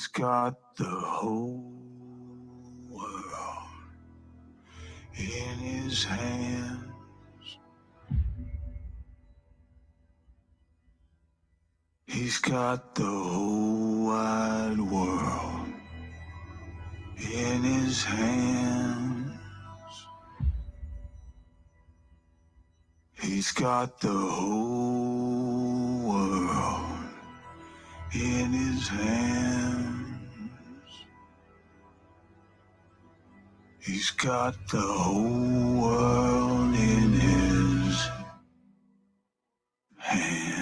got the whole world in his hands. He's got the whole wide world in his hands. He's got the whole world in his hands. He's got the whole world in his hands.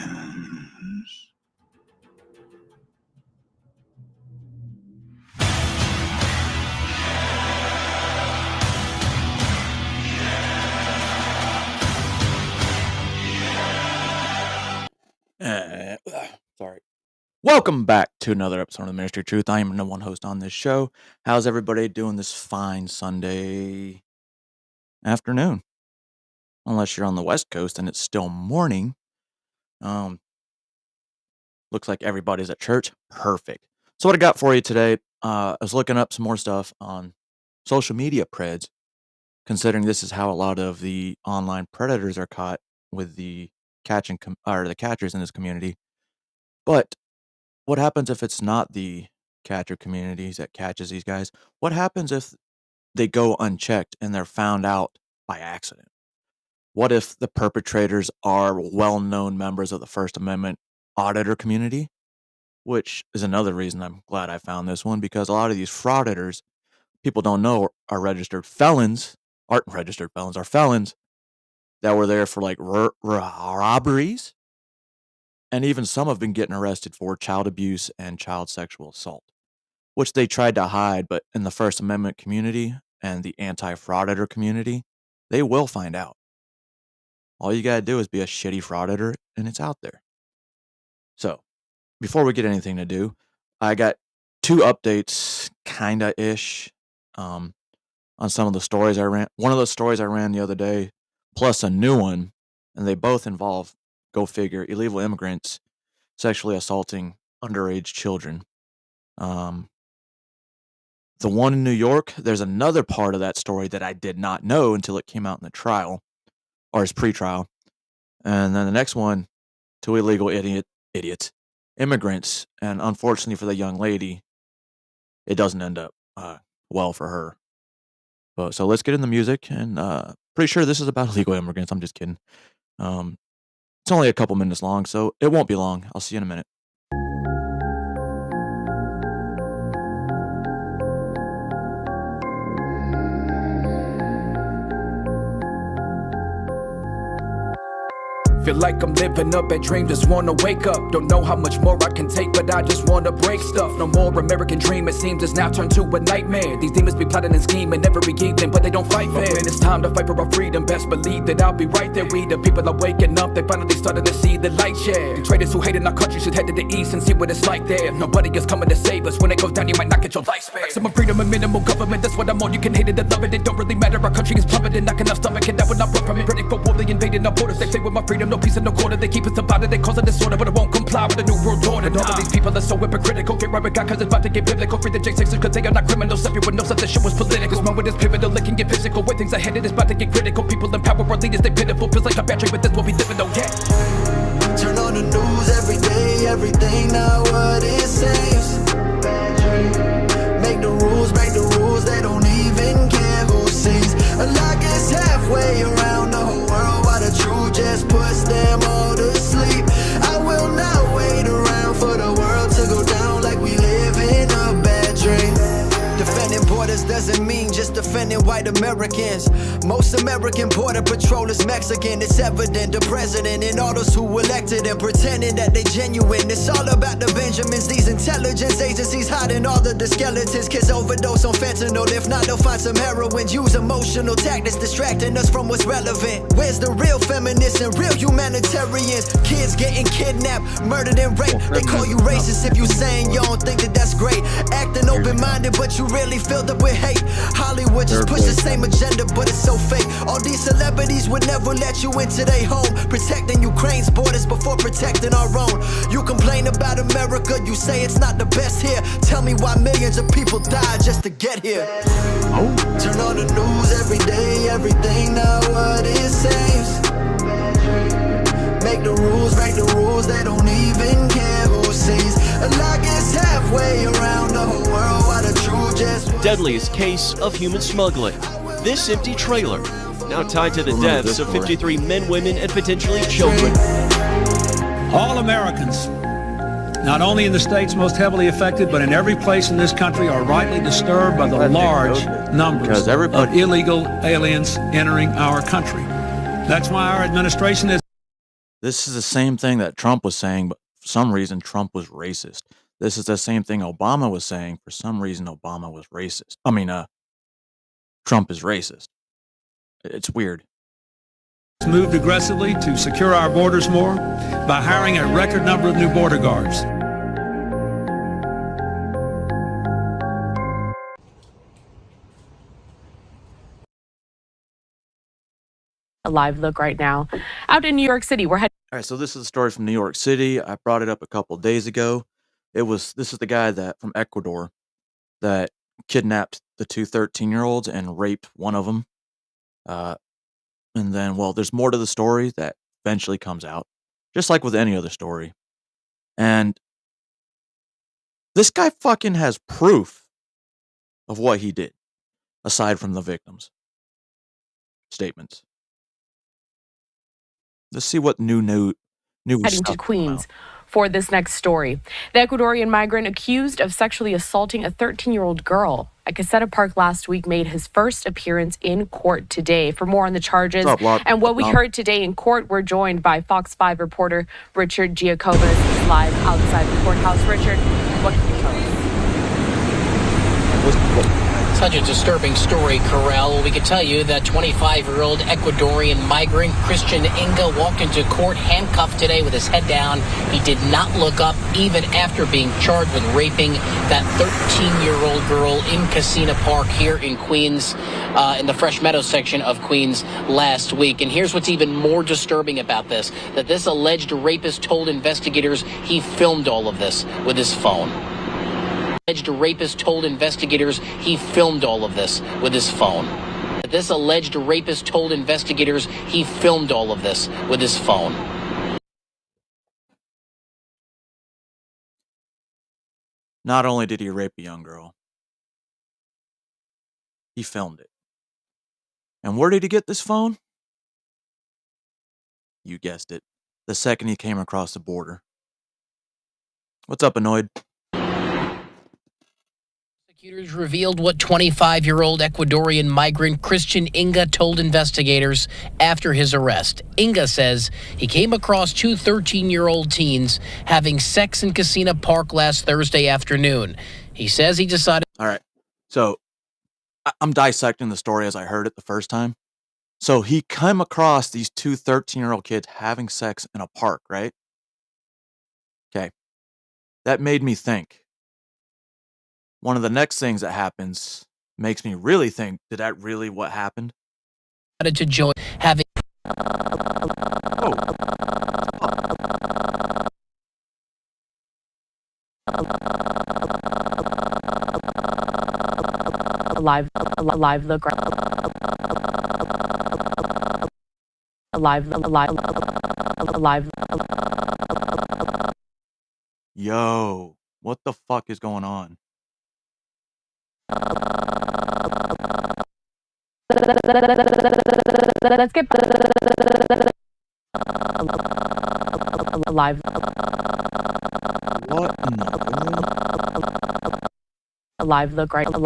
Sorry. Welcome back to another episode of the Ministry of Truth. I am the one host on this show. How's everybody doing this fine Sunday afternoon? Unless you're on the West Coast and it's still morning. Looks like everybody's at church. Perfect. So what I got for you today, I was looking up some more stuff on social media preds, considering this is how a lot of the online predators are caught with the the catchers in this community. But what happens if it's not the catcher communities that catches these guys? What happens if they go unchecked and they're found out by accident? What if the perpetrators are well-known members of the First Amendment auditor community? Which is another reason I'm glad I found this one, because a lot of these frauditors, people don't know, are registered felons, are felons that were there for like robberies. And even some have been getting arrested for child abuse and child sexual assault, which they tried to hide. But in the First Amendment community and the anti-frauditor community, they will find out. All you got to do is be a shitty frauditor, and it's out there. So, before we get anything to do, I got 2 updates, kinda-ish, on some of the stories I ran. One of those stories I ran the other day, plus a new one, and they both involve, go figure, illegal immigrants sexually assaulting underage children. The one in New York, there's another part of that story that I did not know until it came out in the trial, or as pre-trial. And then the next one, 2 illegal immigrants, and unfortunately for the young lady, it doesn't end up well for her. But so let's get in the music, and pretty sure this is about illegal immigrants. I'm just kidding. It's only a couple minutes long, so it won't be long. I'll see you in a minute. Feel like I'm living a bad dream, just wanna wake up. Don't know how much more I can take, but I just wanna break stuff. No more American dream, it seems it's now turned to a nightmare. These demons be plotting and scheming every evening, but they don't fight fair. When it's time to fight for our freedom, best believe that I'll be right there. We the people are waking up, they finally started to see the light share. The traitors who hate in our country should head to the east and see what it's like there. Nobody is coming to save us. When it goes down, you might not get your life spared. Maximum freedom and minimal government, that's what I'm on. You can hate it and love it, it don't really matter. Our country is plummeting, knocking our stomach, and that will not run from it. Ready for war, they invading our borders. They say with my freedom, no peace and no quarter. They keep us divided, they cause a disorder, but it won't comply with the new world order. And all of these people are so hypocritical. Get right with God, cause it's about to get biblical. Free the J6ers, cause they are not criminals. Everyone knows that the shit was political. This moment is pivotal, it can get physical. Where things are headed, it's about to get critical. People in power, our leaders, they pitiful. Feels like a battery, but that's what we living, oh yeah. Turn on the news every day, everything not what it seems. Make the rules, they don't even care who sees. A lot gets halfway around the whole world, while the truth just puts them all to sleep. I will not wait around for the world to go down like we live in a bad dream. Defending borders doesn't mean just defending white Americans. Most American border patrol is Mexican. It's evident the president and all those who elected and pretending that they genuine. It's all about the Benjamins, these intelligence agencies hiding all of the skeletons. Kids overdose on fentanyl, if not they'll find some heroin. Use emotional tactics distracting us from what's relevant. Where's the real feminists and real humanitarians? Kids getting kidnapped, murdered and raped. They call you racist if you saying you don't think that that's great. Acting open-minded but you really filled up with hate. Hollywood just They're push the fake. same agenda, but it's so fake. All these celebrities would never let you into their home, protecting Ukraine's borders before protecting our own. You complain about America, you say it's not the best here. Tell me why millions of people died just to get here. Turn on the news every day, everything now what it says. Make the rules, they don't even care who sees. Like it's halfway around the whole world while the truth just Deadliest case of human smuggling. This empty trailer, now tied to the Remember deaths this of story. 53 men, women, and potentially children. All Americans, not only in the states most heavily affected, but in every place in this country, are rightly disturbed by the Glad they large know this. numbers Because everybody- of illegal aliens entering our country. That's why our administration is This is the same thing that Trump was saying, but for some reason Trump was racist. This is the same thing Obama was saying. For some reason Obama was racist. Trump is racist. It's weird. moved aggressively to secure our borders more by hiring a record number of new border guards. A live look right now out in New York City. We're heading All right, so this is a story from New York City. I brought it up a couple days ago. This is the guy that from Ecuador that kidnapped the two 13-year-olds and raped one of them. And then, well, there's more to the story that eventually comes out, just like with any other story. And this guy fucking has proof of what he did, aside from the victims' statements. Let's see what new heading stuff to came Queens out. for this next story. The Ecuadorian migrant accused of sexually assaulting a 13-year-old girl at Caseta Park last week made his first appearance in court today. For more on the charges What's up, and what we heard today in court, we're joined by Fox 5 reporter Richard Giacobas live outside the courthouse. Richard, what can you tell us? Such a disturbing story, Corral. We could tell you that 25-year-old Ecuadorian migrant Christian Inga walked into court handcuffed today with his head down. He did not look up even after being charged with raping that 13-year-old girl in Caseta Park here in Queens, in the Fresh Meadows section of Queens last week. And here's what's even more disturbing about this, that this alleged rapist told investigators he filmed all of this with his phone. Alleged rapist told investigators he filmed all of this with his phone. This alleged rapist told investigators he filmed all of this with his phone. Not only did he rape a young girl, he filmed it. And where did he get this phone? You guessed it. The second he came across the border. What's up, Annoyed? Prosecutors revealed what 25-year-old Ecuadorian migrant Christian Inga told investigators after his arrest. Inga says he came across two 13-year-old teens having sex in Caseta Park last Thursday afternoon. He says he decided... All right. So I'm dissecting the story as I heard it the first time. So he came across these two 13-year-old kids having sex in a park, right? Okay. That made me think. One of the next things that happens makes me really think, did that really what happened? to join having... A live look. A live. Yo, what the fuck is going on? Let's get live. What in the world? A live look right. A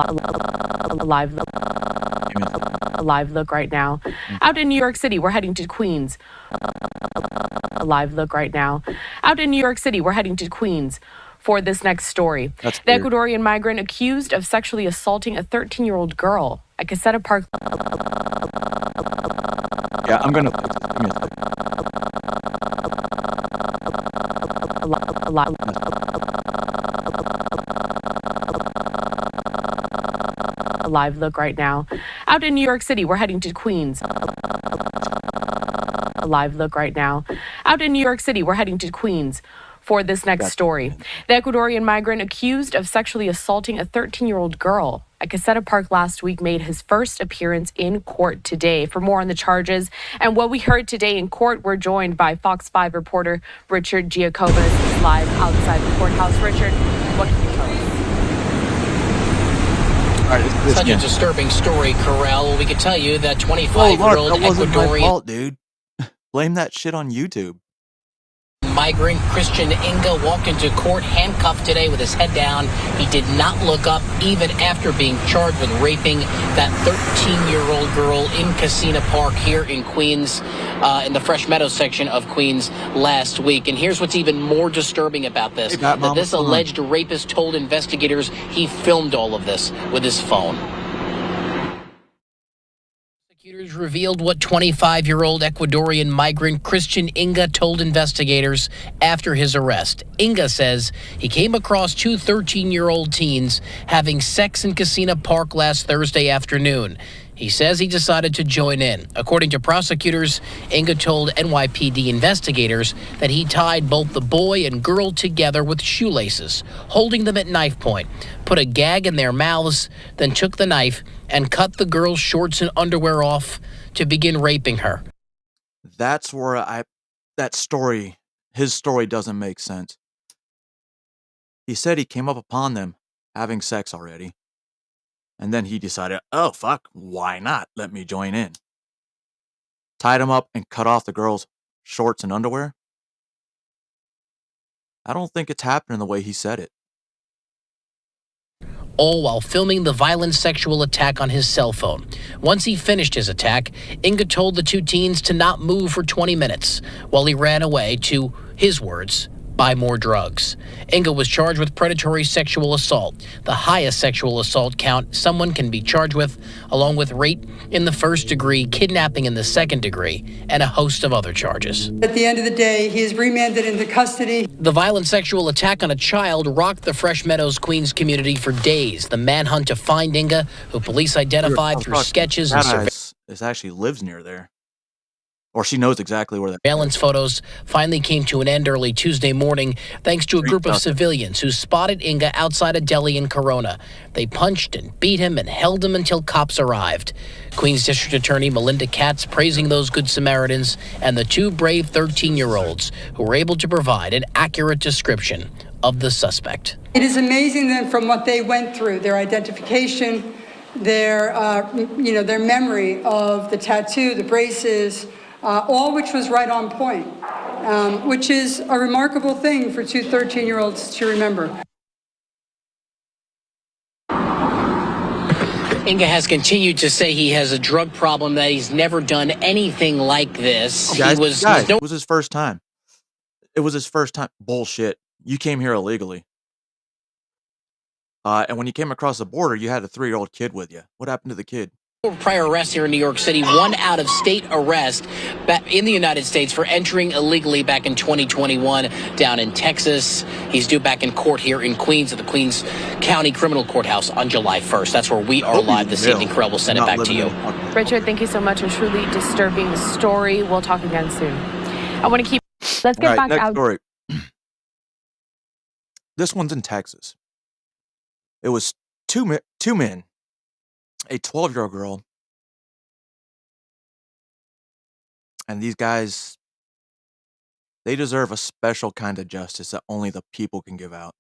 live look right now. Out in New York City, we're heading to Queens. A live look right now. Out in New York City, we're heading to Queens for this next story. That's the weird. Ecuadorian migrant accused of sexually assaulting a 13-year-old girl at Caseta Park. Yeah, I'm gonna fix this. Give me a second. A live look right now. Out in New York City, we're heading to Queens. A live look right now. Out in New York City, we're heading to Queens for this next story. The Ecuadorian migrant accused of sexually assaulting a 13-year-old girl at Caseta Park last week made his first appearance in court today. For more on the charges and what we heard today in court, we're joined by Fox 5 reporter Richard Giacobbe live outside the courthouse. Richard, what can you tell us? Such a disturbing story, Corral. We could tell you that 25-year-old that wasn't my Ecuadorian fault, dude. Blame that shit on YouTube. migrant Christian Inga walked into court handcuffed today with his head down. He did not look up even after being charged with raping that 13-year-old girl in Caseta Park here in Queens, in the Fresh Meadows section of Queens last week. And here's what's even more disturbing about this, that this alleged rapist told investigators he filmed all of this with his phone. Prosecutors revealed what 25-year-old Ecuadorian migrant Christian Inga told investigators after his arrest. Inga says he came across two 13-year-old teens having sex in Caseta Park last Thursday afternoon. He says he decided to join in. According to prosecutors, Inga told NYPD investigators that he tied both the boy and girl together with shoelaces, holding them at knife point, put a gag in their mouths, then took the knife and cut the girl's shorts and underwear off to begin raping her. That's where his story doesn't make sense. He said he came up upon them having sex already. And then he decided, oh, fuck, why not? Let me join in. Tied him up and cut off the girl's shorts and underwear. I don't think it's happening the way he said it. All while filming the violent sexual attack on his cell phone. Once he finished his attack, Inga told the two teens to not move for 20 minutes while he ran away to, his words, buy more drugs. Inga was charged with predatory sexual assault, the highest sexual assault count someone can be charged with, along with rape in the first degree, kidnapping in the second degree, and a host of other charges. At the end of the day, he is remanded into custody. The violent sexual attack on a child rocked the Fresh Meadows, Queens community for days. The manhunt to find Inga, who police identified through sketches and surveillance. This actually lives near there. Or she knows exactly where that surveillance photos finally came to an end early Tuesday morning thanks to a group of civilians who spotted Inga outside a deli in Corona. They punched and beat him and held him until cops arrived. Queens District Attorney Melinda Katz praising those good Samaritans and the two brave 13-year-olds who were able to provide an accurate description of the suspect. It is amazing then from what they went through, their identification, their memory of the tattoo, the braces, all which was right on point, which is a remarkable thing for two 13-year-olds to remember. Inga has continued to say he has a drug problem, that he's never done anything like this. it was his first time. It was his first time. Bullshit. You came here illegally. And when you came across the border, you had a 3-year-old kid with you. What happened to the kid? Prior arrests here in New York City, one out-of-state arrest in the United States for entering illegally back in 2021 down in Texas. He's due back in court here in Queens at the Queens County Criminal Courthouse on July 1st. That's where we are live this evening. Correll will send it back to you. Richard, thank you so much. A truly disturbing story. We'll talk again soon. I want to keep... Let's get back next out. Story. This one's in Texas. It was two men, a 12-year-old girl, and these guys, they deserve a special kind of justice that only the people can give out.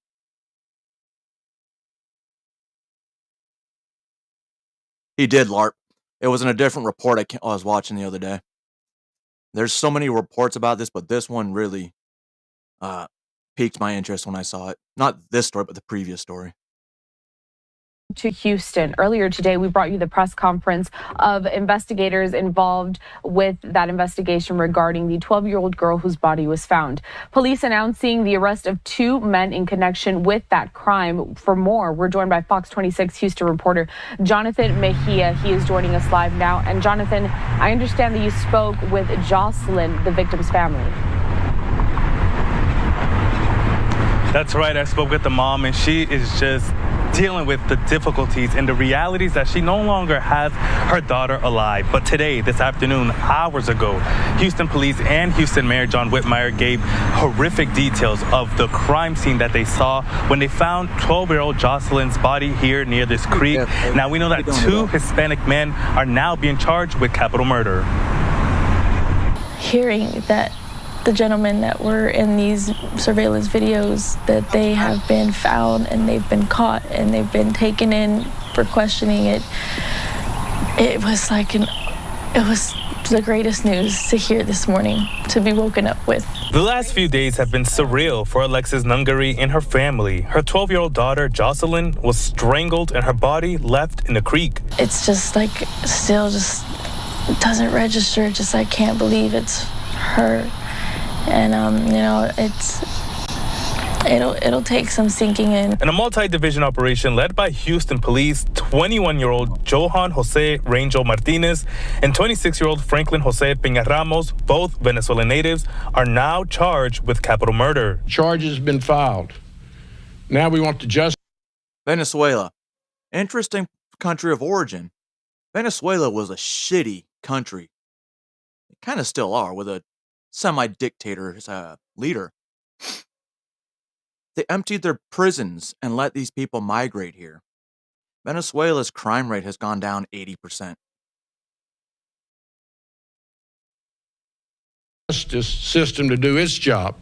He did, LARP. It was in a different report I was watching the other day. There's so many reports about this, but this one really piqued my interest when I saw it. Not this story, but the previous story. To Houston. Earlier today, we brought you the press conference of investigators involved with that investigation regarding the 12-year-old girl whose body was found. Police announcing the arrest of two men in connection with that crime. For more, we're joined by Fox 26 Houston reporter Jonathan Mejia. He is joining us live now. And Jonathan, I understand that you spoke with Jocelyn, the victim's family. That's right. I spoke with the mom, and she is just dealing with the difficulties and the realities that she no longer has her daughter alive. But today, this afternoon, hours ago, Houston police and Houston Mayor John Whitmire gave horrific details of the crime scene that they saw when they found 12-year-old Jocelyn's body here near this creek. Now, we know that two Hispanic men are now being charged with capital murder. Hearing that the gentlemen that were in these surveillance videos, that they have been found and they've been caught and they've been taken in for questioning, it was the greatest news to hear this morning, to be woken up with. The last few days have been surreal for Alexis Nungary and her family. Her 12-year-old daughter, Jocelyn, was strangled and her body left in the creek. It's just like, still just doesn't register. Just, I can't believe it's her. And, it'll take some sinking in. In a multi-division operation led by Houston police, 21-year-old Johan Jose Rangel Martinez and 26-year-old Franklin Jose Peña Ramos, both Venezuelan natives, are now charged with capital murder. Charges have been filed. Now we want to just... Venezuela. Interesting country of origin. Venezuela was a shitty country. They kind of still are, with a semi-dictator as a leader. They emptied their prisons and let these people migrate here. Venezuela's crime rate has gone down 80%. Justice system to do its job.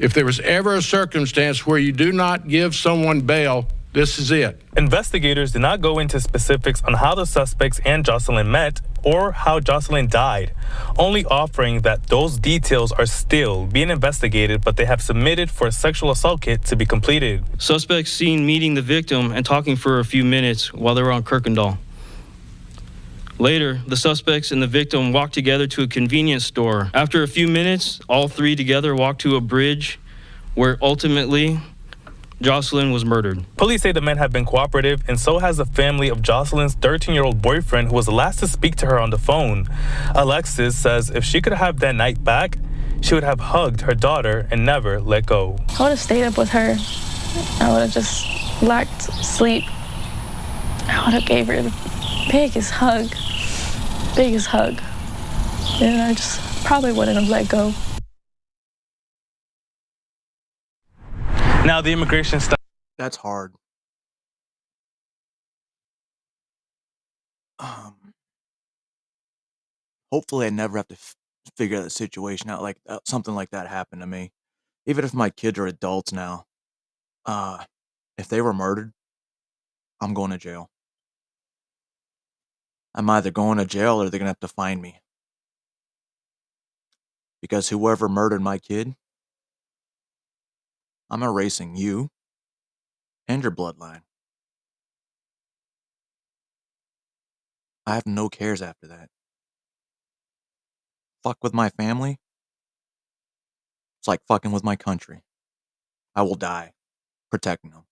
If there was ever a circumstance where you do not give someone bail, this is it. Investigators did not go into specifics on how the suspects and Jocelyn met or how Jocelyn died, only offering that those details are still being investigated, but they have submitted for a sexual assault kit to be completed. Suspects seen meeting the victim and talking for a few minutes while they were on Kirkendall. Later, the suspects and the victim walked together to a convenience store. After a few minutes, all three together walked to a bridge where ultimately Jocelyn was murdered. Police say the men have been cooperative, and so has the family of Jocelyn's 13-year-old boyfriend, who was the last to speak to her on the phone. Alexis says if she could have that night back, she would have hugged her daughter and never let go. I would have stayed up with her. I would have just lacked sleep. I would have gave her the biggest hug. And I just probably wouldn't have let go. Now the immigration stuff. That's hard. Hopefully I never have to figure that situation out, like something like that happened to me. Even if my kids are adults now, if they were murdered, I'm going to jail. I'm either going to jail or they're going to have to find me. Because whoever murdered my kid, I'm erasing you and your bloodline. I have no cares after that. Fuck with my family. It's like fucking with my country. I will die protecting them.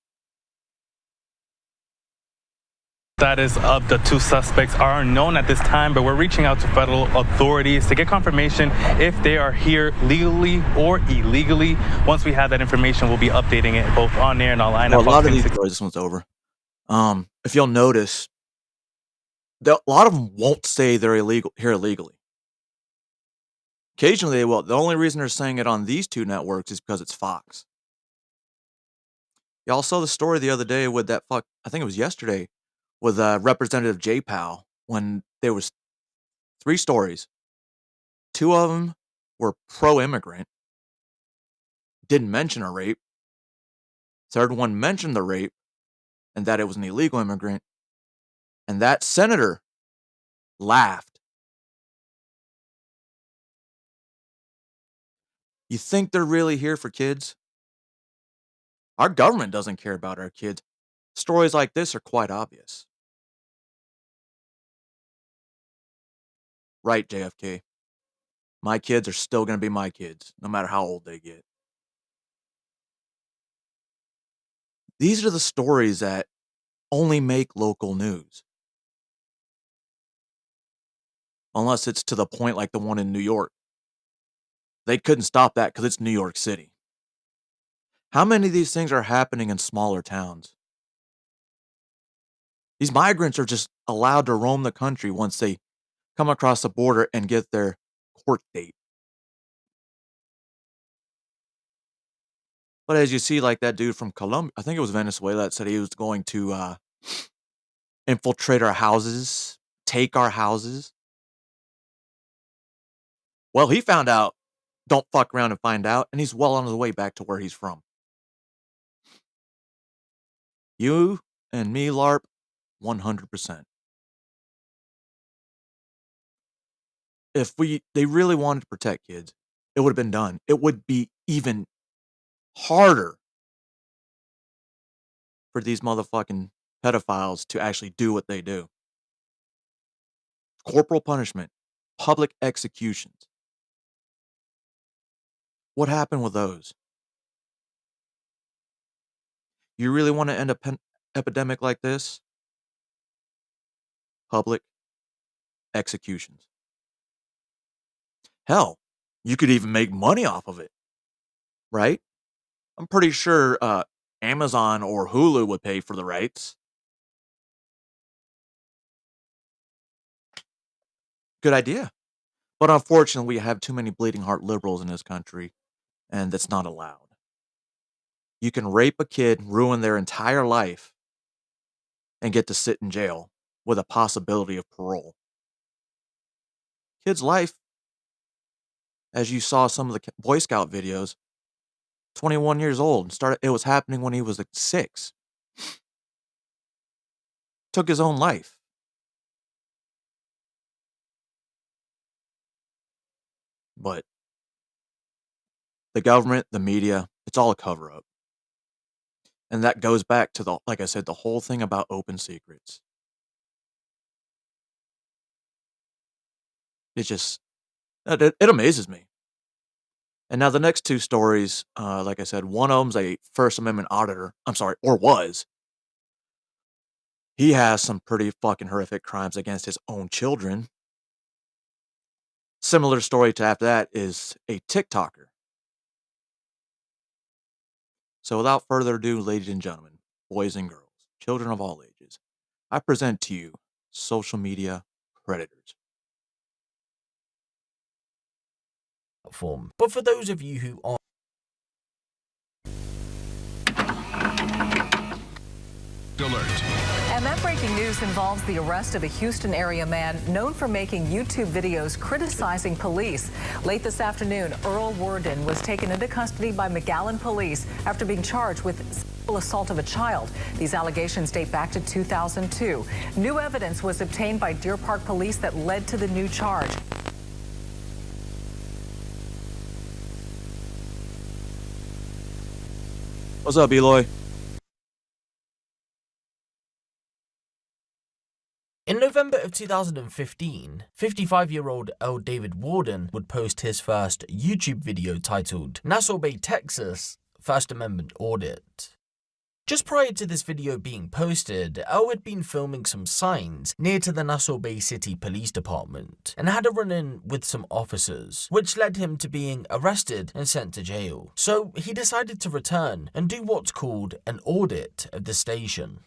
Status of the two suspects are unknown at this time, but we're reaching out to federal authorities to get confirmation if they are here legally or illegally. Once we have that information, we'll be updating it both on air and online. Well, a lot of these stories, this one's over. If you'll notice, a lot of them won't say they're illegal here illegally. Occasionally they will. The only reason they're saying it on these two networks is because it's Fox. Y'all saw the story the other day with I think it was yesterday, with Representative Jay Powell, when there was 3 stories. 2 of them were pro-immigrant, didn't mention a rape. Third one mentioned the rape and that it was an illegal immigrant, and that senator laughed. You think they're really here for kids? Our government doesn't care about our kids. Stories like this are quite obvious. Right, JFK. My kids are still going to be my kids, no matter how old they get. These are the stories that only make local news. Unless it's to the point like the one in New York. They couldn't stop that because it's New York City. How many of these things are happening in smaller towns? These migrants are just allowed to roam the country once they come across the border and get their court date. But as you see, like that dude from Colombia, I think it was Venezuela, that said he was going to infiltrate our houses, take our houses. Well, he found out, don't fuck around and find out, and he's well on his way back to where he's from. You and me, LARP, 100%. If they really wanted to protect kids, it would have been done. It would be even harder for these motherfucking pedophiles to actually do what they do. Corporal punishment, public executions. What happened with those? You really want to end an epidemic like this? Public executions. Hell, you could even make money off of it, right? I'm pretty sure Amazon or Hulu would pay for the rights. Good idea. But unfortunately, we have too many bleeding heart liberals in this country, and that's not allowed. You can rape a kid, ruin their entire life, and get to sit in jail with a possibility of parole. Kid's life, as you saw some of the Boy Scout videos, 21 years old. It was happening when he was like 6. Took his own life. But the government, the media, it's all a cover-up. And that goes back to like I said, the whole thing about open secrets. It amazes me. And now the next two stories, like I said, one of them's a First Amendment auditor. I'm sorry, or was. He has some pretty fucking horrific crimes against his own children. Similar story to after that is a TikToker. So without further ado, ladies and gentlemen, boys and girls, children of all ages, I present to you social media predators. But for those of you who aren't alert. And that breaking news involves the arrest of a Houston area man known for making YouTube videos criticizing police. Late this afternoon, Earl Worden was taken into custody by McAllen police after being charged with sexual assault of a child. These allegations date back to 2002. New evidence was obtained by Deer Park police that led to the new charge. What's up, Eloy? In November of 2015, 55-year-old Earl David Worden would post his first YouTube video titled Nassau Bay, Texas, First Amendment Audit. Just prior to this video being posted, Earl had been filming some signs near to the Nassau Bay City Police Department and had a run-in with some officers, which led him to being arrested and sent to jail. So he decided to return and do what's called an audit of the station.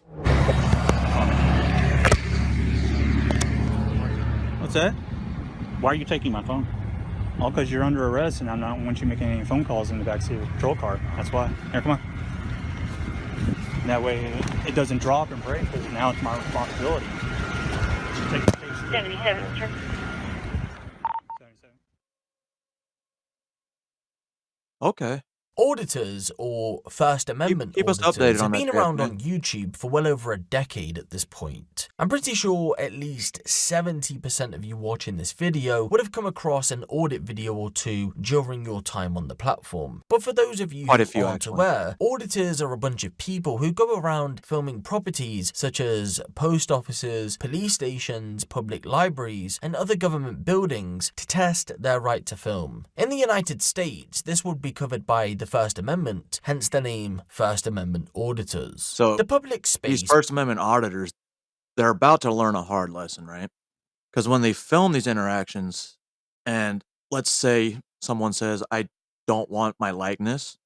What's that? Why are you taking my phone? All because you're under arrest and I don't want you making any phone calls in the backseat of the patrol car. That's why. Here, come on. And that way it doesn't drop and break because now it's my responsibility. Take the case. 77, sir. 77. Okay. Auditors, or First Amendment keep us auditors, updated have on been that, around man. on YouTube for well over a decade at this point. I'm pretty sure at least 70% of you watching this video would have come across an audit video or two during your time on the platform. But for those of you Quite a who few, aren't actually. aware, auditors are a bunch of people who go around filming properties such as post offices, police stations, public libraries, and other government buildings to test their right to film. In the United States, this would be covered by the First Amendment, hence the name First Amendment Auditors. So the public space. These First Amendment auditors, they're about to learn a hard lesson, right? Because when they film these interactions, and let's say someone says, "I don't want my likeness,"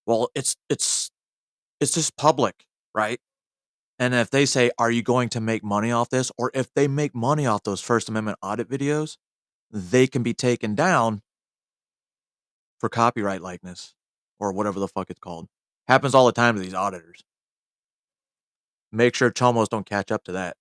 well, it's just public, right? And if they say, are you going to make money off this? Or if they make money off those First Amendment audit videos, they can be taken down for copyright likeness or whatever the fuck it's called. Happens all the time to these auditors. Make sure chomos don't catch up to that.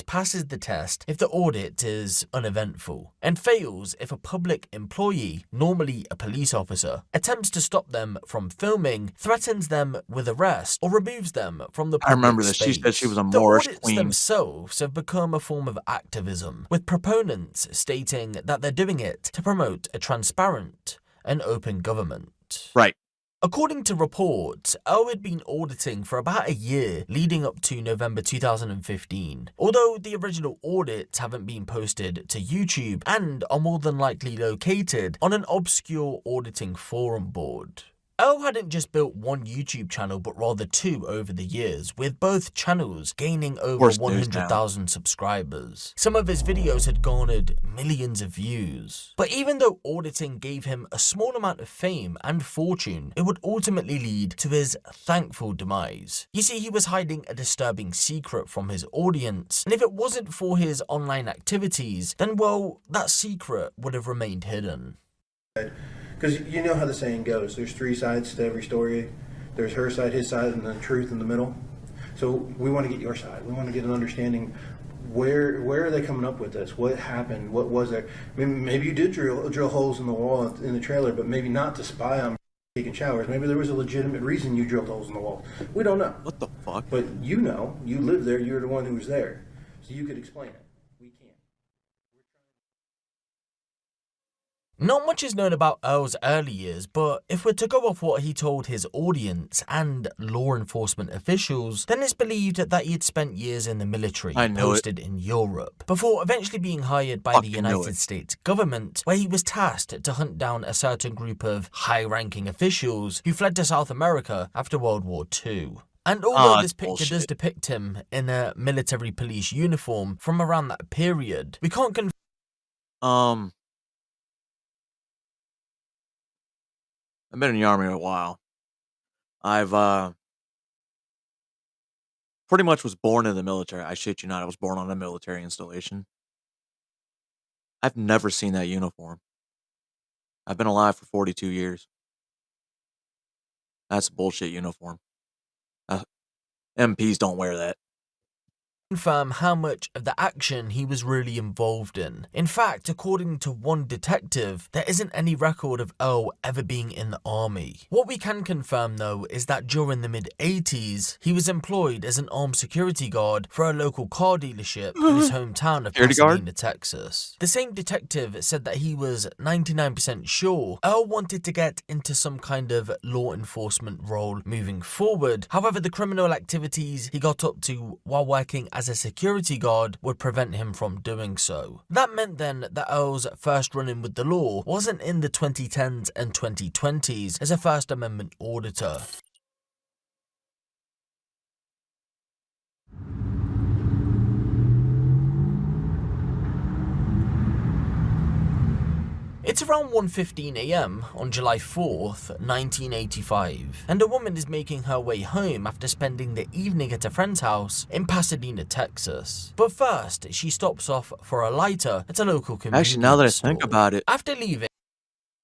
Passes the test if the audit is uneventful, and fails if a public employee, normally a police officer, attempts to stop them from filming, threatens them with arrest, or removes them from the public I remember this. space. She said she was a The Moorish audits queen. themselves have become a form of activism, with proponents stating that they're doing it to promote a transparent and open government. Right. According to reports, Earl had been auditing for about a year leading up to November 2015, although the original audits haven't been posted to YouTube and are more than likely located on an obscure auditing forum board. Earl hadn't just built one YouTube channel but rather two over the years, with both channels gaining over 100,000 subscribers. Some of his videos had garnered millions of views. But even though auditing gave him a small amount of fame and fortune, it would ultimately lead to his thankful demise. You see, he was hiding a disturbing secret from his audience, and if it wasn't for his online activities, then well, that secret would have remained hidden. Because you know how the saying goes, there's three sides to every story. There's her side, his side, and the truth in the middle. So we want to get your side. We want to get an understanding, where are they coming up with this? What happened? What was there? Maybe you did drill holes in the wall in the trailer, but maybe not to spy on taking showers. Maybe there was a legitimate reason you drilled holes in the wall. We don't know. What the fuck? But you know, you lived there, you're the one who was there. So you could explain it. Not much is known about Earl's early years, but if we're to go off what he told his audience and law enforcement officials, then it's believed that he had spent years in the military posted in Europe, before eventually being hired by the United States government, where he was tasked to hunt down a certain group of high-ranking officials who fled to South America after World War II. And although this picture does depict him in a military police uniform from around that period, we can't confirm. I've been in the Army a while. I've pretty much was born in the military. I shit you not, I was born on a military installation. I've never seen that uniform. I've been alive for 42 years. That's a bullshit uniform. MPs don't wear that. Confirm how much of the action he was really involved in. In fact, according to one detective, there isn't any record of Earl ever being in the army. What we can confirm though is that during the mid-80s, he was employed as an armed security guard for a local car dealership in his hometown of Pasadena, Texas. The same detective said that he was 99% sure Earl wanted to get into some kind of law enforcement role moving forward. However, the criminal activities he got up to while working as a security guard would prevent him from doing so. That meant then that Earl's first run-in with the law wasn't in the 2010s and 2020s as a First Amendment auditor. It's around 1:15 AM on July 4th, 1985, and a woman is making her way home after spending the evening at a friend's house in Pasadena, Texas. But first, she stops off for a lighter at a local convenience Actually, now that I store. think about it, After leaving,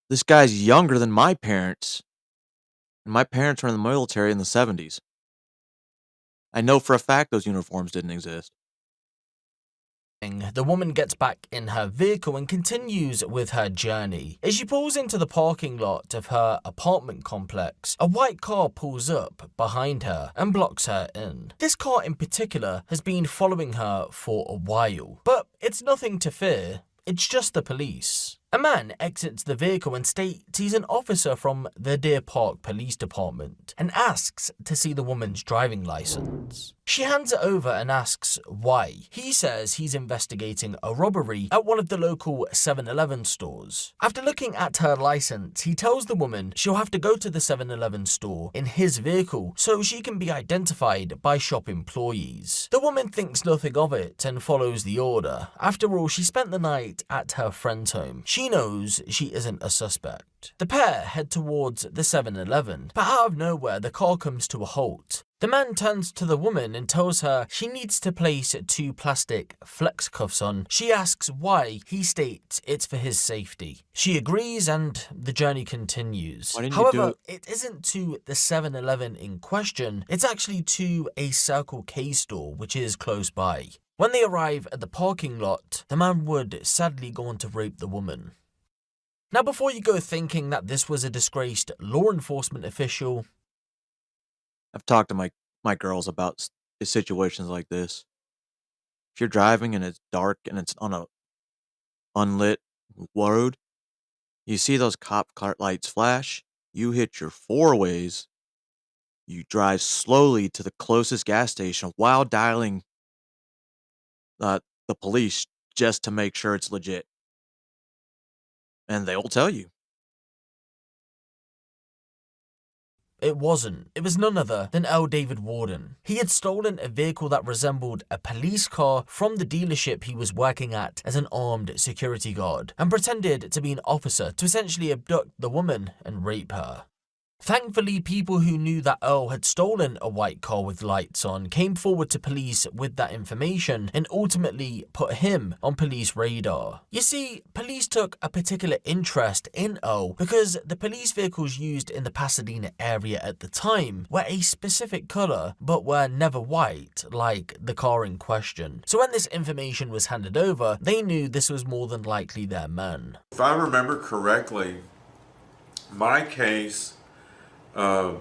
this guy's younger than my parents. And my parents were in the military in the 70s. I know for a fact those uniforms didn't exist. the woman gets back in her vehicle and continues with her journey. As she pulls into the parking lot of her apartment complex, a white car pulls up behind her and blocks her in. This car in particular has been following her for a while, but it's nothing to fear. It's just the police. A man exits the vehicle and states he's an officer from the Deer Park Police Department and asks to see the woman's driving license. She hands it over and asks why. He says he's investigating a robbery at one of the local 7-Eleven stores. After looking at her license, he tells the woman she'll have to go to the 7-Eleven store in his vehicle so she can be identified by shop employees. The woman thinks nothing of it and follows the order. After all, she spent the night at her friend's home. She She knows she isn't a suspect. The pair head towards the 7-Eleven, but out of nowhere the car comes to a halt. The man turns to the woman and tells her she needs to place 2 plastic flex cuffs on. She asks why. He states it's for his safety. She agrees and the journey continues. However, it isn't to the 7-Eleven in question, it's actually to a Circle K store which is close by. When they arrive at the parking lot, the man would sadly go on to rape the woman. Now before you go thinking that this was a disgraced law enforcement official, I've talked to my girls about situations like this. If you're driving and it's dark and it's on a unlit road, you see those cop car lights flash, you hit your 4 ways, you drive slowly to the closest gas station while dialing the police just to make sure it's legit. And they will tell you. it wasn't. It was none other than L. David Warden. He had stolen a vehicle that resembled a police car from the dealership he was working at as an armed security guard, and pretended to be an officer to essentially abduct the woman and rape her. Thankfully, people who knew that Earl had stolen a white car with lights on came forward to police with that information and ultimately put him on police radar. You see, police took a particular interest in Earl because the police vehicles used in the Pasadena area at the time were a specific colour but were never white like the car in question. So when this information was handed over, they knew this was more than likely their man. If I remember correctly, my case... the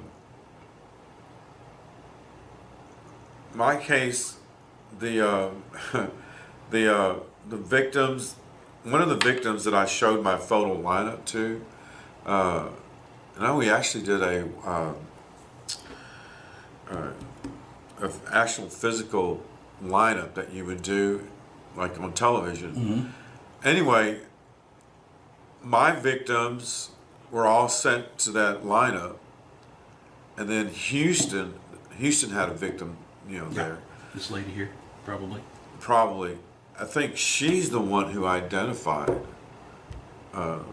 victims, one of the victims that I showed my photo lineup to, we actually did a actual physical lineup that you would do like on television. Mm-hmm. Anyway, my victims were all sent to that lineup. And then Houston had a victim, there. This lady here, probably. Probably. I think she's the one who identified. There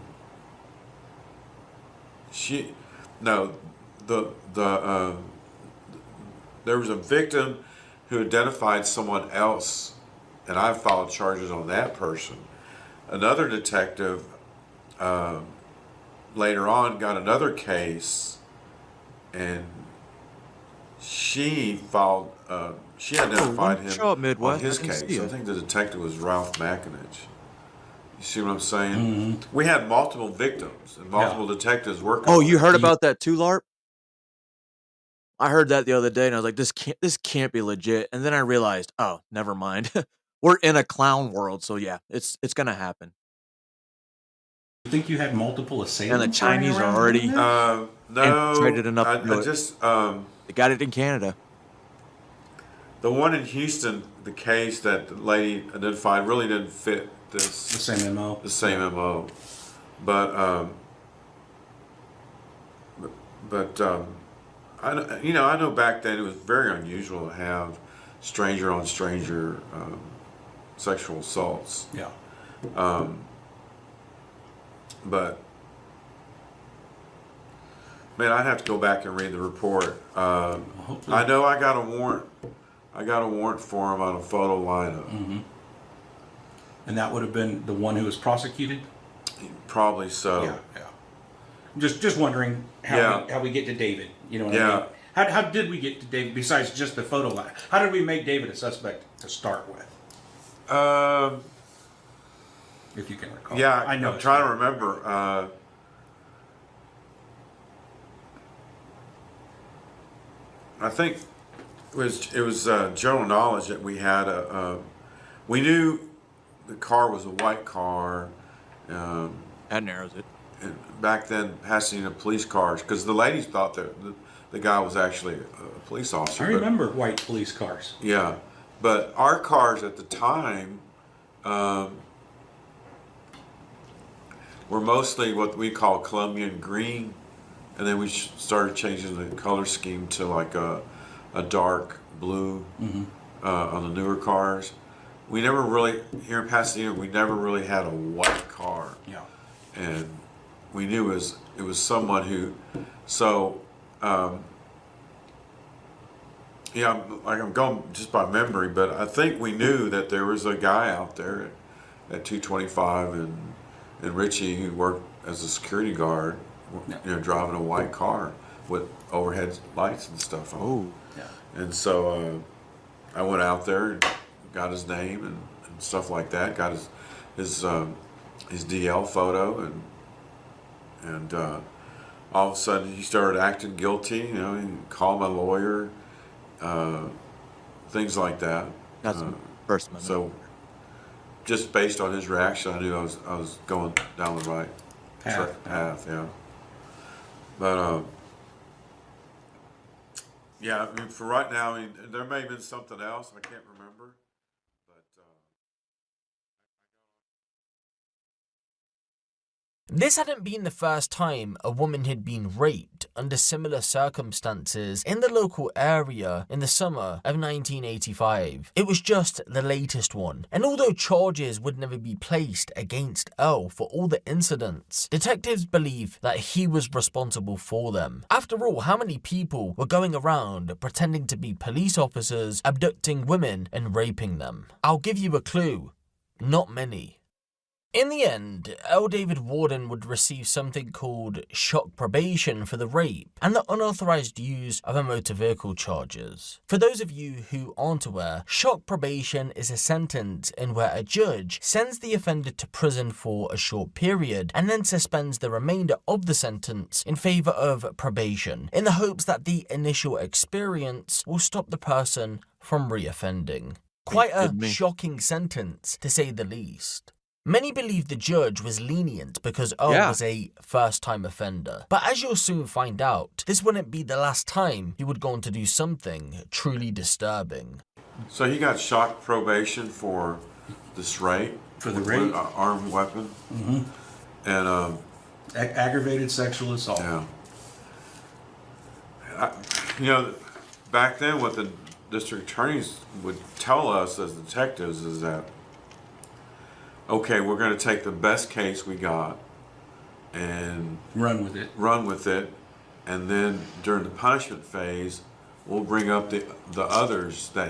was a victim who identified someone else, and I filed charges on that person. Another detective later on got another case, and she filed. She identified him on his case. I think the detective was Ralph McInich. You see what I'm saying? Mm-hmm. We had multiple victims and multiple detectives working. Oh, you heard about that too, Larp? I heard that the other day, and I was like, "This can't be legit." And then I realized, oh, never mind. We're in a clown world, so yeah, it's gonna happen. You think you had multiple assailants? And the Chinese are already infiltrated enough. They got it in Canada. The one in Houston, the case that the lady identified, really didn't fit this. The same MO. The same MO, but I know back then it was very unusual to have stranger on stranger sexual assaults. Yeah. But man, I'd have to go back and read the report. I know I got a warrant. I got a warrant for him on a photo lineup. Mm-hmm. And that would have been the one who was prosecuted? Probably so. Yeah. Just wondering how we get to David. You know what I mean? How did we get to David besides just the photo lineup? How did we make David a suspect to start with? If you can recall. Yeah, I know. I'm trying to remember. I think it was general knowledge that we had we knew the car was a white car. That narrows it. And back then, Pasadena police cars, because the ladies thought that the guy was actually a police officer. I remember white police cars. Yeah, but our cars at the time were mostly what we call Colombian green, and then we started changing the color scheme to like a dark blue on the newer cars. We never really, here in Pasadena, we never really had a white car. Yeah. and we knew it was someone who, so, yeah, I'm going just by memory, but I think we knew that there was a guy out there at 225 and Richie who worked as a security guard, driving a white car with overhead lights and stuff on. Oh, yeah. And so I went out there, and got his name and stuff like that, got his DL photo, and all of a sudden he started acting guilty. He called my lawyer, things like that. That's first moment. So just based on his reaction, I knew I was going down the right path. Yeah. But yeah, I mean, for right now, I mean, there may have been something else I can't remember. This hadn't been the first time a woman had been raped under similar circumstances in the local area in the summer of 1985. It was just the latest one, and although charges would never be placed against Earl for all the incidents, detectives believe that he was responsible for them. After all, how many people were going around pretending to be police officers, abducting women and raping them? I'll give you a clue. Not many. In the end, Earl David Worden would receive something called shock probation for the rape and the unauthorized use of a motor vehicle charges. For those of you who aren't aware, shock probation is a sentence in where a judge sends the offender to prison for a short period and then suspends the remainder of the sentence in favor of probation, in the hopes that the initial experience will stop the person from reoffending. Quite a shocking sentence, to say the least. Many believe the judge was lenient because Earl was a first-time offender. But as you'll soon find out, this wouldn't be the last time he would go on to do something truly disturbing. So he got shock probation for this rape? For the rape? Armed weapon? Mm-hmm. And aggravated sexual assault. Yeah. Back then what the district attorneys would tell us as detectives is that, okay, we're going to take the best case we got and run with it, and then during the punishment phase, we'll bring up the others that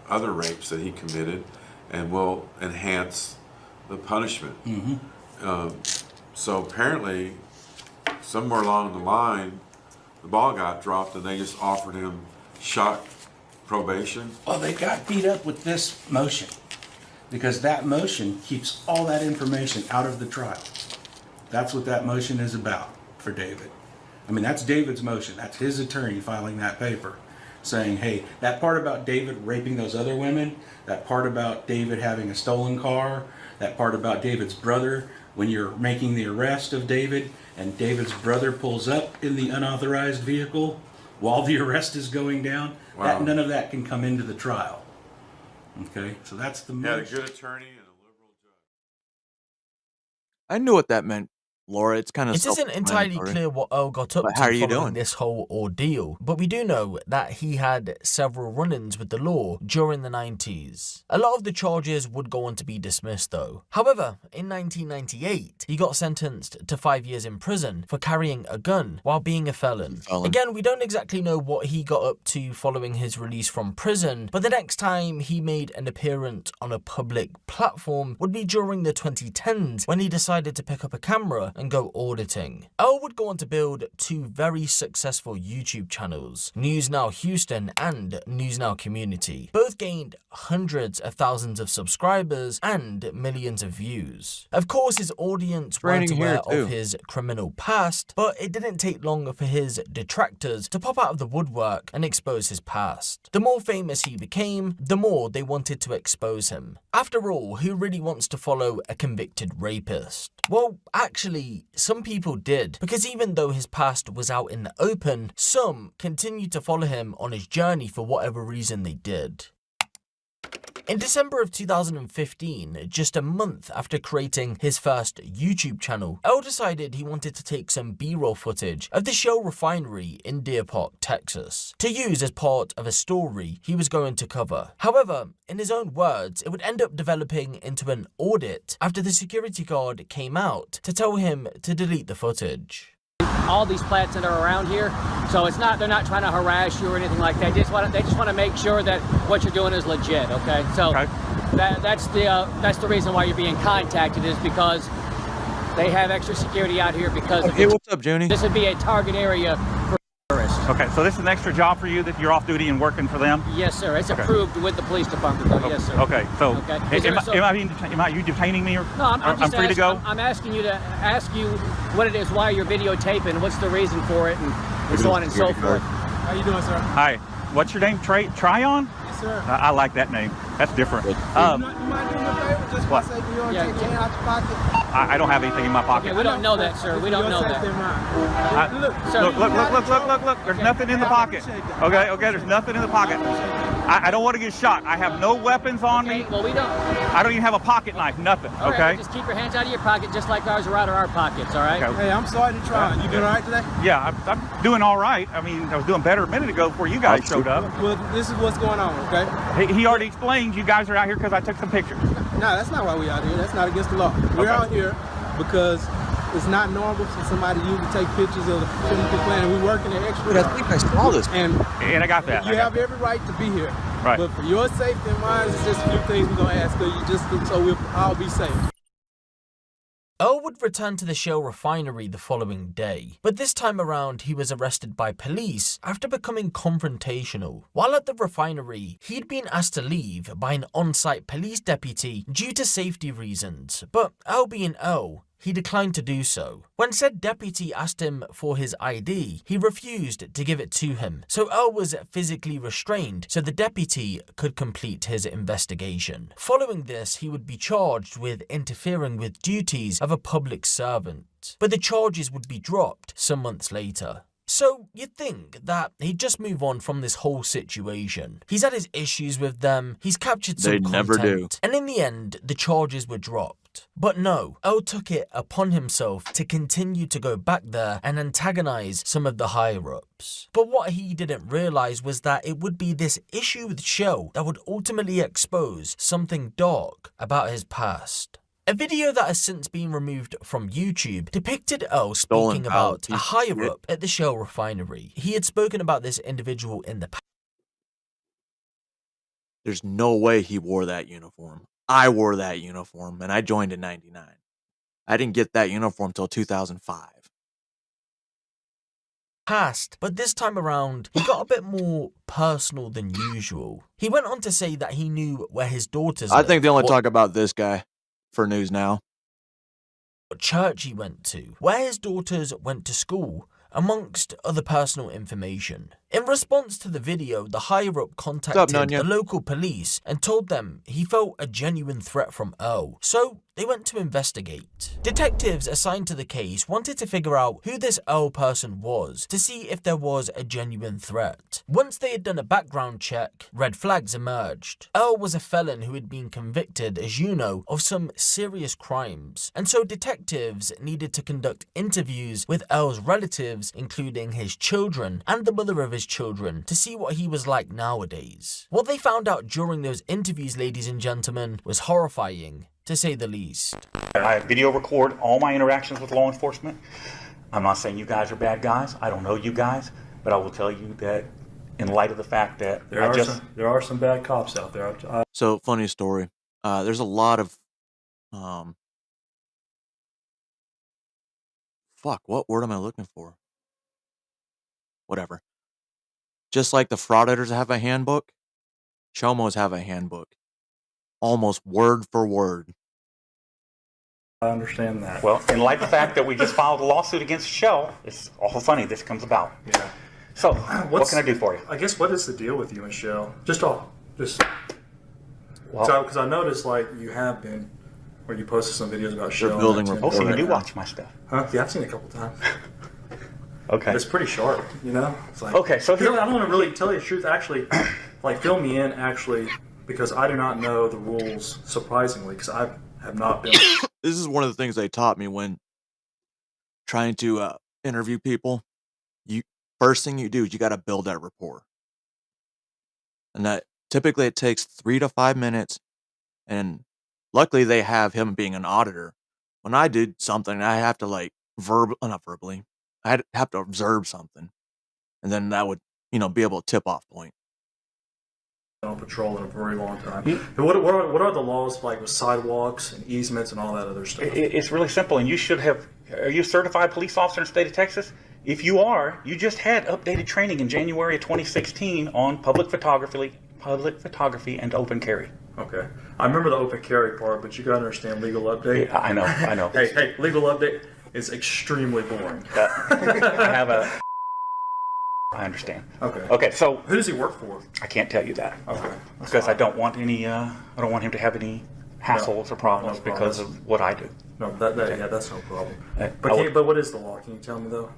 other rapes that he committed, and we'll enhance the punishment. Mm-hmm. So apparently, somewhere along the line, the ball got dropped, and they just offered him shock probation. Oh, they got beat up with this motion, because that motion keeps all that information out of the trial. That's what that motion is about for David. I mean, that's David's motion. That's his attorney filing that paper saying, hey, that part about David raping those other women, that part about David having a stolen car, that part about David's brother, when you're making the arrest of David and David's brother pulls up in the unauthorized vehicle while the arrest is going down, none of that can come into the trial. Okay, so that's the motion. He had a good attorney and a liberal judge. I knew what that meant, Laura. It's kind of It isn't entirely clear what Earl got up to following this whole ordeal, but we do know that he had several run-ins with the law during the 90s. A lot of the charges would go on to be dismissed though. However, in 1998, he got sentenced to 5 years in prison for carrying a gun while being a felon. Again, we don't exactly know what he got up to following his release from prison, but the next time he made an appearance on a public platform would be during the 2010s when he decided to pick up a camera and go auditing. Earl would go on to build two very successful YouTube channels, News Now Houston and News Now Community. Both gained hundreds of thousands of subscribers and millions of views. Of course, his audience weren't aware of his criminal past, but it didn't take long for his detractors to pop out of the woodwork and expose his past. The more famous he became, the more they wanted to expose him. After all, who really wants to follow a convicted rapist? Well, actually, some people did, because even though his past was out in the open, some continued to follow him on his journey for whatever reason they did. In December of 2015, just a month after creating his first YouTube channel, El decided he wanted to take some B-roll footage of the Shell refinery in Deer Park, Texas, to use as part of a story he was going to cover. However, in his own words, it would end up developing into an audit after the security guard came out to tell him to delete the footage. All these plants that are around here, so they're not trying to harass you or anything like that. They just want to make sure that what you're doing is legit. Okay, so that's the reason why you're being contacted, is because they have extra security out here because of what's up, Junie? This would be a target area for terrorists. Okay, so this is an extra job for you that you're off duty and working for them? Yes, sir. It's approved with the police department, though. Yes, sir. Okay, so am I you detaining me, or no? I'm free to go? I'm asking you to ask you what it is, why you're videotaping, what's the reason for it, and so on and so forth. How you doing, sir? Hi. What's your name? Tryon? Yes, sir. I like that name. That's different. You mind doing me a favor? Just for sake of your take your hand out your pocket. I don't have anything in my pocket. Okay, we don't know that, sir. We don't know that. Look. There's nothing in the pocket. Okay. There's nothing in the pocket. I don't want to get shot. I have no weapons on me. Well, we don't. I don't even have a pocket knife. Nothing. All right, just keep your hands out of your pocket, just like ours are out of our pockets. All right. Okay. Hey, I'm sorry to try. You doing all right today? Yeah, I'm doing all right. I mean, I was doing better a minute ago before you guys showed up. Well, this is what's going on. Okay. He already explained you guys are out here because I took some pictures. No, that's not why we're out here. That's not against the law. We're out here because it's not normal for somebody to take pictures of the chemical plant, and we're working an extra. I think I saw this. And I got that. You have every right to be here. Right. But for your safety and mine, it's just a few things we're gonna ask of you, just so we'll all be safe. Earl would return to the Shell refinery the following day, but this time around he was arrested by police after becoming confrontational. While at the refinery, he'd been asked to leave by an on-site police deputy due to safety reasons, but Earl being Earl, he declined to do so. When said deputy asked him for his ID, he refused to give it to him, so Earl was physically restrained so the deputy could complete his investigation. Following this, he would be charged with interfering with duties of a public servant, but the charges would be dropped some months later. So you'd think that he'd just move on from this whole situation. He's had his issues with them, he's captured some content, never do. And in the end, the charges were dropped. But no, Earl took it upon himself to continue to go back there and antagonize some of the higher-ups. But what he didn't realize was that it would be this issue with Shell that would ultimately expose something dark about his past. A video that has since been removed from YouTube depicted Earl speaking about a higher-up at the Shell refinery. He had spoken about this individual in the past. There's no way he wore that uniform. I wore that uniform, and I joined in '99. I didn't get that uniform until 2005. But this time around, he got a bit more personal than usual. He went on to say that he knew where his daughters I think they only talk about this guy for news now. What church he went to, where his daughters went to school, amongst other personal information. In response to the video, the higher-up contacted the local police and told them he felt a genuine threat from Earl, so they went to investigate. Detectives assigned to the case wanted to figure out who this Earl person was to see if there was a genuine threat. Once they had done a background check, red flags emerged. Earl was a felon who had been convicted, as you know, of some serious crimes, and so detectives needed to conduct interviews with Earl's relatives, including his children and the mother of his children, to see what he was like nowadays. What they found out during those interviews, ladies and gentlemen, was horrifying, to say the least. I video record all my interactions with law enforcement. I'm not saying you guys are bad guys. I don't know you guys, but I will tell you that in light of the fact that there are some bad cops out there. So, funny story. There's a lot of what word am I looking for? Whatever. Just like the frauditors have a handbook, Chomos have a handbook. Almost word for word. I understand that. Well, in light of the fact that we just filed a lawsuit against Shell, it's awful funny this comes about. Yeah. So, what can I do for you? I guess, what is the deal with you and Shell? Because I noticed, like, you have been, where you posted some videos about Shell. Oh, so you do watch my stuff? Huh? Yeah, I've seen it a couple times. Okay. It's pretty sharp, you know? It's like, okay, so I don't want to really tell you the truth, actually, like, fill me in, actually, Because I do not know the rules, surprisingly, because I have not been. This is one of the things they taught me when trying to interview people. First thing you do is you got to build that rapport, and that typically it takes 3 to 5 minutes. And luckily, they have him being an auditor. When I did something, I have to not verbally, I'd have to observe something, and then that would be able to tip off point. On patrol in a very long time. What are the laws like with sidewalks and easements and all that other stuff? It's really simple, and you should have. Are you a certified police officer in the state of Texas? If you are, you just had updated training in January of 2016 on public photography and open carry. Okay, I remember the open carry part, but you got to understand legal update. Yeah, I know. Hey, legal update is extremely boring. I understand. Okay. So who does he work for? I can't tell you that. Okay. Because I don't want any. I don't want him to have any hassles or problems because of what I do. No, that's no problem. But what is the law? Can you tell me though?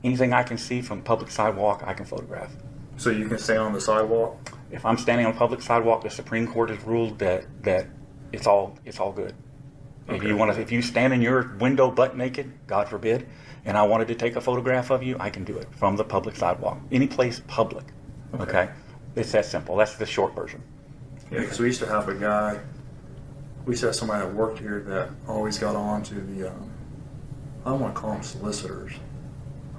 Anything I can see from public sidewalk, I can photograph. So you can stay on the sidewalk? If I'm standing on a public sidewalk, the Supreme Court has ruled that it's all good. Okay. If you stand in your window butt naked, God forbid, and I wanted to take a photograph of you, I can do it from the public sidewalk. Any place public. Okay? It's that simple. That's the short version. Yeah, because we used to have somebody that worked here that always got on to the, I don't want to call them solicitors.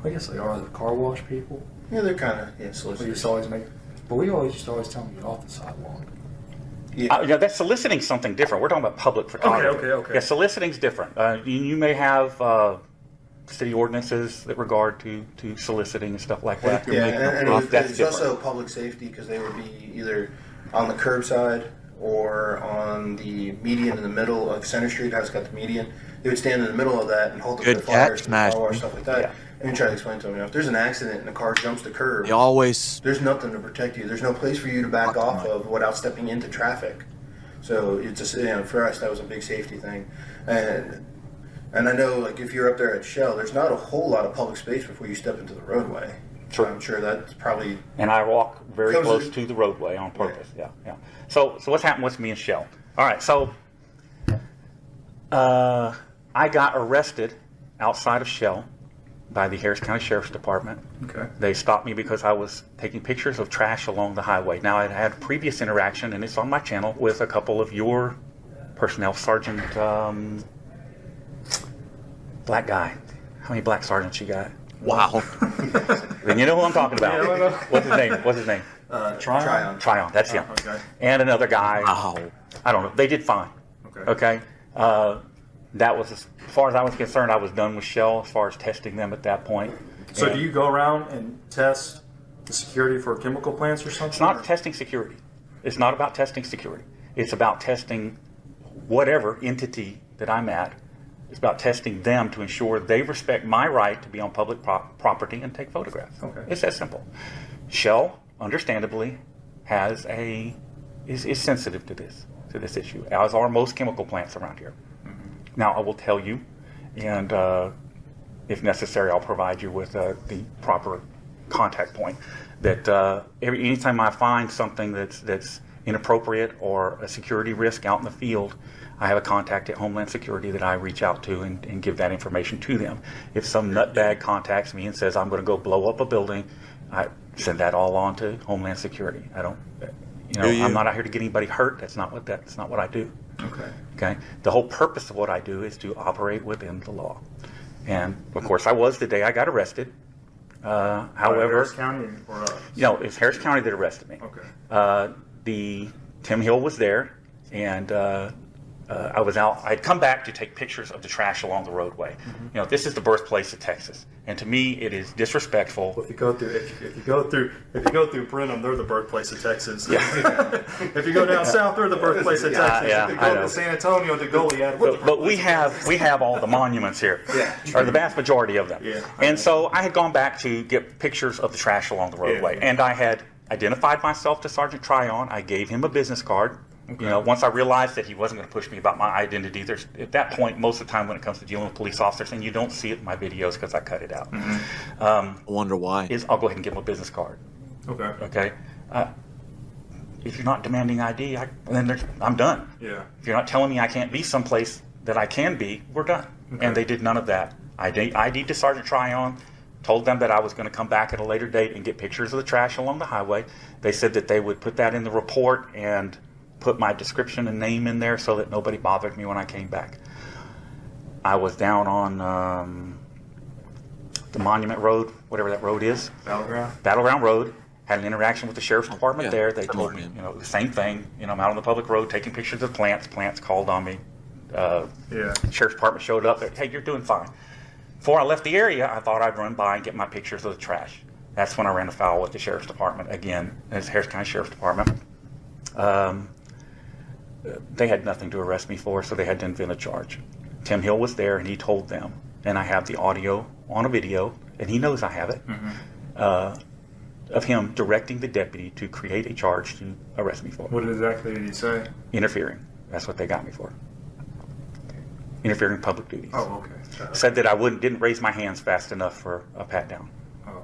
I guess they are the car wash people. Yeah, they're kind of solicitors. We used to always tell them to get off the sidewalk. Yeah, that's soliciting something different. We're talking about public photography. Okay. Yeah, soliciting's different. You may have city ordinances that regard to soliciting and stuff like that. Yeah, and it's also public safety because they would be either on the curbside or on the median in the middle of Center Street. How it's got the median. They would stand in the middle of that and hold up the flyers and stuff like that. Yeah. And try to explain to them, if there's an accident and a car jumps the curb, there's nothing to protect you. There's no place for you to back off of without stepping into traffic. So it's just, for us, that was a big safety thing. And I know, like, if you're up there at Shell, there's not a whole lot of public space before you step into the roadway. True. I'm sure that's probably... And I walk very close to the roadway on purpose. Yeah. So what's happened with me and Shell? All right, so I got arrested outside of Shell by the Harris County Sheriff's Department. Okay. They stopped me because I was taking pictures of trash along the highway. Now, I had a previous interaction, and it's on my channel, with a couple of your personnel, Sergeant, black guy. How many black sergeants you got? Wow. Then you know who I'm talking about. Yeah, What's his name? Tryon. That's him. Okay. And another guy. Wow. I don't know. They did fine. Okay. That was, as far as I was concerned, I was done with Shell as far as testing them at that point. So do you go around and test the security for chemical plants or something? It's not testing security. It's not about testing security. It's about testing whatever entity that I'm at. It's about testing them to ensure they respect my right to be on public property and take photographs. Okay. It's that simple. Shell, understandably, is sensitive to this issue, as are most chemical plants around here. Now, I will tell you, and if necessary, I'll provide you with the proper contact point, that anytime I find something that's inappropriate or a security risk out in the field, I have a contact at Homeland Security that I reach out to and give that information to them. If some nutbag contacts me and says, I'm going to go blow up a building, I send that all on to Homeland Security. I don't, I'm not out here to get anybody hurt. That's not what I do. Okay. The whole purpose of what I do is to operate within the law. And of course, I was the day I got arrested. However, Harris County or it's Harris County that arrested me. Okay. Tim Hill was there, and I was out. I'd come back to take pictures of the trash along the roadway. This is the birthplace of Texas, and to me, it is disrespectful. Well, if you go through Brenham, they're the birthplace of Texas. Yeah. If you go down south, they're the birthplace of Texas. Yeah, if you go to San Antonio, to Goliad. But we have all the monuments here, or the vast majority of them. Yeah. And so I had gone back to get pictures of the trash along the roadway, and I had identified myself to Sergeant Tryon. I gave him a business card. Once I realized that he wasn't going to push me about my identity, at that point, most of the time when it comes to dealing with police officers, and you don't see it in my videos because I cut it out. I wonder why. I'll go ahead and give him a business card. Okay. Okay. if you're not demanding ID, then I'm done. Yeah. If you're not telling me I can't be someplace that I can be, we're done. Okay. And they did none of that. I ID'd to Sergeant Tryon, told them that I was going to come back at a later date and get pictures of the trash along the highway. They said that they would put that in the report and put my description and name in there so that nobody bothered me when I came back. I was down on the Monument Road, whatever that road is. Battleground Road. Had an interaction with the sheriff's department there. They told me, the same thing. I'm out on the public road taking pictures of plants. Plants called on me. Sheriff's department showed up. Hey, you're doing fine. Before I left the area, I thought I'd run by and get my pictures of the trash. That's when I ran afoul with the sheriff's department again. It's Harris County Sheriff's Department. They had nothing to arrest me for, so they had to invent a charge. Tim Hill was there, and he told them, and I have the audio on a video, and he knows I have it, of him directing the deputy to create a charge to arrest me for. What exactly did he say? Interfering. That's what they got me for. Interfering in public duties. Oh, okay. Said that I didn't raise my hands fast enough for a pat down. Oh.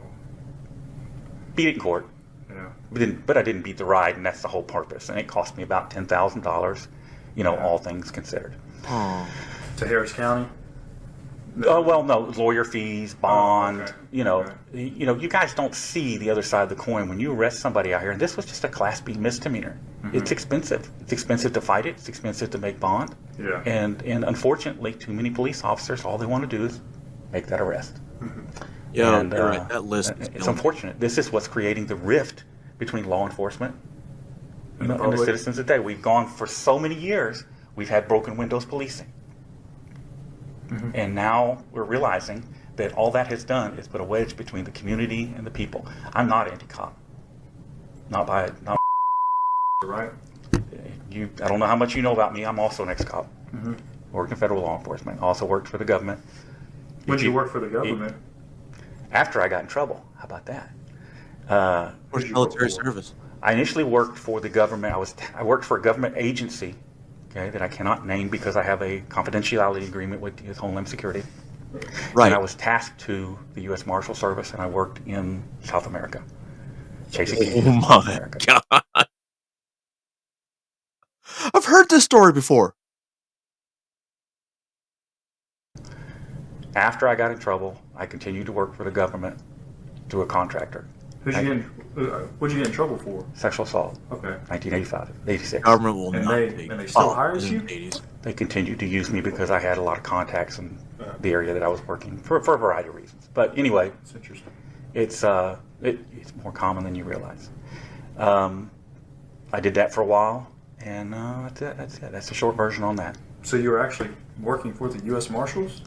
Beat it in court. Yeah. But I didn't beat the ride, and that's the whole purpose. And it cost me about $10,000, all things considered. To Harris County? Oh, well, no, lawyer fees, bond, okay. You guys don't see the other side of the coin when you arrest somebody out here. And this was just a Class B misdemeanor. Mm-hmm. It's expensive. It's expensive to fight it. It's expensive to make bond. Yeah. And unfortunately, too many police officers, all they want to do is make that arrest. Mm-hmm. Yeah, and, you're right. That list is it's unfortunate. This is what's creating the rift between law enforcement and the citizens today. We've gone for so many years, we've had broken windows policing. Mm-hmm. And now we're realizing that all that has done is put a wedge between the community and the people. I'm not anti-cop. Not right. I don't know how much you know about me. I'm also an ex-cop. Mm-hmm. Worked in federal law enforcement. Also worked for the government. When did you work for the government? After I got in trouble. How about that? What's your military service? I initially worked for the government. I worked for a government agency, that I cannot name because I have a confidentiality agreement with Homeland Security. Right. And I was tasked to the U.S. Marshal Service, and I worked in South America. Chasing Oh my God. I've heard this story before. After I got in trouble, I continued to work for the government through a contractor. What'd you get in trouble for? Sexual assault. Okay. 1985, 86. Government will And not they still hires you? 80s. They continued to use me because I had a lot of contacts in the area that I was working for a variety of reasons. But anyway, That's interesting. it's more common than you realize. I did that for a while, and that's it. That's the short version on that. So you were actually working for the U.S. Marshals?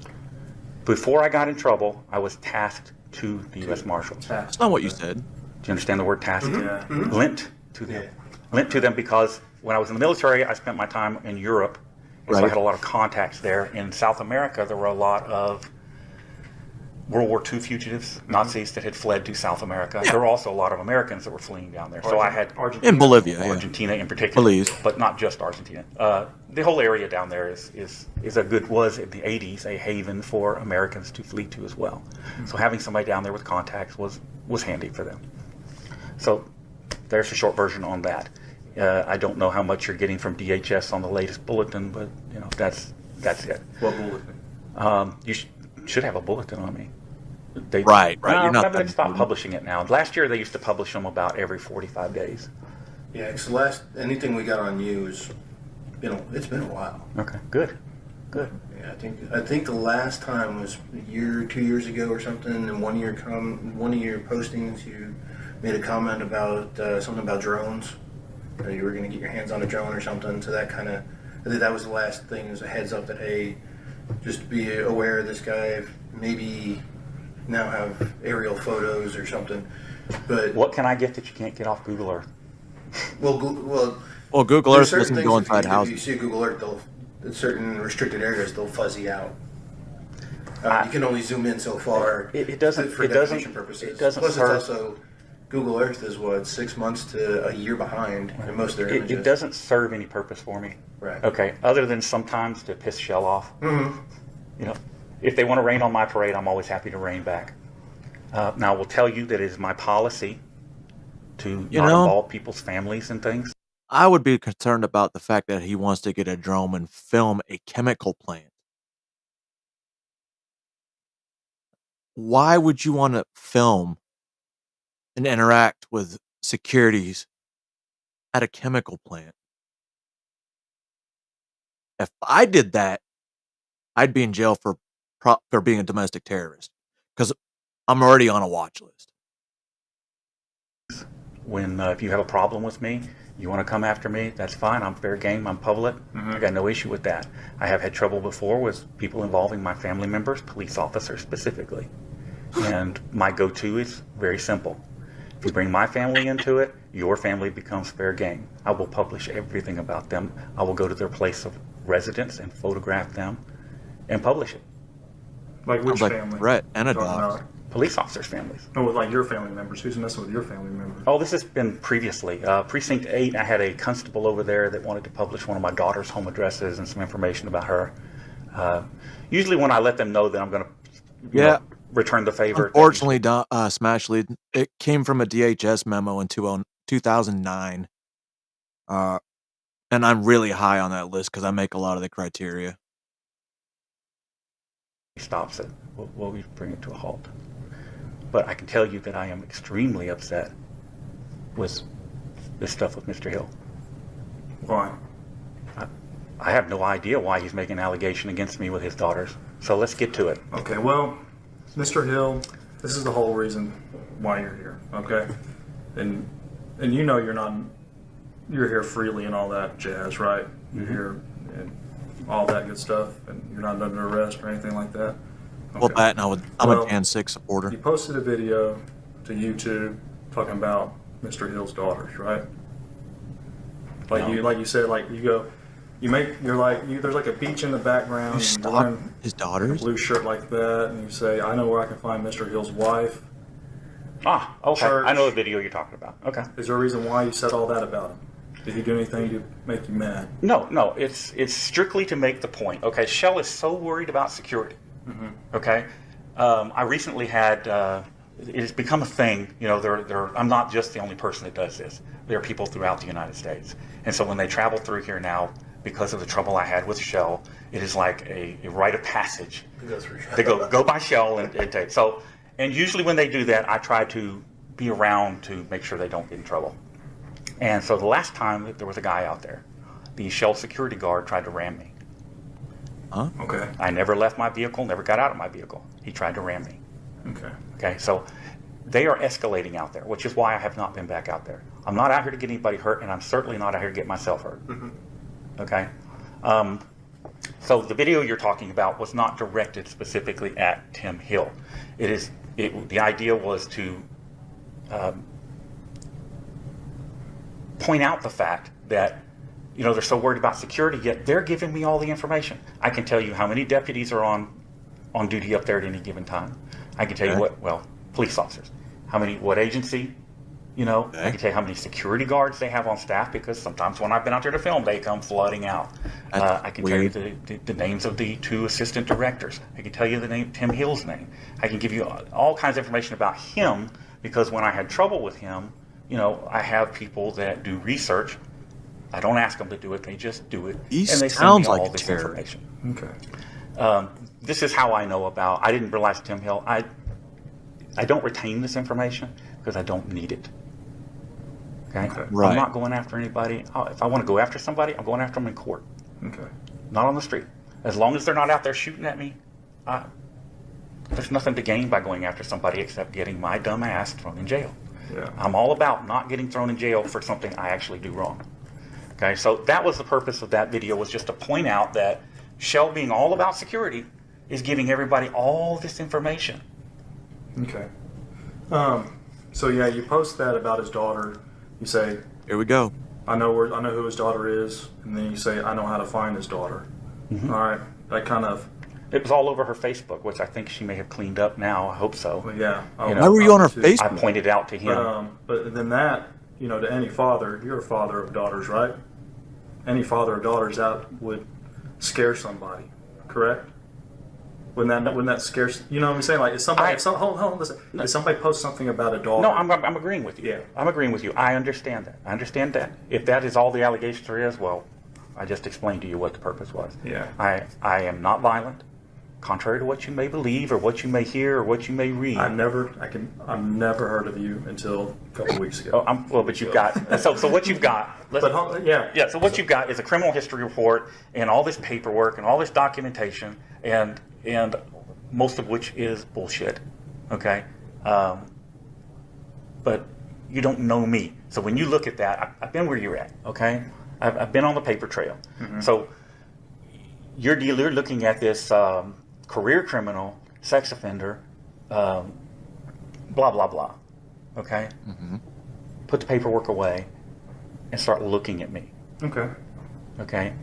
Before I got in trouble, I was tasked to the U.S. Marshals. That's not what you said. Do you understand the word tasked? Yeah. Mm-hmm. Lent to them. Lent to them because when I was in the military, I spent my time in Europe. And so I Right. had a lot of contacts there. In South America, there were a lot of World War II fugitives, Nazis that had fled to South America. There were also a lot of Americans that were fleeing down there. So I had In Bolivia, yeah. Argentina in particular, Belize. but not just Argentina. The whole area down there was in the 80s a haven for Americans to flee to as well. So having somebody down there with contacts was handy for them. So there's a short version on that. I don't know how much you're getting from DHS on the latest bulletin, but that's it. What bulletin? You should have a bulletin on me. Right. You're not Maybe that they stopped publishing it now. Last year they used to publish them about every 45 days. Yeah, because anything we got on you is, it's been a while. Okay, good. Yeah, I think the last time was a year, 2 years ago or something. And one of your postings, you made a comment about something about drones. You were going to get your hands on a drone or something. So I think that was the last thing. As a heads up that hey, just be aware of this guy. Maybe now have aerial photos or something. But what can I get that you can't get off Google Earth? Well, Google Earth doesn't go inside If houses. you see Google Earth, in certain restricted areas, they'll fuzzy out. You can only zoom in so far. It doesn't. For It doesn't. definition purposes. It doesn't Plus, serve. it's also Google Earth is 6 months to a year behind in most of their images. It doesn't serve any purpose for me. Right. Okay. Other than sometimes to piss Shell off. Mm-hmm. If they want to rain on my parade, I'm always happy to rain back. Now, I will tell you that it is my policy to not involve people's families and things. I would be concerned about the fact that he wants to get a drone and film a chemical plant. Why would you want to film and interact with securities at a chemical plant? If I did that, I'd be in jail for being a domestic terrorist because I'm already on a watch list. When if you have a problem with me, you want to come after me, that's fine. I'm fair game. I'm public. I got no issue with that. I have had trouble before with people involving my family members, police officers specifically. And my go-to is very simple. If you bring my family into it, your family becomes fair game. I will publish everything about them. I will go to their place of residence and photograph them and publish it. Like which family? Threat and a dog. Police officers' families. No, with like your family members. Who's messing with your family members? Oh, this has been previously. Precinct 8, I had a constable over there that wanted to publish one of my daughter's home addresses and some information about her. Usually when I let them know that I'm going to return the favor. Unfortunately, Smash Lead, it came from a DHS memo in 2009. And I'm really high on that list because I make a lot of the criteria. He stops it. We'll bring it to a halt. But I can tell you that I am extremely upset with this stuff with Mr. Hill. Why? I have no idea why he's making an allegation against me with his daughters. So let's get to it. Okay, well, Mr. Hill, this is the whole reason why you're here, okay? And you know you're here freely and all that jazz, right? You're here and all that good stuff, and you're not under arrest or anything like that? Well, that, and I'm a Jan 6 supporter. You posted a video to YouTube talking about Mr. Hill's daughters, right? Like you said, like there's like a beach in the background. You and you're his daughters? a blue shirt like that, and you say, "I know where I can find Mr. Hill's wife." Ah, okay. Church. I know the video you're talking about. Okay. Is there a reason why you said all that about him? Did he do anything to make you mad? No. It's strictly to make the point. Okay, Shell is so worried about security. Okay, I recently had. It has become a thing. You know, I'm not just the only person that does this. There are people throughout the United States, and so when they travel through here now, because of the trouble I had with Shell, it is like a rite of passage. They go by Shell and take. So, and usually when they do that, I try to be around to make sure they don't get in trouble. And so the last time there was a guy out there, the Shell security guard tried to ram me. Huh? Okay. I never left my vehicle, never got out of my vehicle. He tried to ram me. Okay, so they are escalating out there, which is why I have not been back out there. I'm not out here to get anybody hurt, and I'm certainly not out here to get myself hurt. Okay? So the video you're talking about was not directed specifically at Tim Hill. The idea was to point out the fact that, you know, they're so worried about security, yet they're giving me all the information. I can tell you how many deputies are on duty up there at any given time. I can tell you police officers. What agency, you know. I can tell you how many security guards they have on staff, because sometimes when I've been out there to film, they come flooding out. I can tell you the names of the 2 assistant directors. I can tell you the name, Tim Hill's name. I can give you all kinds of information about him, because when I had trouble with him, you know, I have people that do research. I don't ask them to do it; they just do it, and they send me all this information. Okay. This is how I know about. I didn't realize Tim Hill. I don't retain this information because I don't need it. Okay. Right. I'm not going after anybody. If I want to go after somebody, I'm going after them in court. Okay. Not on the street. As long as they're not out there shooting at me, there's nothing to gain by going after somebody except getting my dumb ass thrown in jail. Yeah. I'm all about not getting thrown in jail for something I actually do wrong. Okay, so that was the purpose of that video, was just to point out that Shell, being all about security, is giving everybody all this information. Okay. So yeah, you post that about his daughter. You say, "Here we go. I know who his daughter is," and then you say, "I know how to find his daughter." All right. That kind of. It was all over her Facebook, which I think she may have cleaned up now. I hope so. Well, yeah. Why were you on her Facebook? I pointed out to him. But then that, you know, to any father, you're a father of daughters, right? Any father of daughters, that would scare somebody, correct? Wouldn't that scare you? Know what I'm saying? Like, hold on, listen. If somebody posts something about a dog. No, I'm agreeing with you. Yeah. I'm agreeing with you. I understand that. If that is all the allegations there is, well, I just explained to you what the purpose was. Yeah. I am not violent, contrary to what you may believe or what you may hear or what you may read. I've never heard of you until a couple of weeks ago. But you've got so what you've got. So what you've got is a criminal history report and all this paperwork and all this documentation and most of which is bullshit. Okay, but you don't know me. So when you look at that, I've been where you're at. Okay, I've been on the paper trail. Mm-hmm. So you're looking at this career criminal, sex offender, blah blah blah. Okay, put the paperwork away and start looking at me. Okay,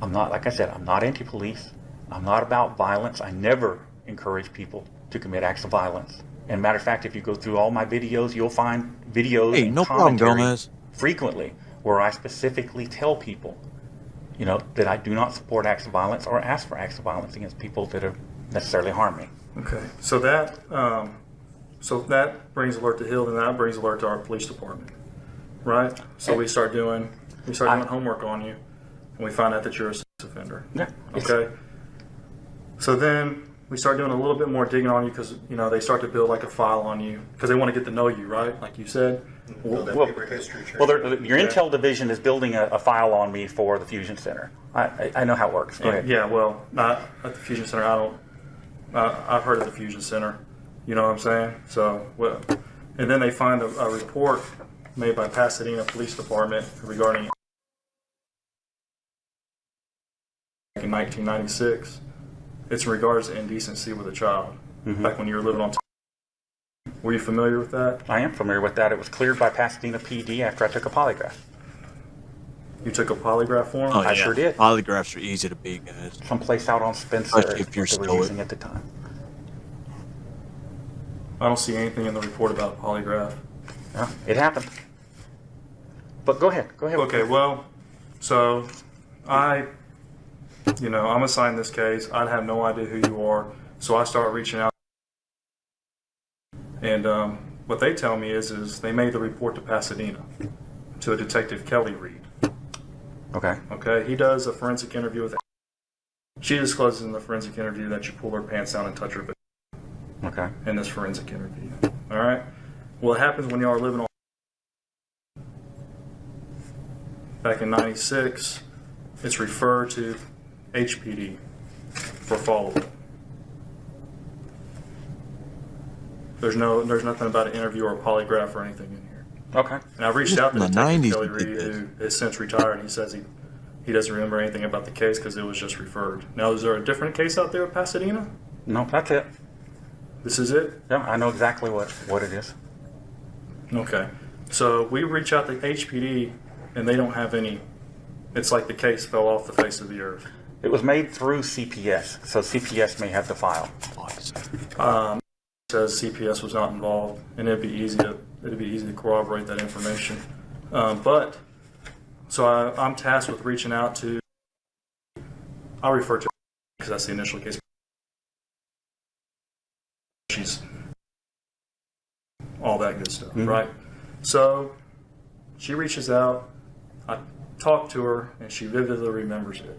I'm not, like I said, I'm not anti-police. I'm not about violence. I never encourage people to commit acts of violence. And matter of fact, if you go through all my videos, you'll find videos and commentary frequently where I specifically tell people, that I do not support acts of violence or ask for acts of violence against people that have necessarily harmed me. Okay, so that brings alert to Hill, and that brings alert to our police department, right? So we start doing homework on you, and we find out that you're a sex offender. Yeah. Okay. So then we start doing a little bit more digging on you because they start to build like a file on you because they want to get to know you, right? Like you said. Your intel division is building a file on me for the Fusion Center. I know how it works. Go ahead. Yeah, well, not at the Fusion Center. I've heard of the Fusion Center. You know what I'm saying? So, and then they find a report made by Pasadena Police Department regarding in 1996. It's in regards to indecency with a child. Back when you were living on. Were you familiar with that? I am familiar with that. It was cleared by Pasadena PD after I took a polygraph. You took a polygraph for him? Oh, yeah. I sure did. Polygraphs are easy to beat, guys. Someplace out on Spencer if you're they were using at the time. I don't see anything in the report about a polygraph. Yeah, it happened. But go ahead. Okay, well, so I'm assigned this case. I have no idea who you are, so I start reaching out. And what they tell me is they made the report to Pasadena, to a Detective Kelly Reed. Okay, he does a forensic interview with. She discloses in the forensic interview that you pull her pants down and touch her. Okay. In this forensic interview. All right. Well, it happens when y'all are living on. Back in '96, it's referred to HPD for follow-up. There's nothing about an interview or a polygraph or anything in here. Okay. And I've reached out to Detective Kelly '90s, Reed, who has since retired. He says he doesn't remember anything about the case because it was just referred. Now, is there a different case out there at Pasadena? No, that's it. This is it? Yeah, I know exactly what it is. Okay. So we reach out to HPD, and they don't have any. It's like the case fell off the face of the earth. It was made through CPS, so CPS may have the file. Says CPS was not involved, and it'd be easy to corroborate that information. But I'm tasked with reaching out to. I'll refer to because that's the initial case. She's all that good stuff, right? So she reaches out. I talk to her, and she vividly remembers it.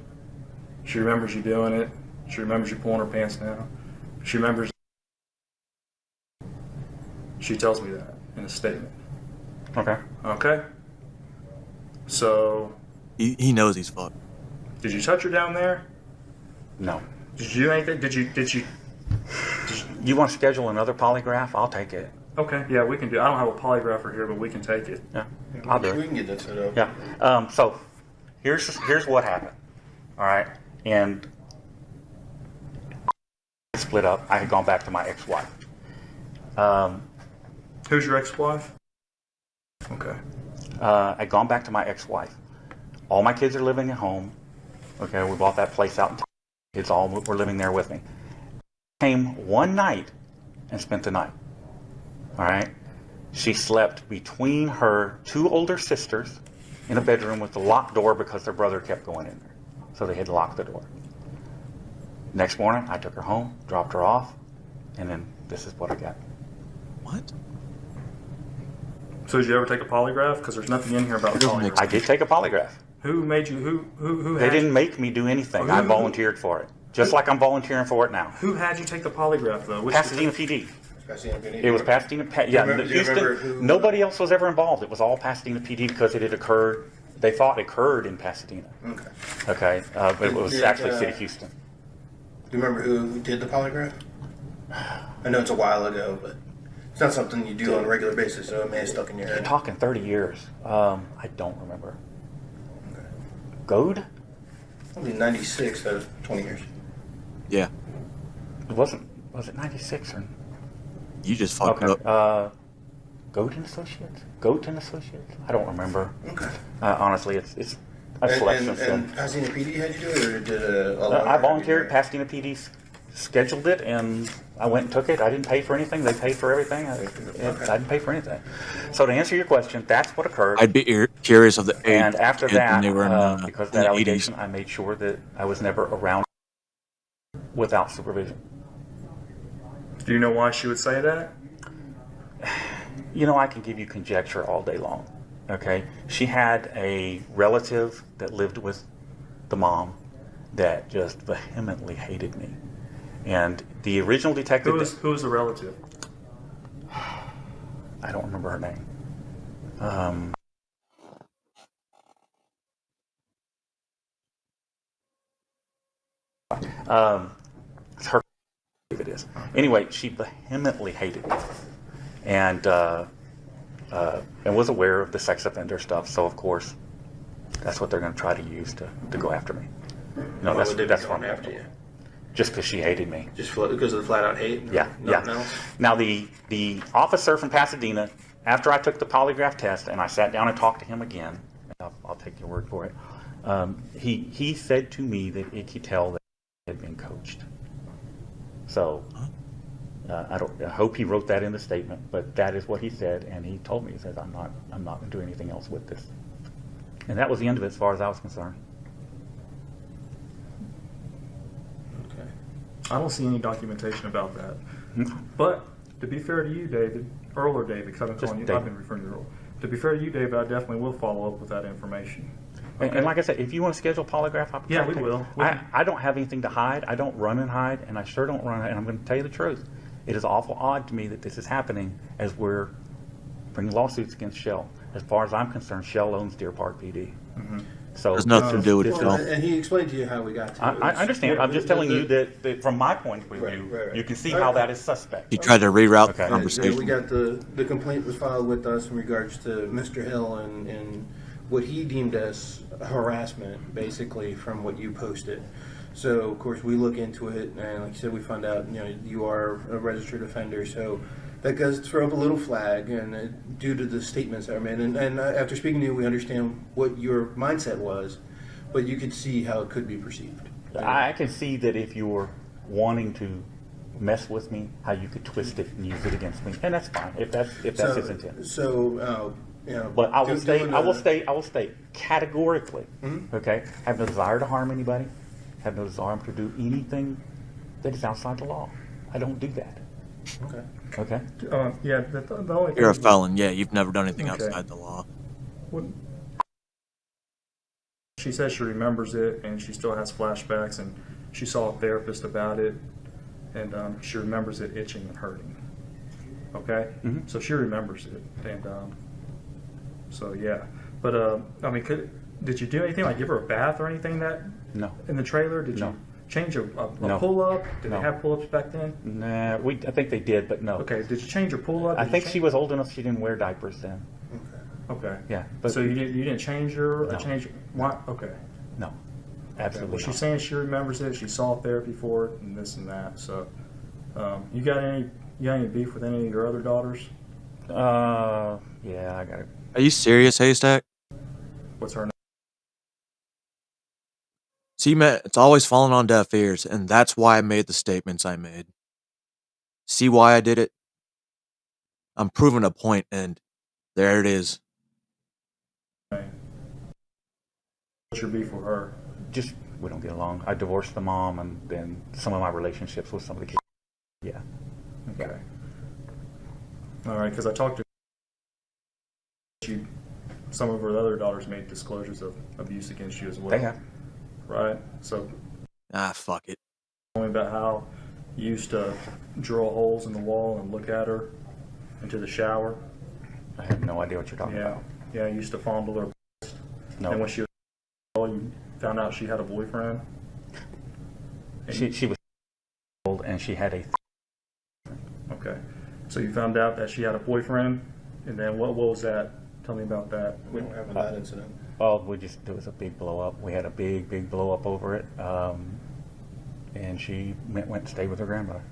She remembers you doing it. She remembers you pulling her pants down. She remembers. She tells me that in a statement. Okay. So. He knows he's fucked. Did you touch her down there? No. Did you do anything? Did you? You want to schedule another polygraph? I'll take it. Okay. Yeah, we can do. I don't have a polygrapher here, but we can take it. Yeah. I'll do it. We can get that set up. Yeah. So here's what happened. All right. And split up. I had gone back to my ex-wife. Who's your ex-wife? Okay. I'd gone back to my ex-wife. All my kids are living at home. Okay, we bought that place out in town. Kids all were living there with me. Came one night and spent the night. All right. She slept between her two older sisters in a bedroom with the locked door because their brother kept going in there. So they had locked the door. Next morning, I took her home, dropped her off, and then this is what I got. What? So did you ever take a polygraph? Because there's nothing in here about a polygraph. I did take a polygraph. Who made you? Who? They had didn't you- make me do anything. Who- I volunteered for it. Just like I'm volunteering for it now. Who had you take the polygraph though? Which Pasadena PD. Pasadena PD. It was Pasadena. Yeah, Do you remember Houston. who- Nobody else was ever involved. It was all Pasadena PD because it had occurred. They thought it occurred in Pasadena. Okay. Okay, but it was Did, actually City of Houston. Do you remember who did the polygraph? I know it's a while ago, but it's not something you do on a regular basis, so it may have stuck in your You're head. talking 30 years. I don't remember. Goad? Only 96, that was 20 years. Yeah. Was it 96 or? You just fucked Okay. up. Goat and Associates? Goat and Associates? I don't remember. Okay. Honestly, it's I've slept since then. And Pasadena PD had you do it, or did I volunteered. Pasadena PD scheduled it, and I went and took it. I didn't pay for anything. They paid for everything. I didn't pay for anything. So to answer your question, that's what occurred. I'd be curious of the age. And after kid when that, they were in, because of in that the 80s. allegation, I made sure that I was never around without supervision. Do you know why she would say that? You know, I can give you conjecture all day long. Okay, she had a relative that lived with the mom that just vehemently hated me, and the original detective. Who was the relative? I don't remember her name. It's her. It is. Anyway, she vehemently hated me, and was aware of the sex offender stuff. So of course, that's what they're going to try to use to go after me. No, Why would they be that's going what after you? Just because she hated me. Just because of the flat out hate? Yeah, Nothing yeah. else? Now the officer from Pasadena, after I took the polygraph test and I sat down and talked to him again, I'll take your word for it. He said to me that it could tell that I had been coached. So I hope he wrote that in the statement, but that is what he said, and he told me, he says, I'm not going to do anything else with this. And that was the end of it as far as I was concerned. Okay. I don't see any documentation about that. But to be fair to you, David, Earl or David, because I've been calling you, I've been referring to you Earl. To be fair to you, David, I definitely will follow up with that information. And like I said, if you want to schedule a polygraph, I'll Yeah, try to we take will. it. I don't have anything to hide. I don't run and hide, and I sure don't run. And I'm going to tell you the truth. It is awful odd to me that this is happening as we're bringing lawsuits against Shell. As far as I'm concerned, Shell owns Deer Park PD. So There's nothing to do with it, Well, though. and he explained to you how we got to it. I understand. I'm just telling you that from my point of view, Right. you can see how that is suspect. He tried to reroute the Yeah, conversation. we got the complaint was filed with us in regards to Mr. Hill and what he deemed as harassment, basically, from what you posted. So, of course, we look into it, and like you said, we found out, you are a registered offender, so that does throw up a little flag, and due to the statements that were made. And after speaking to you, we understand what your mindset was, but you could see how it could be perceived. I can see that if you're wanting to mess with me, how you could twist it and use it against me, and that's fine if that's his intent. So, But I will doing I will state categorically, okay, have no desire to harm anybody, have no desire to do anything that is outside the law. I don't do that. Okay. Okay. Yeah, the only You're a thing- felon. Yeah, you've never done anything Okay. outside the law. She says she remembers it, and she still has flashbacks, and she saw a therapist about it, and she remembers it itching and hurting. Okay, so she remembers it, and so yeah. But I mean, did you do anything like give her a bath or anything that? No. In the trailer, did you change a No. pull-up? Did No. they have pull-ups back then? Nah, I think they did, but no. Okay, did you change your pull-up? I Did think you she was old enough she didn't wear diapers then. Okay. Yeah, but So you didn't change her? No. Change why? Okay. No, absolutely Well, she's not. saying she remembers it. She saw therapy for it, and this and that. So, you got any beef with any of your other daughters? Yeah, I got it. Are you serious, Haystack? What's her name? See, Matt, it's always falling on deaf ears, and that's why I made the statements I made. See why I did it? I'm proving a point, and there it is. What's your beef with her? Just We don't get along. I divorced the mom, and then some of my relationships with some of the kids. Yeah. Okay. All right, because I talked to some of her other daughters made disclosures of abuse against you as well. They have. Right? So fuck it. tell me about how you used to drill holes in the wall and look at her into the shower. I have no idea what you're talking about. Yeah, you used to fondle her breast. No. And when she was you found out she had a boyfriend. She was old, and she had a. Okay. So you found out that she had a boyfriend, and then what was that? Tell me about that. We don't have that incident. Well, there was a big blow up. We had a big blow up over it, and she went to stay with her grandmother.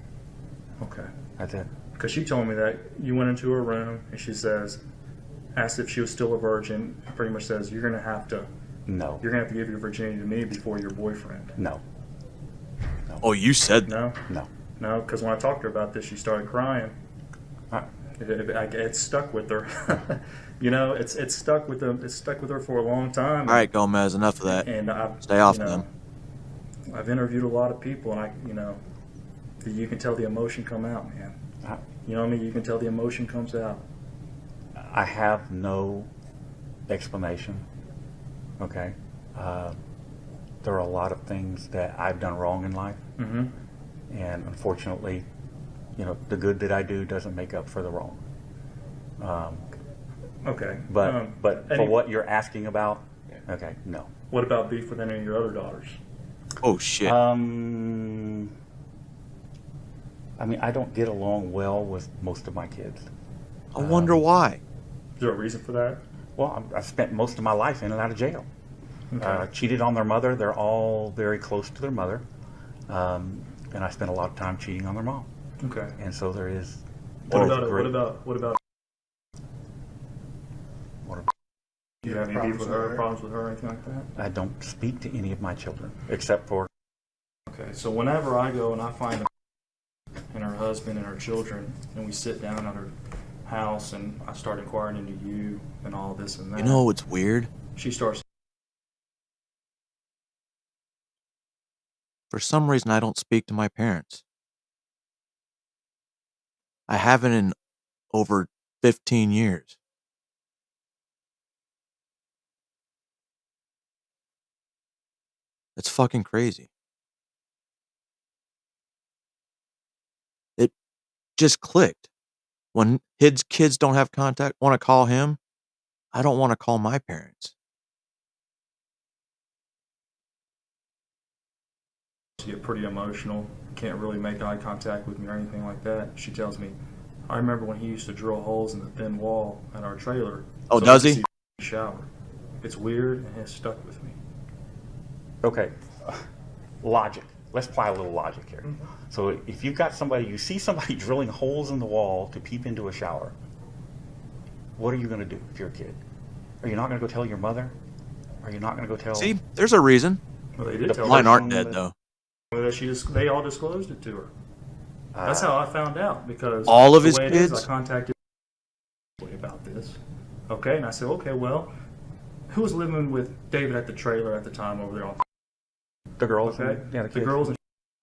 Okay. That's it. Because she told me that you went into her room and she asked if she was still a virgin. Pretty much says you're gonna have to. No. You're gonna have to give your virginity to me before your boyfriend. No. Oh, you said no. No. No, because when I talked to her about this, she started crying. It stuck with her. It's stuck with them. It's stuck with her for a long time. All right, Gomez, enough of that. And Stay off of them. I've interviewed a lot of people, and you can tell the emotion come out, man. You know what I mean? You can tell the emotion comes out. I have no explanation. Okay. There are a lot of things that I've done wrong in life, Mm-hmm. and unfortunately, the good that I do doesn't make up for the wrong. Okay. But for what you're asking about, okay, no. What about beef with any of your other daughters? Oh shit. I don't get along well with most of my kids. I wonder why. Is there a reason for that? Well, I spent most of my life in and out of jail. Okay. Cheated on their mother. They're all very close to their mother. And I spent a lot of time cheating on their mom. Okay. And so there is. What about? Do you have any beef with her, problems with her, or anything like that? I don't speak to any of my children except for. Okay, so whenever I go and I find and her husband and her children, and we sit down at her house, and I start inquiring into you and all this and that. You know what's weird? She starts. For some reason, I don't speak to my parents. I haven't in over 15 years. It's fucking crazy. It just clicked. When his kids don't have contact, want to call him, I don't want to call my parents. She get pretty emotional, can't really make eye contact with me or anything like that. She tells me, I remember when he used to drill holes in the thin wall at our trailer. Oh, so does I could he? see the shower. It's weird and it's stuck with me. Okay, logic. Let's apply a little logic here. So if you've got you see somebody drilling holes in the wall to peep into a shower, what are you going to do if you're a kid? Are you not going to go tell your mother? Are you not going to go tell? See, there's a reason. Well, they did tell Mine her aren't dead, though. They all disclosed it to her. That's how I found out, because all of the his way it is, kids? I contacted about this. Okay, and I said, okay, well, who was living with David at the trailer at the time over there on The girls. Okay, Yeah, the girls. And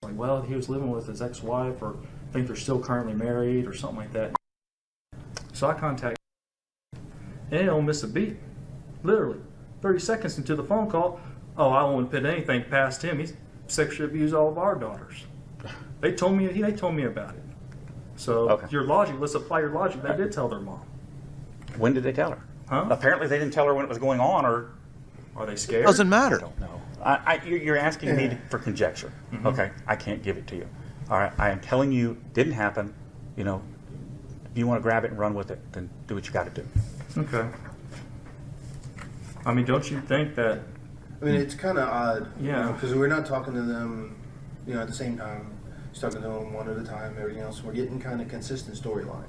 like, well, he was living with his ex-wife, or I think they're still currently married, or something like that. So I contacted, and they don't miss a beat. Literally, 30 seconds into the phone call, oh, I won't put anything past him. He's sexually abused all of our daughters. They told me about it. So your logic, let's apply your logic. They did tell their mom. When did they tell her? Huh? Apparently they didn't tell her when it was going on, or are they scared? Doesn't matter. I don't know. You're asking me for conjecture. Mhm. Okay, I can't give it to you. All right, I am telling you, didn't happen. If you want to grab it and run with it, then do what you got to do. Okay. I mean, don't you think that? I mean, it's kind of odd, Yeah. because we're not talking to them, at the same time. Just talking to them one at a time. Everything else, we're getting kind of consistent storyline.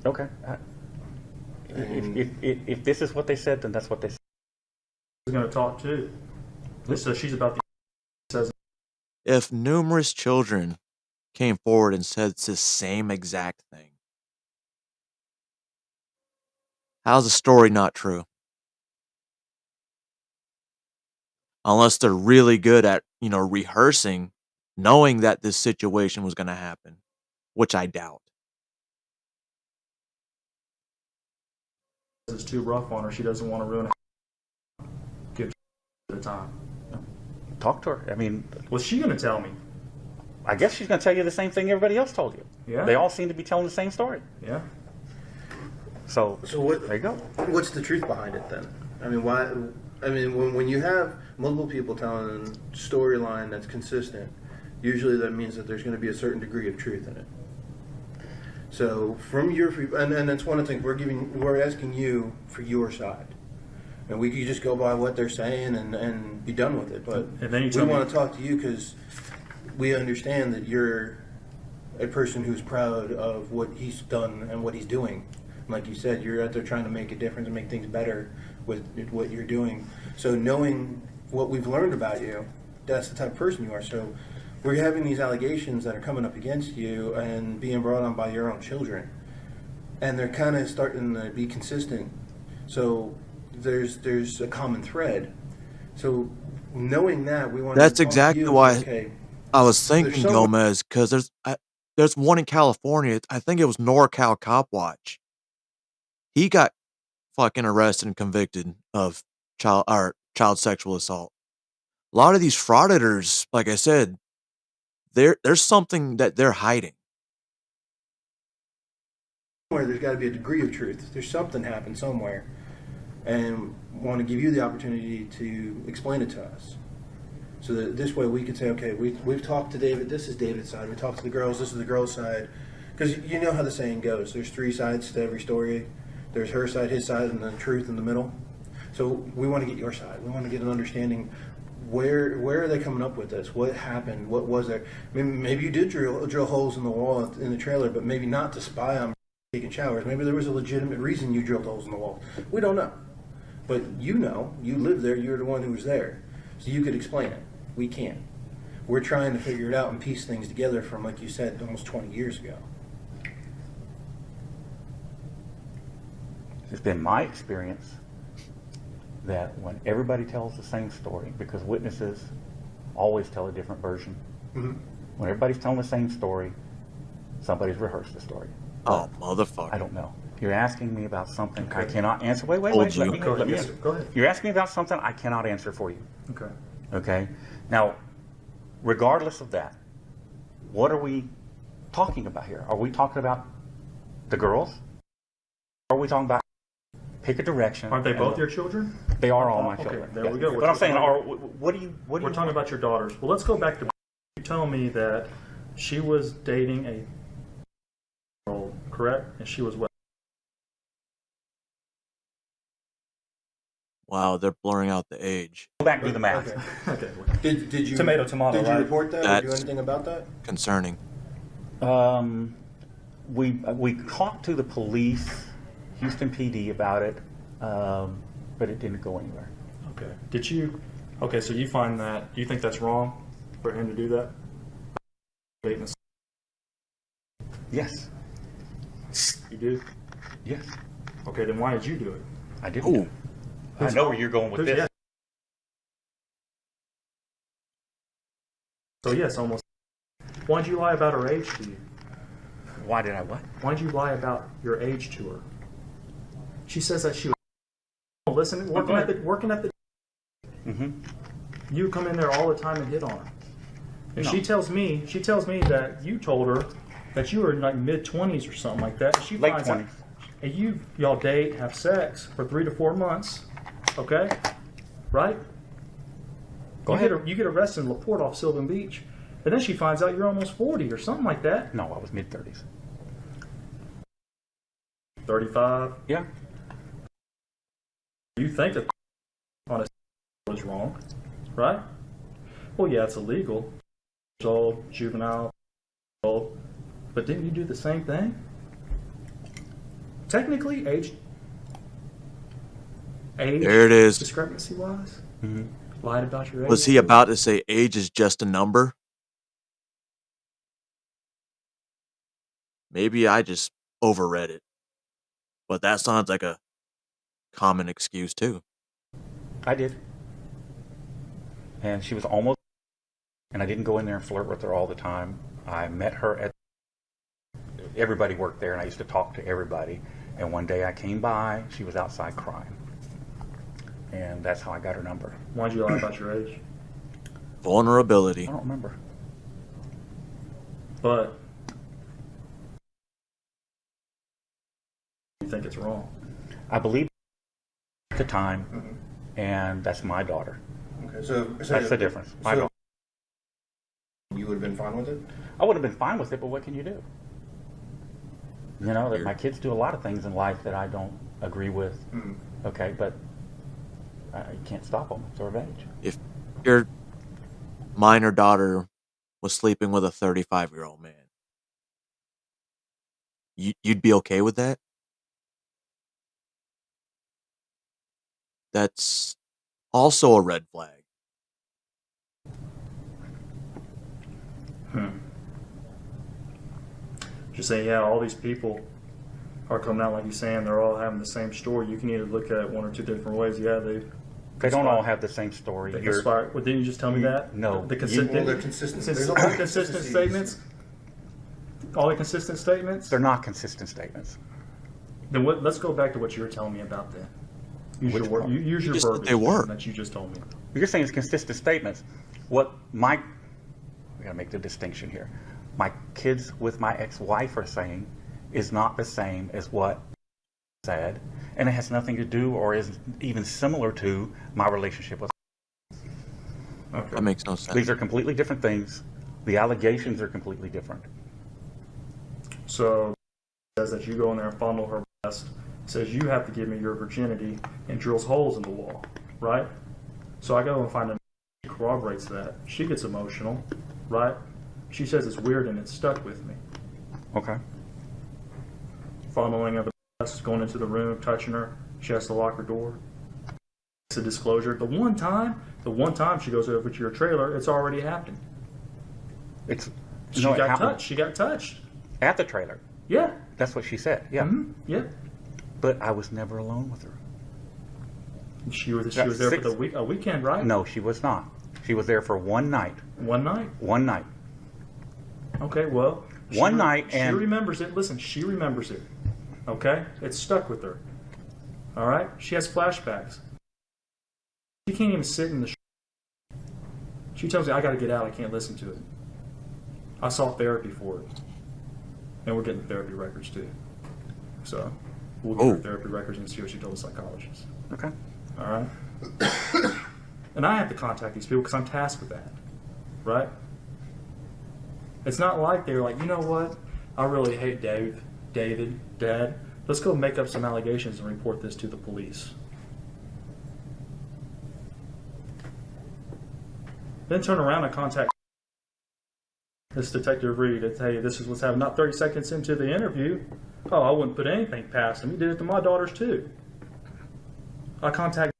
Okay. If this is what they said, then that's what they said. She's going to talk too. So she's about to. Says. If numerous children came forward and said it's the same exact thing, how's the story not true? Unless they're really good at, rehearsing, knowing that this situation was going to happen, which I doubt. It's too rough on her. She doesn't want to ruin it. Give her the time. Talk to her. I mean, what's she going to tell me? I guess she's going to tell you the same thing everybody else told you. Yeah. They all seem to be telling the same story. Yeah. So what? There you go. What's the truth behind it then? I mean, why? I mean, when you have multiple people telling a storyline that's consistent, usually that means that there's going to be a certain degree of truth in it. So from your, and that's one of the things we're asking you for your side, and we could just go by what they're saying and be done with it. But and then you we want to talk to you because we understand that you're a person who's proud of what he's done and what he's doing. Like you said, you're out there trying to make a difference and make things better with what you're doing. So knowing what we've learned about you, that's the type of person you are. So we're having these allegations that are coming up against you and being brought on by your own children. And they're kind of starting to be consistent. So there's a common thread. So knowing that, we want That's to talk exactly to you why and say, okay, I was thinking, there's some- Gomez, because there's one in California. I think it was NorCal Cop Watch. He got fucking arrested and convicted of child sexual assault. A lot of these frauditors, like I said, there's something that they're hiding. somewhere there's got to be a degree of truth. There's something happened somewhere, and want to give you the opportunity to explain it to us. So that this way we can say, okay, we've talked to David. This is David's side. We talked to the girls. This is the girls' side. Because you know how the saying goes. There's three sides to every story. There's her side, his side, and the truth in the middle. So we want to get your side. We want to get an understanding. Where are they coming up with this? What happened? What was there? Maybe you did drill holes in the wall in the trailer, but maybe not to spy on taking showers. Maybe there was a legitimate reason you drilled holes in the wall. We don't know. But you know, you lived there, you're the one who was there. So you could explain it. We can't. We're trying to figure it out and piece things together from, like you said, almost 20 years ago. It's been my experience that when everybody tells the same story, because witnesses always tell a different version, when everybody's telling the same story, somebody's rehearsed the story. Oh, motherfucker. I don't know. You're asking me about something I cannot answer. Wait. Told Let you. me Go answer. ahead. You're asking me about something I cannot answer for you. Okay. Okay? Now, regardless of that, what are we talking about here? Are we talking about the girls? Are we talking about pick a direction? Aren't they both your children? They are all my Okay, children. there yes. we go. But I'm saying, what do you? We're talking about your daughters. Well, let's go back to you telling me that she was dating a girl, correct? And she was what? Wow, they're blurring out the age. Go back and do the math. Okay. Did you Tomato, Did you right? report that or do That's- anything about that? Concerning. We talked to the police, Houston PD, about it, but it didn't go anywhere. Okay. Did you? Okay, so you find that you think that's wrong for him to do that? Dating a- Yes. You do? Yes. Okay, then why did you do it? I didn't. Ooh. I know where you're going with this. Yeah. So yes, almost. Why did you lie about her age to you? Why did I what? Why did you lie about your age to her? She says that she was listening, working at the. You come in there all the time and hit on her, and No. she tells me that you told her that you were in like mid-20s or something like that. And she Late finds out- 20s. And y'all date, have sex for 3 to 4 months, okay? Right? Go you ahead. you get arrested in LaPorte off Sylvan Beach, and then she finds out you're almost 40 or something like that. No, I was mid-30s. 35. Yeah. You think that on a was wrong, right? Well, yeah, it's illegal. Years old, juvenile, old. But didn't you do the same thing? Technically, age There it is. discrepancy wise, lied about your age. Was he about to say age is just a number? Maybe I just overread it. But that sounds like a common excuse too. I did. And she was almost And I didn't go in there and flirt with her all the time. I met her at, everybody worked there and I used to talk to everybody. And one day I came by, she was outside crying. And that's how I got her number. Why'd you lie about your age? Vulnerability. I don't remember. But you think it's wrong? I believe at the time, and that's my daughter. Okay, so That's the difference. My daughter. You would have been fine with it? I would have been fine with it, but what can you do? You know, that my kids do a lot of things in life that I don't agree with. Okay, but you can't stop them. It's their age. If your minor daughter was sleeping with a 35-year-old man, you'd be okay with that? That's also a red flag. Just say, yeah, all these people are coming out like you're saying, they're all having the same story. You can either look at it one or two different ways. Yeah, they don't all have the same story. They conspire. Well, didn't you just tell me that? No. They're consistent. There's All the consistent statements. All the consistent statements. They're not consistent statements. Then what? Let's go back to what you were telling me about then. Use your word. Use your verbiage they were. that you just told me. You're saying it's consistent statements. What we gotta make the distinction here. My kids with my ex-wife are saying is not the same as what said, and it has nothing to do or is even similar to my relationship with. Okay. That makes no sense. These are completely different things. The allegations are completely different. So it says that you go in there and fondle her breast, says you have to give me your virginity, and drills holes in the wall, right? So I go and find a she corroborates that. She gets emotional, right? She says it's weird and it's stuck with me. Okay. Fondling of the breast, going into the room, touching her. She has to lock her door. It's a disclosure. The one time she goes over to your trailer, it's already happened. She got touched. She got touched. At the trailer? Yeah. That's what she said, yeah. Yeah. But I was never alone with her. She was there for a weekend, right? No, she was not. She was there for one night. One night? One night. Okay, well. One night and... She remembers it. Listen, she remembers it. Okay? It's stuck with her. All right? She has flashbacks. She can't even sit in the... She tells me, I got to get out. I can't listen to it. I saw therapy for it. And we're getting therapy records, too. So, we'll get her therapy records and see what she told the psychologist. Okay. All right? And I have to contact these people because I'm tasked with that. Right? It's not like they're like, you know what? I really hate David, Dad. Let's go make up some allegations and report this to the police. Then turn around and contact this Detective Reed to tell you this is what's happening. Not 30 seconds into the interview. Oh, I wouldn't put anything past him. He did it to my daughters too. I contact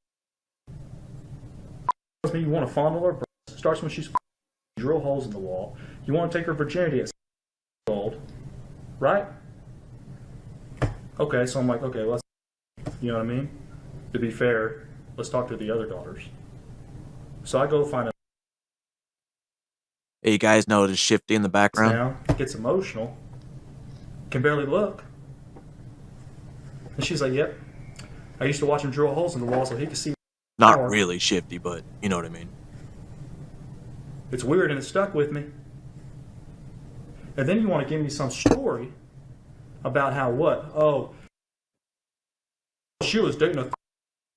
tells me you want to fondle her breast. Starts when she's drill holes in the wall. You want to take her virginity at 6 years old, right? Okay, so I'm like, okay, let's, you know what I mean? To be fair, let's talk to the other daughters. So I go find a. Hey, you guys notice Shifty in the background? Now, gets emotional, can barely look. And she's like, yep. I used to watch him drill holes in the wall so he could see. Not really Shifty, but you know what I mean. It's weird and it stuck with me. And then you want to give me some story about how what? Oh, she was dating a.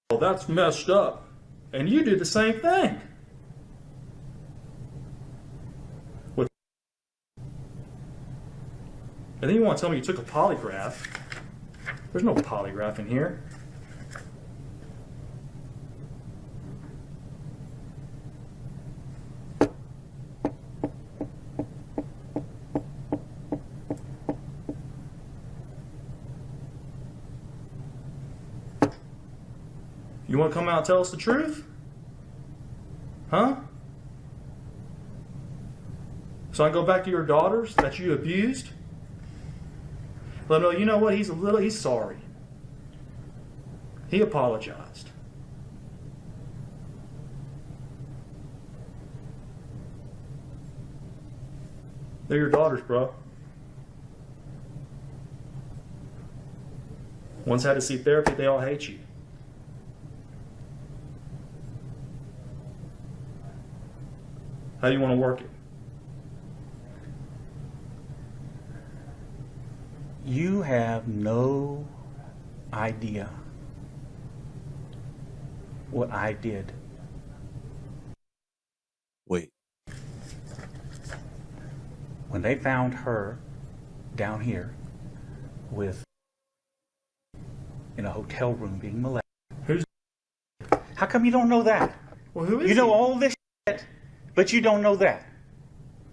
Well, that's messed up. And you do the same thing. And then you want to tell me you took a polygraph. There's no polygraph in here. You want to come out and tell us the truth? Huh? So I go back to your daughters that you abused? Let them know, you know what, he's sorry. He apologized. They're your daughters, bro. One's had to see therapy, they all hate you. How do you want to work it? You have no idea what I did. Wait. When they found her down here with in a hotel room being molested. Who's? How come you don't know that? Well, who is You know he? all this shit, but you don't know that.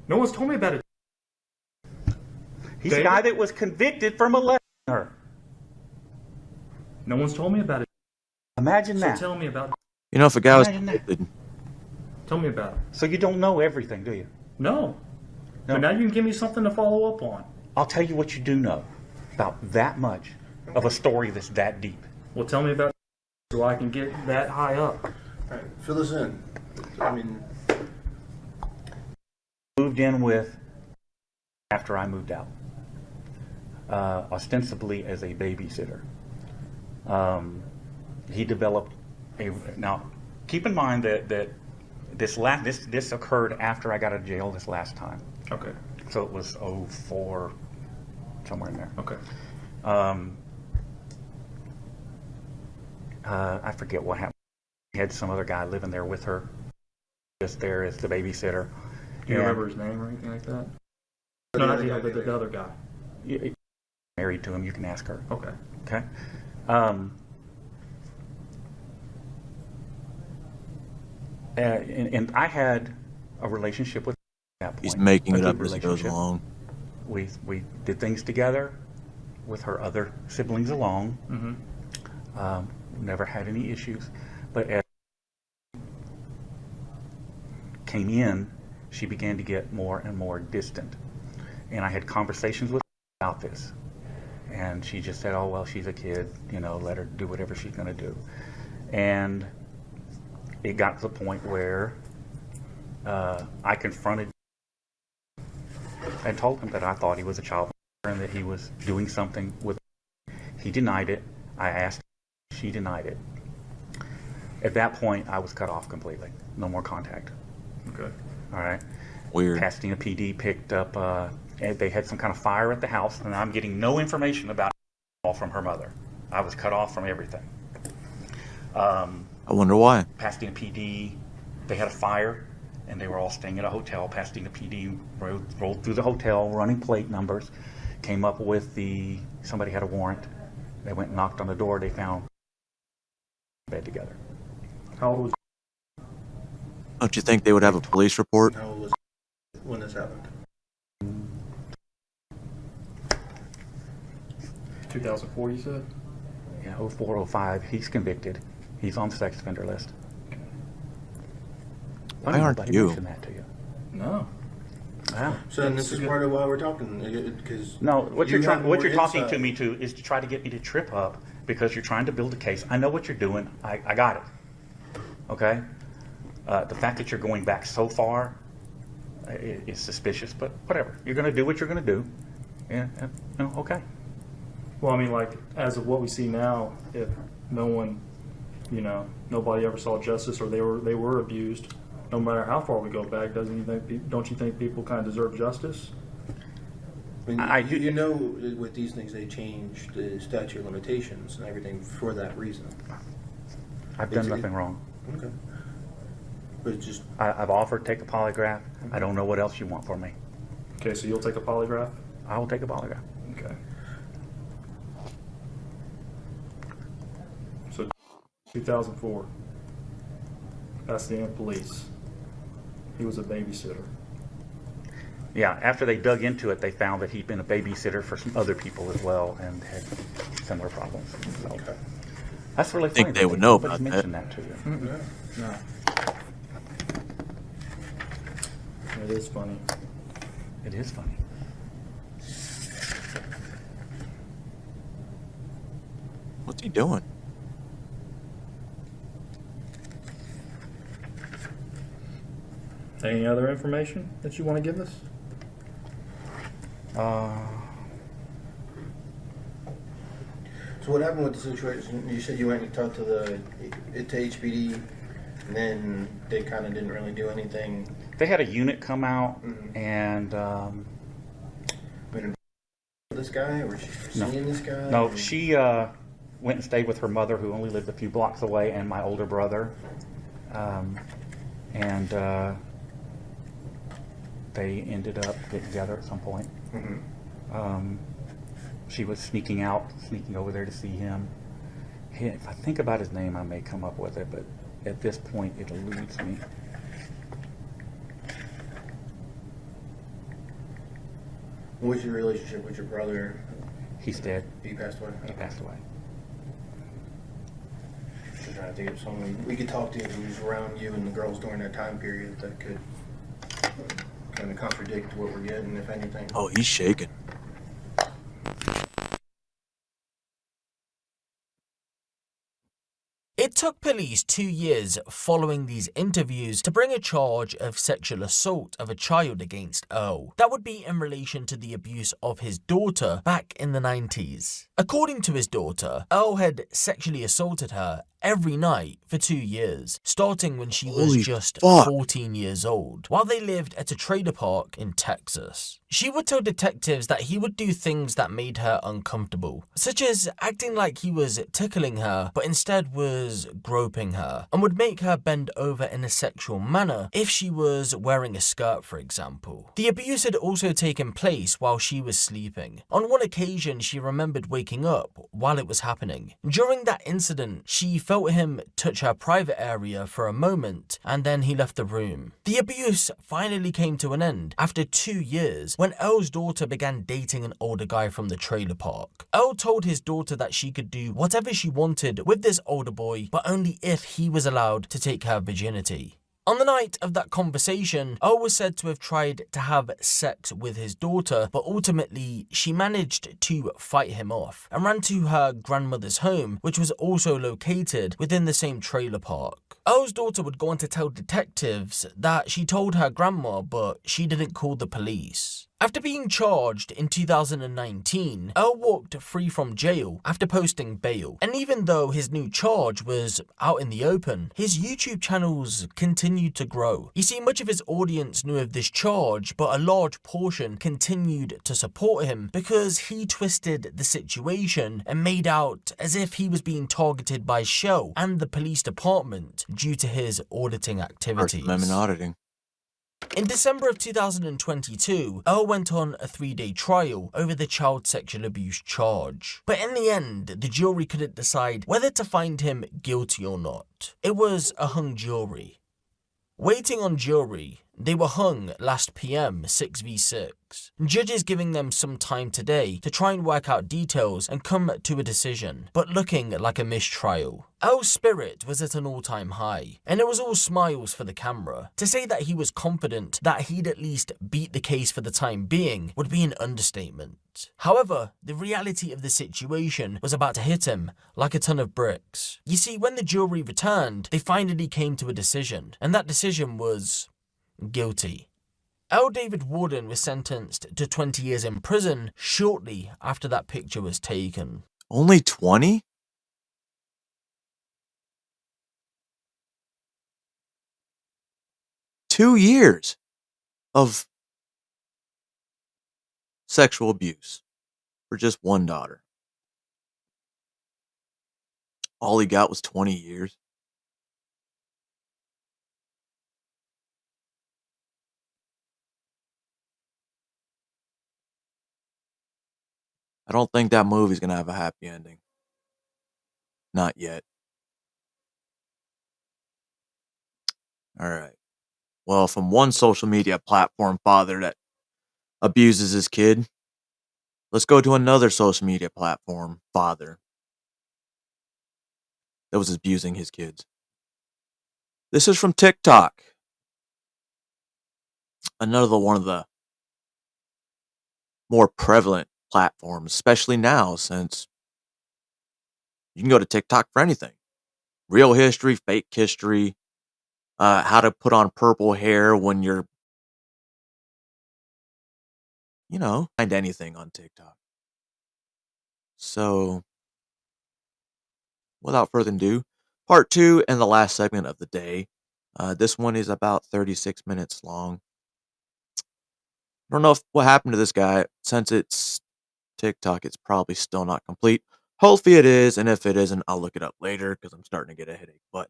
No one's told me about it. He's the guy that was convicted for molesting her. No one's told me about it. Imagine that. So tell me about it. You know, if a guy was Imagine that. convicted, Tell me about it. So you don't know everything, do you? No. But now you can give me something to follow up on. I'll tell you what you do know about that much of a story that's that deep. Well, tell me about it so I can get that high up. All right, fill us in. I mean, Moved in with after I moved out, ostensibly as a babysitter. He developed a. Now, keep in mind that this occurred after I got out of jail this last time. Okay. So it was 04, somewhere in there. Okay. I forget what happened. He had some other guy living there with her, just there as the babysitter. Do you remember his name or anything like that? No, not the other guy. Married to him, you can ask her. Okay. Okay. And I had a relationship with him at that point. he's making A it good up as he goes relationship. along. We did things together with her other siblings along. Mm-hmm. Never had any issues, but as came in, she began to get more and more distant, and I had conversations with her about this, and she just said, "Oh well, she's a kid, you know, let her do whatever she's going to do," and it got to the point where I confronted and told him that I thought he was a child molester and that he was doing something with her. He denied it. I asked her, she denied it. At that point, I was cut off completely. No more contact. Okay. All right. Weird. Pasadena PD picked up, they had some kind of fire at the house, and I'm getting no information about it all from her mother. I was cut off from everything. I wonder why. Pasadena PD, they had a fire, and they were all staying at a hotel. Pasadena PD rolled through the hotel, running plate numbers, came up with somebody had a warrant. They went and knocked on the door. They found bed together. How old was Don't you think they would have a police report? how old was when this happened? 2004, you said? Yeah, 04, 05. He's convicted. He's on the sex offender list. Why aren't Nobody you? mentioned that to you. No. Wow. So then this is part of why we're talking, because No, what you you're have what more you're talking to insight. me to is to try to get me to trip up because you're trying to build a case. I know what you're doing. I got it. Okay. The fact that you're going back so far is suspicious, but whatever. You're going to do what you're going to do. Yeah. Okay. Well, I mean, like, as of what we see now, if no one, nobody ever saw justice or they were abused, no matter how far we go back, don't you think people kind of deserve justice? I mean, with these things, they change the statute of limitations and everything for that reason. I've done nothing wrong. Okay. But it's just... I've offered to take a polygraph. I don't know what else you want from me. Okay, so you'll take a polygraph? I will take a polygraph. Okay. So, 2004, Pasadena Police. He was a babysitter. Yeah, after they dug into it, they found that he'd been a babysitter for some other people as well and had similar problems. So, Okay. that's really I funny. think they would know about mentioned that. that to you. Mm-mm. No. It is funny. It is funny. What's he doing? Any other information that you want to give us? So what happened with the situation? You said you went and talked to HPD, and then they kind of didn't really do anything. They had a unit come out, and this guy, or she seeing this guy? No, she went and stayed with her mother, who only lived a few blocks away, and my older brother, and they ended up getting together at some point. She was sneaking over there to see him. If I think about his name, I may come up with it, but at this point, it eludes me. What's your relationship with your brother? He's dead. He passed away? He passed away. I'm trying to think of someone we could talk to who was around you and the girls during that time period that could kind of contradict what we're getting, if anything. Oh, he's shaking. It took police 2 years following these interviews to bring a charge of sexual assault of a child against Earl. That would be in relation to the abuse of his daughter back in the 90s. According to his daughter, Earl had sexually assaulted her every night for 2 years, starting when she was just 14 years old, while they lived at a trailer park in Texas. She would tell detectives that he would do things that made her uncomfortable, such as acting like he was tickling her, but instead was groping her, and would make her bend over in a sexual manner if she was wearing a skirt, for example. The abuse had also taken place while she was sleeping. On one occasion, she remembered waking up while it was happening. During that incident, she felt him touch her private area for a moment, and then he left the room. The abuse finally came to an end after 2 years when Earl's daughter began dating an older guy from the trailer park. Earl told his daughter that she could do whatever she wanted with this older boy, but only if he was allowed to take her virginity. On the night of that conversation, Earl was said to have tried to have sex with his daughter, but ultimately she managed to fight him off and ran to her grandmother's home, which was also located within the same trailer park. Earl's daughter would go on to tell detectives that she told her grandma, but she didn't call the police. After being charged in 2019, Earl walked free from jail after posting bail, and even though his new charge was out in the open, his YouTube channels continued to grow. You see, much of his audience knew of this charge, but a large portion continued to support him because he twisted the situation and made out as if he was being targeted by Shell and the police department due to his auditing activities. First Amendment auditing. In December of 2022, Earl went on a 3-day trial over the child sexual abuse charge. But in the end, the jury couldn't decide whether to find him guilty or not. It was a hung jury. Waiting on jury, they were hung last PM 6v6. Judges giving them some time today to try and work out details and come to a decision, but looking like a mistrial. Earl's spirit was at an all-time high, and it was all smiles for the camera. To say that he was confident that he'd at least beat the case for the time being would be an understatement. However, the reality of the situation was about to hit him like a ton of bricks. You see, when the jury returned, they finally came to a decision, and that decision was guilty. Earl David Worden was sentenced to 20 years in prison shortly after that picture was taken. Only 20? Two years of sexual abuse for just one daughter. All he got was 20 years. I don't think that movie's going to have a happy ending. Not yet. All right. Well, from one social media platform father that abuses his kid, let's go to another social media platform father that was abusing his kids. This is from TikTok. Another one of the more prevalent platforms, especially now, since you can go to TikTok for anything. Real history, fake history, how to put on purple hair when you're, find anything on TikTok. So, without further ado, part 2 and the last segment of the day. This one is about 36 minutes long. I don't know what happened to this guy. Since it's TikTok, it's probably still not complete. Hopefully it is, and if it isn't, I'll look it up later because I'm starting to get a headache. But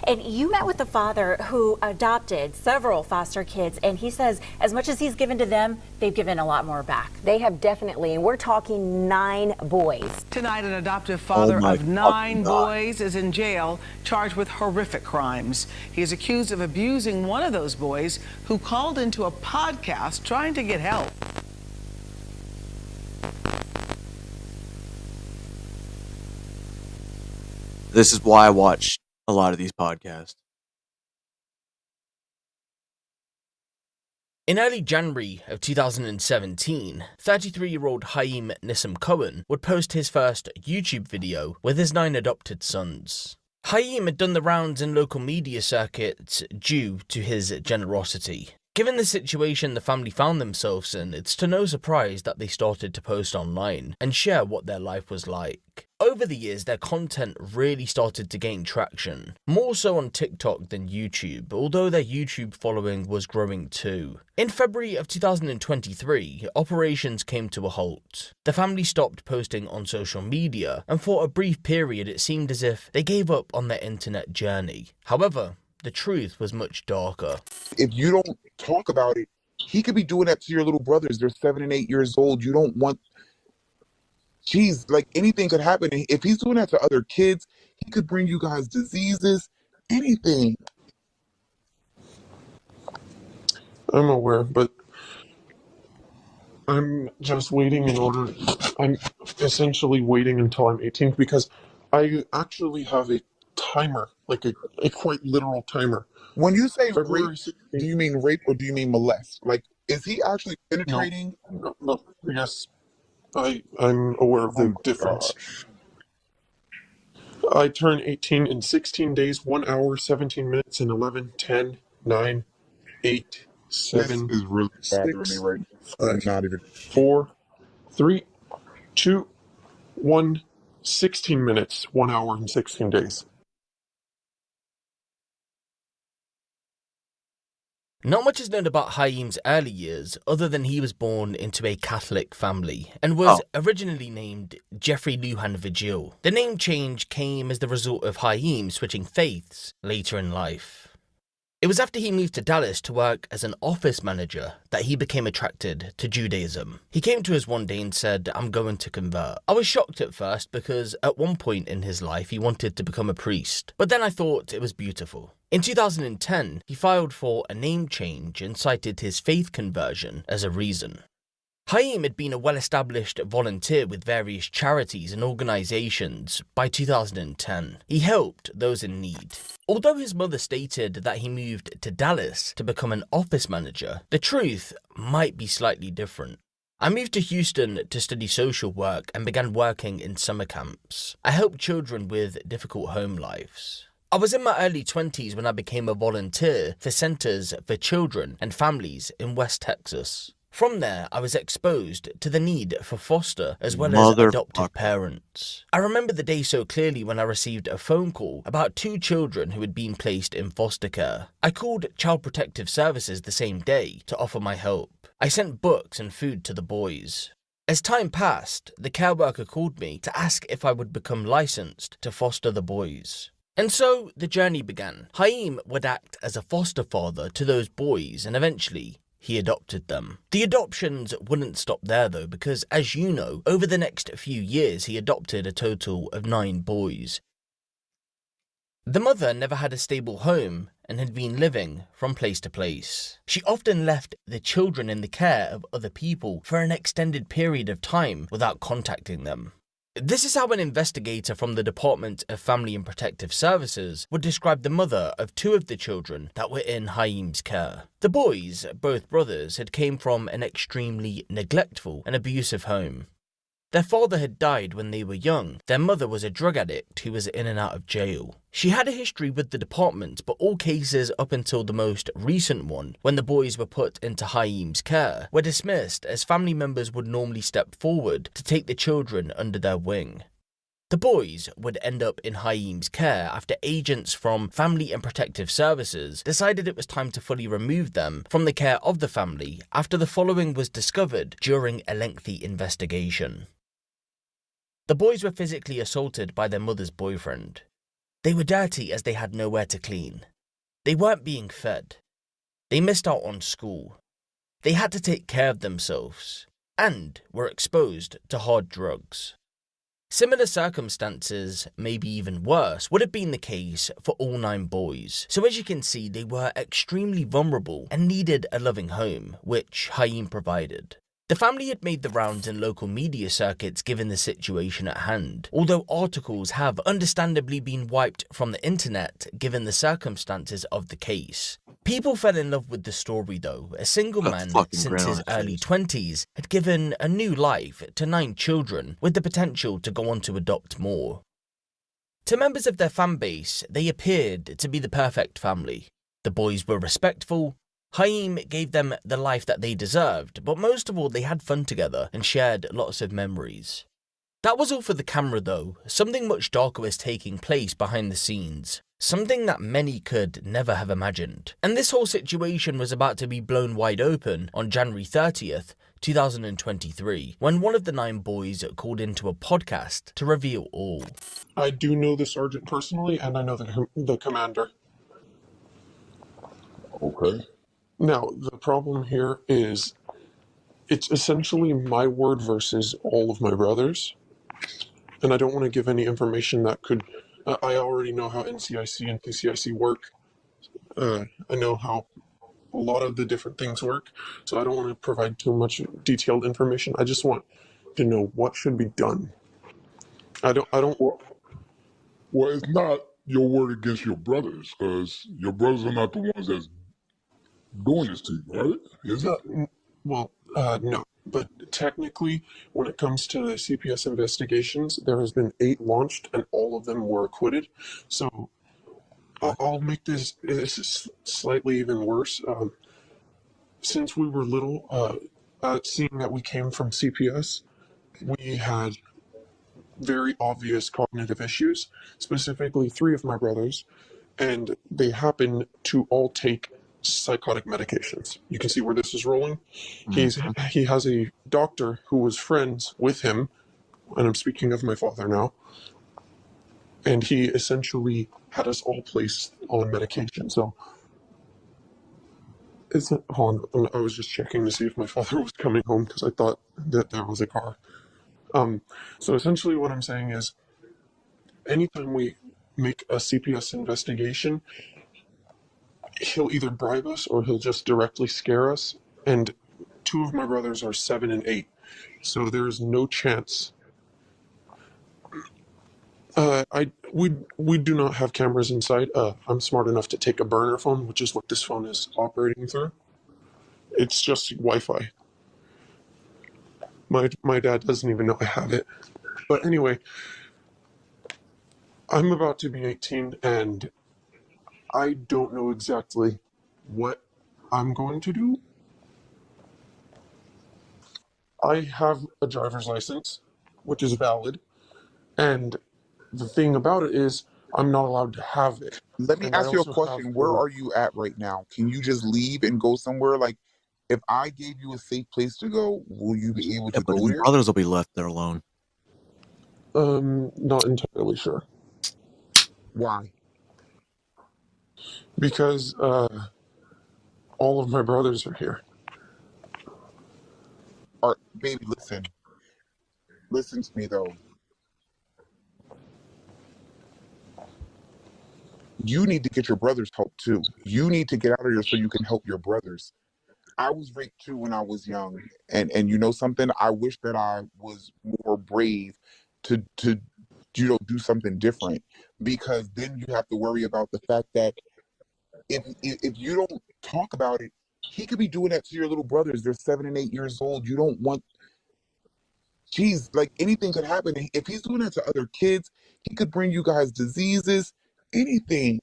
And you met with the father who adopted several foster kids, and he says as much as he's given to them, they've given a lot more back. They have definitely, and we're talking 9 boys. Tonight, an adoptive father of 9 boys is in jail, charged with horrific crimes. He is accused of abusing one of those boys who called into a podcast trying to get help. this is why I watch a lot of these podcasts. In early January of 2017, 33-year-old Haim Nissim Cohen would post his first YouTube video with his 9 adopted sons. Haim had done the rounds in local media circuits due to his generosity. Given the situation the family found themselves in, it's to no surprise that they started to post online and share what their life was like. Over the years, their content really started to gain traction, more so on TikTok than YouTube, although their YouTube following was growing too. In February of 2023, operations came to a halt. The family stopped posting on social media, and for a brief period it seemed as if they gave up on their internet journey. However, the truth was much darker. If you don't talk about it, he could be doing that to your little brothers. They're 7 and 8 years old. You don't want... Jeez, like anything could happen. If he's doing that to other kids, he could bring you guys diseases, anything. I'm aware, but I'm just waiting I'm essentially waiting until I'm 18 because I actually have a timer, like a quite literal timer. When you say February rape, 16th. do you mean rape or do you mean molest? Like, is he actually penetrating? No, yes. I'm aware of the difference. I turn 18 in 16 days, 1 hour, 17 minutes, and 11, 10, 9, 8, 7, This is really bothering me 6, right now. I'm 5, not even... 4, 3, 2, 1, 16 minutes, 1 hour, and 16 days. Not much is known about Haim's early years other than he was born into a Catholic family and was originally named Jeffrey Lujan Vigil. The name change came as the result of Haim switching faiths later in life. It was after he moved to Dallas to work as an office manager that he became attracted to Judaism. He came to us one day and said, "I'm going to convert." I was shocked at first because at one point in his life he wanted to become a priest, but then I thought it was beautiful. In 2010, he filed for a name change and cited his faith conversion as a reason. Haim had been a well-established volunteer with various charities and organizations by 2010. He helped those in need. Although his mother stated that he moved to Dallas to become an office manager, the truth might be slightly different. I moved to Houston to study social work and began working in summer camps. I helped children with difficult home lives. I was in my early 20s when I became a volunteer for centers for children and families in West Texas. From there, I was exposed to the need for foster as well as adoptive parents. I remember the day so clearly when I received a phone call about 2 children who had been placed in foster care. I called Child Protective Services the same day to offer my help. I sent books and food to the boys. As time passed, the care worker called me to ask if I would become licensed to foster the boys. And so the journey began. Haim would act as a foster father to those boys and eventually he adopted them. The adoptions wouldn't stop there though, because as you know, over the next few years he adopted a total of 9 boys. The mother never had a stable home and had been living from place to place. She often left the children in the care of other people for an extended period of time without contacting them. This is how an investigator from the Department of Family and Protective Services would describe the mother of 2 of the children that were in Haim's care. The boys, both brothers, had came from an extremely neglectful and abusive home. Their father had died when they were young. Their mother was a drug addict who was in and out of jail. She had a history with the department, but all cases up until the most recent one, when the boys were put into Haim's care, were dismissed as family members would normally step forward to take the children under their wing. The boys would end up in Haim's care after agents from Family and Protective Services decided it was time to fully remove them from the care of the family after the following was discovered during a lengthy investigation. The boys were physically assaulted by their mother's boyfriend. They were dirty as they had nowhere to clean. They weren't being fed. They missed out on school. They had to take care of themselves and were exposed to hard drugs. Similar circumstances, maybe even worse, would have been the case for all 9 boys. So as you can see, they were extremely vulnerable and needed a loving home, which Haim provided. The family had made the rounds in local media circuits given the situation at hand, although articles have understandably been wiped from the internet given the circumstances of the case. People fell in love with the story though. A single man since his early 20s had given a new life to 9 children with the potential to go on to adopt more. To members of their fan base, they appeared to be the perfect family. The boys were respectful. Haim gave them the life that they deserved, but most of all they had fun together and shared lots of memories. That was all for the camera though. Something much darker was taking place behind the scenes. Something that many could never have imagined. And this whole situation was about to be blown wide open on January 30th, 2023, when one of the 9 boys called into a podcast to reveal all. I do know the sergeant personally, and I know the commander. Okay. Now, the problem here is it's essentially my word versus all of my brothers. And I don't want to give any information that could... I already know how NCIC and PCIC work. I know how a lot of the different things work. So I don't want to provide too much detailed information. I just want to know what should be done. I don't... Well, it's not your word against your brothers, because your brothers are not the ones that's doing this to you, right? Is it? No. But technically, when it comes to the CPS investigations, there has been 8 launched, and all of them were acquitted. So I'll make this is slightly even worse. Since we were little, seeing that we came from CPS, we had very obvious cognitive issues, specifically 3 of my brothers, and they happen to all take psychotic medications. You can see where this is rolling. He has a doctor who was friends with him, and I'm speaking of my father now, and he essentially had us all placed on medication. So hold on, I was just checking to see if my father was coming home because I thought that there was a car. So essentially what I'm saying is anytime we make a CPS investigation, he'll either bribe us or he'll just directly scare us. And 2 of my brothers are 7 and 8. So there's no chance. We do not have cameras inside. I'm smart enough to take a burner phone, which is what this phone is operating through. It's just Wi-Fi. My dad doesn't even know I have it. But anyway, I'm about to be 18 and I don't know exactly what I'm going to do. I have a driver's license, which is valid, and the thing about it is I'm not allowed to have it. Let me ask you a question. Where are you at right now? Can you just leave and go somewhere? Like, if I gave you a safe place to go, will you be able to but go the there? brothers will be left there alone. Not entirely sure. Why? Because all of my brothers are here. Baby, listen to me though. You need to get your brothers help too. You need to get out of here so you can help your brothers. I was raped too when I was young, and you know something? I wish that I was more brave to do something different, because then you have to worry about the fact that if you don't talk about it, he could be doing that to your little brothers. They're 7 and 8 years old. You don't want. geez, like anything could happen. And if he's doing that to other kids, he could bring you guys diseases, anything.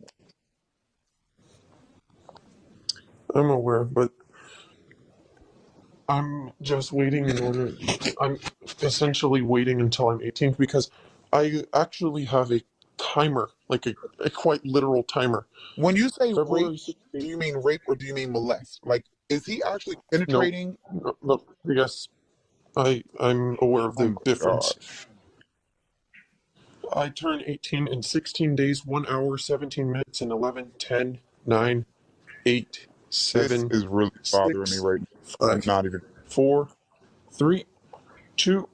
I'm aware, but I'm just waiting in order. I'm essentially waiting until I'm 18 because I actually have a timer, like a quite literal timer. When you say February rape, 16th. do you mean rape or do you mean molest? Like, is he actually No, penetrating? no, yes, I'm aware of Oh the my difference. gosh. I turn 18 in 16 days, 1 hour, 17 minutes, and 11, 10, 9, 8, This 7, is really bothering me 6, right now. I'm 5, not even. 4, 3, 2,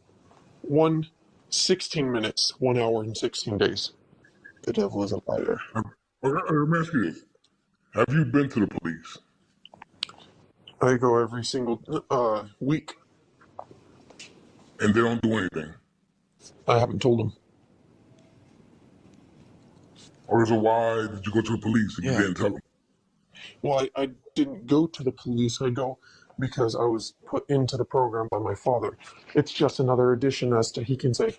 1, 16 minutes, 1 hour, and 16 days. The devil is a liar. Let me ask you this. Have you been to the police? I go every single week. And they don't do anything? I haven't told them. Or so why did you go to the police if you didn't tell them? Well, I didn't go to the police. I go because I was put into the program by my father. It's just another addition as to he can say,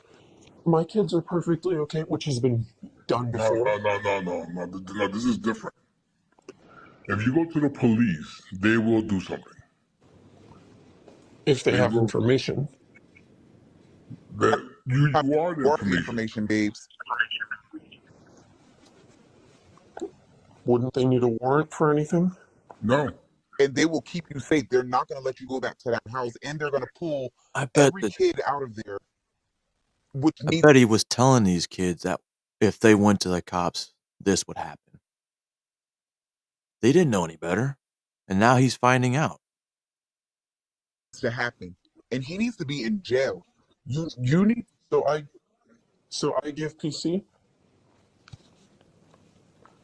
my kids are perfectly okay, which has been done before. No, this is different. If you go to the police, they will do something. If they have information. That you are the information, babes. Wouldn't they need a warrant for anything? No. And they will keep you safe. They're not going to let you go back to that house, and they're going to pull I bet every kid out of there. I bet he was telling these kids that if they went to the cops, this would happen. They didn't know any better, and now he's finding out. To happen, and he needs to be in jail. You need. So I give PC.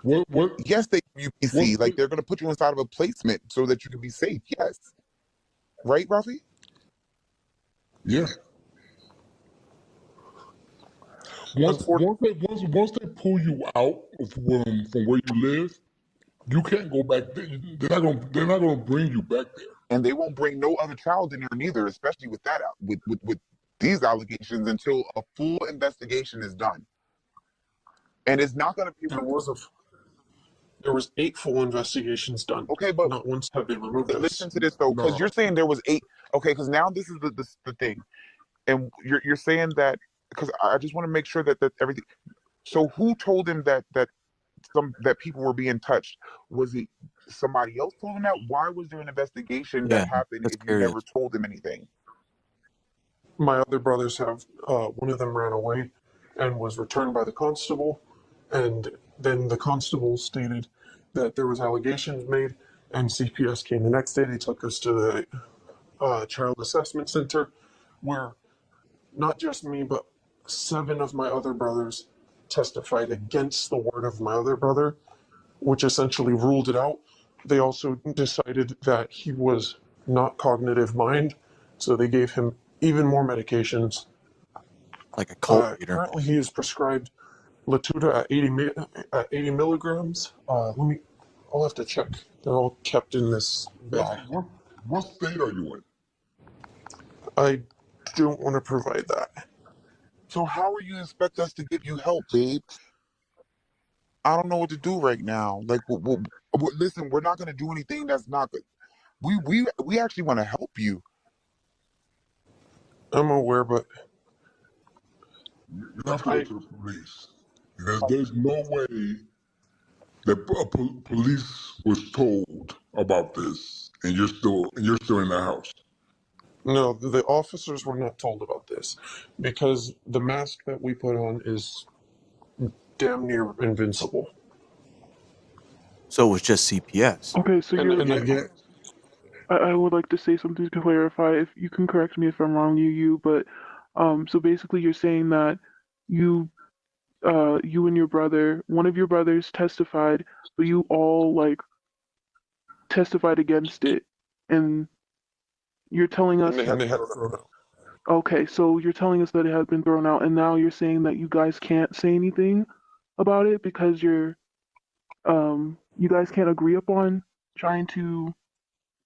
What? Yes, they give you PC. Like they're going to put you inside of a placement so that you can be safe. Yes, right, Rafi? Yeah. Once they pull you out from where you live, you can't go back there. They're not gonna bring you back there. And they won't bring no other child in there neither, especially with that with these allegations until a full investigation is done. And it's not going to be. There was 8 full investigations done. Okay, but not once have they removed us. Listen to this though, because you're saying there was 8. Okay, because now this is the thing, and you're saying that because I just want to make sure that everything. So who told him that people were being touched? Was it somebody else told him that? Why was there an investigation that happened if you never told him anything? My other brothers have, one of them ran away and was returned by the constable. And then the constable stated that there was allegations made and CPS came the next day. They took us to the child assessment center where not just me, but 7 of my other brothers testified against the word of my other brother, which essentially ruled it out. They also decided that he was not cognitive mind, so they gave him even more medications. Like a cult leader. Currently, he is prescribed Latuda at 80 milligrams. I'll have to check. They're all kept in this bag. What state are you in? I don't want to provide that. So how are you expect us to give you help, babe? I don't know what to do right now. Like, listen, we're not going to do anything that's not good. We actually want to help you. I'm aware, but you have to go to the police because there's no way that police was told about this, and you're still in the house. No, the officers were not told about this because the mask that we put on is damn near invincible. So it was just CPS. Okay, so And again, I would like to say something to clarify. If you can correct me if I'm wrong, but so basically you're saying that you and your brother, one of your brothers testified, but you all testified against it, and you're telling us and they had it thrown out. Okay, so you're telling us that it had been thrown out, and now you're saying that you guys can't say anything about it because you guys can't agree upon trying to,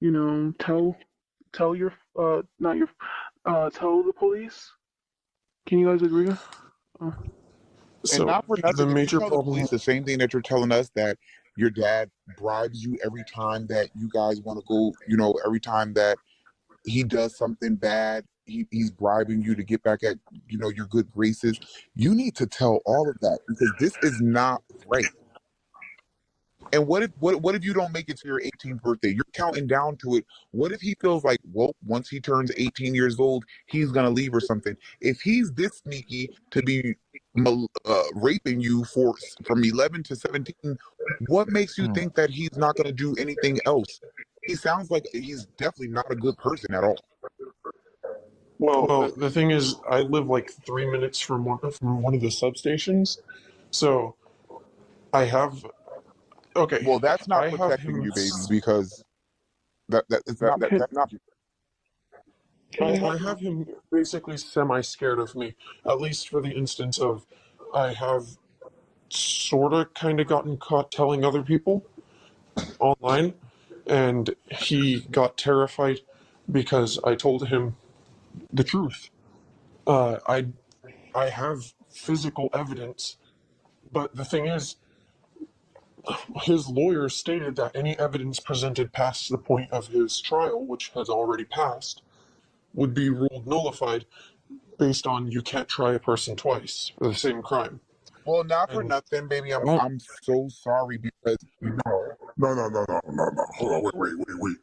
tell the police. Can you guys agree? And So not for the nothing, if you major tell the problem, police the same thing that you're telling us, that your dad bribes you every time that you guys want to go, every time that he does something bad, he's bribing you to get back at, your good graces. You need to tell all of that, because this is not right. And what if you don't make it to your 18th birthday? You're counting down to it. What if he feels like, well, once he turns 18 years old, he's gonna leave or something? If he's this sneaky to be raping you from 11 to 17, what makes you think that he's not gonna do anything else? He sounds like he's definitely not a good person at all. Well, the thing is, I live like 3 minutes from one of the substations, so I have. Okay. Well, that's not I have protecting him. you, baby, because it's not protecting you. I have him basically semi-scared of me, at least for the instance of I have sort of kind of gotten caught telling other people online, and he got terrified because I told him the truth. I have physical evidence, but the thing is, his lawyer stated that any evidence presented past the point of his trial, which has already passed, would be ruled nullified based on you can't try a person twice for the same crime. Well, not for nothing, baby. I'm so sorry, because No. Hold on, wait.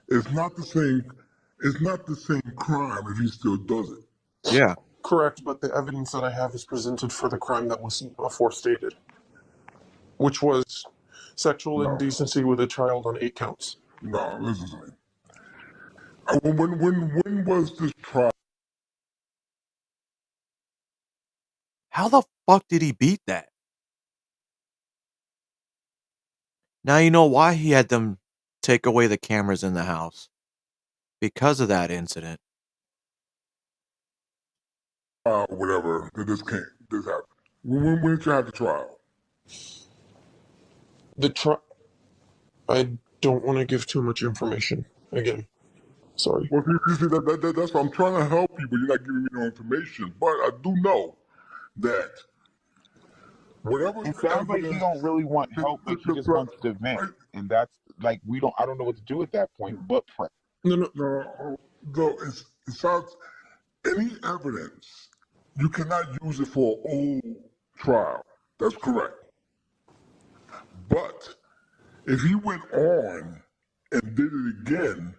It's not the same. It's not the same crime if he still does it. Yeah. Correct, but the evidence that I have is presented for the crime that was before stated, which was sexual indecency with a child on 8 counts. No, listen to me. When was this trial? How the fuck did he beat that? Now you know why he had them take away the cameras in the house. Because of that incident. Whatever. This happened. When did you have the trial? I don't want to give too much information. Again, sorry. Well, you see, that's why I'm trying to help you, but you're not giving me no information. But I do know that whatever. It sounds like he don't really want help, like he just wants to vent, and that's like I don't know what to do at that point, but pray. No. It sounds, any evidence, you cannot use it for an old trial. That's correct. But if he went on and did it again,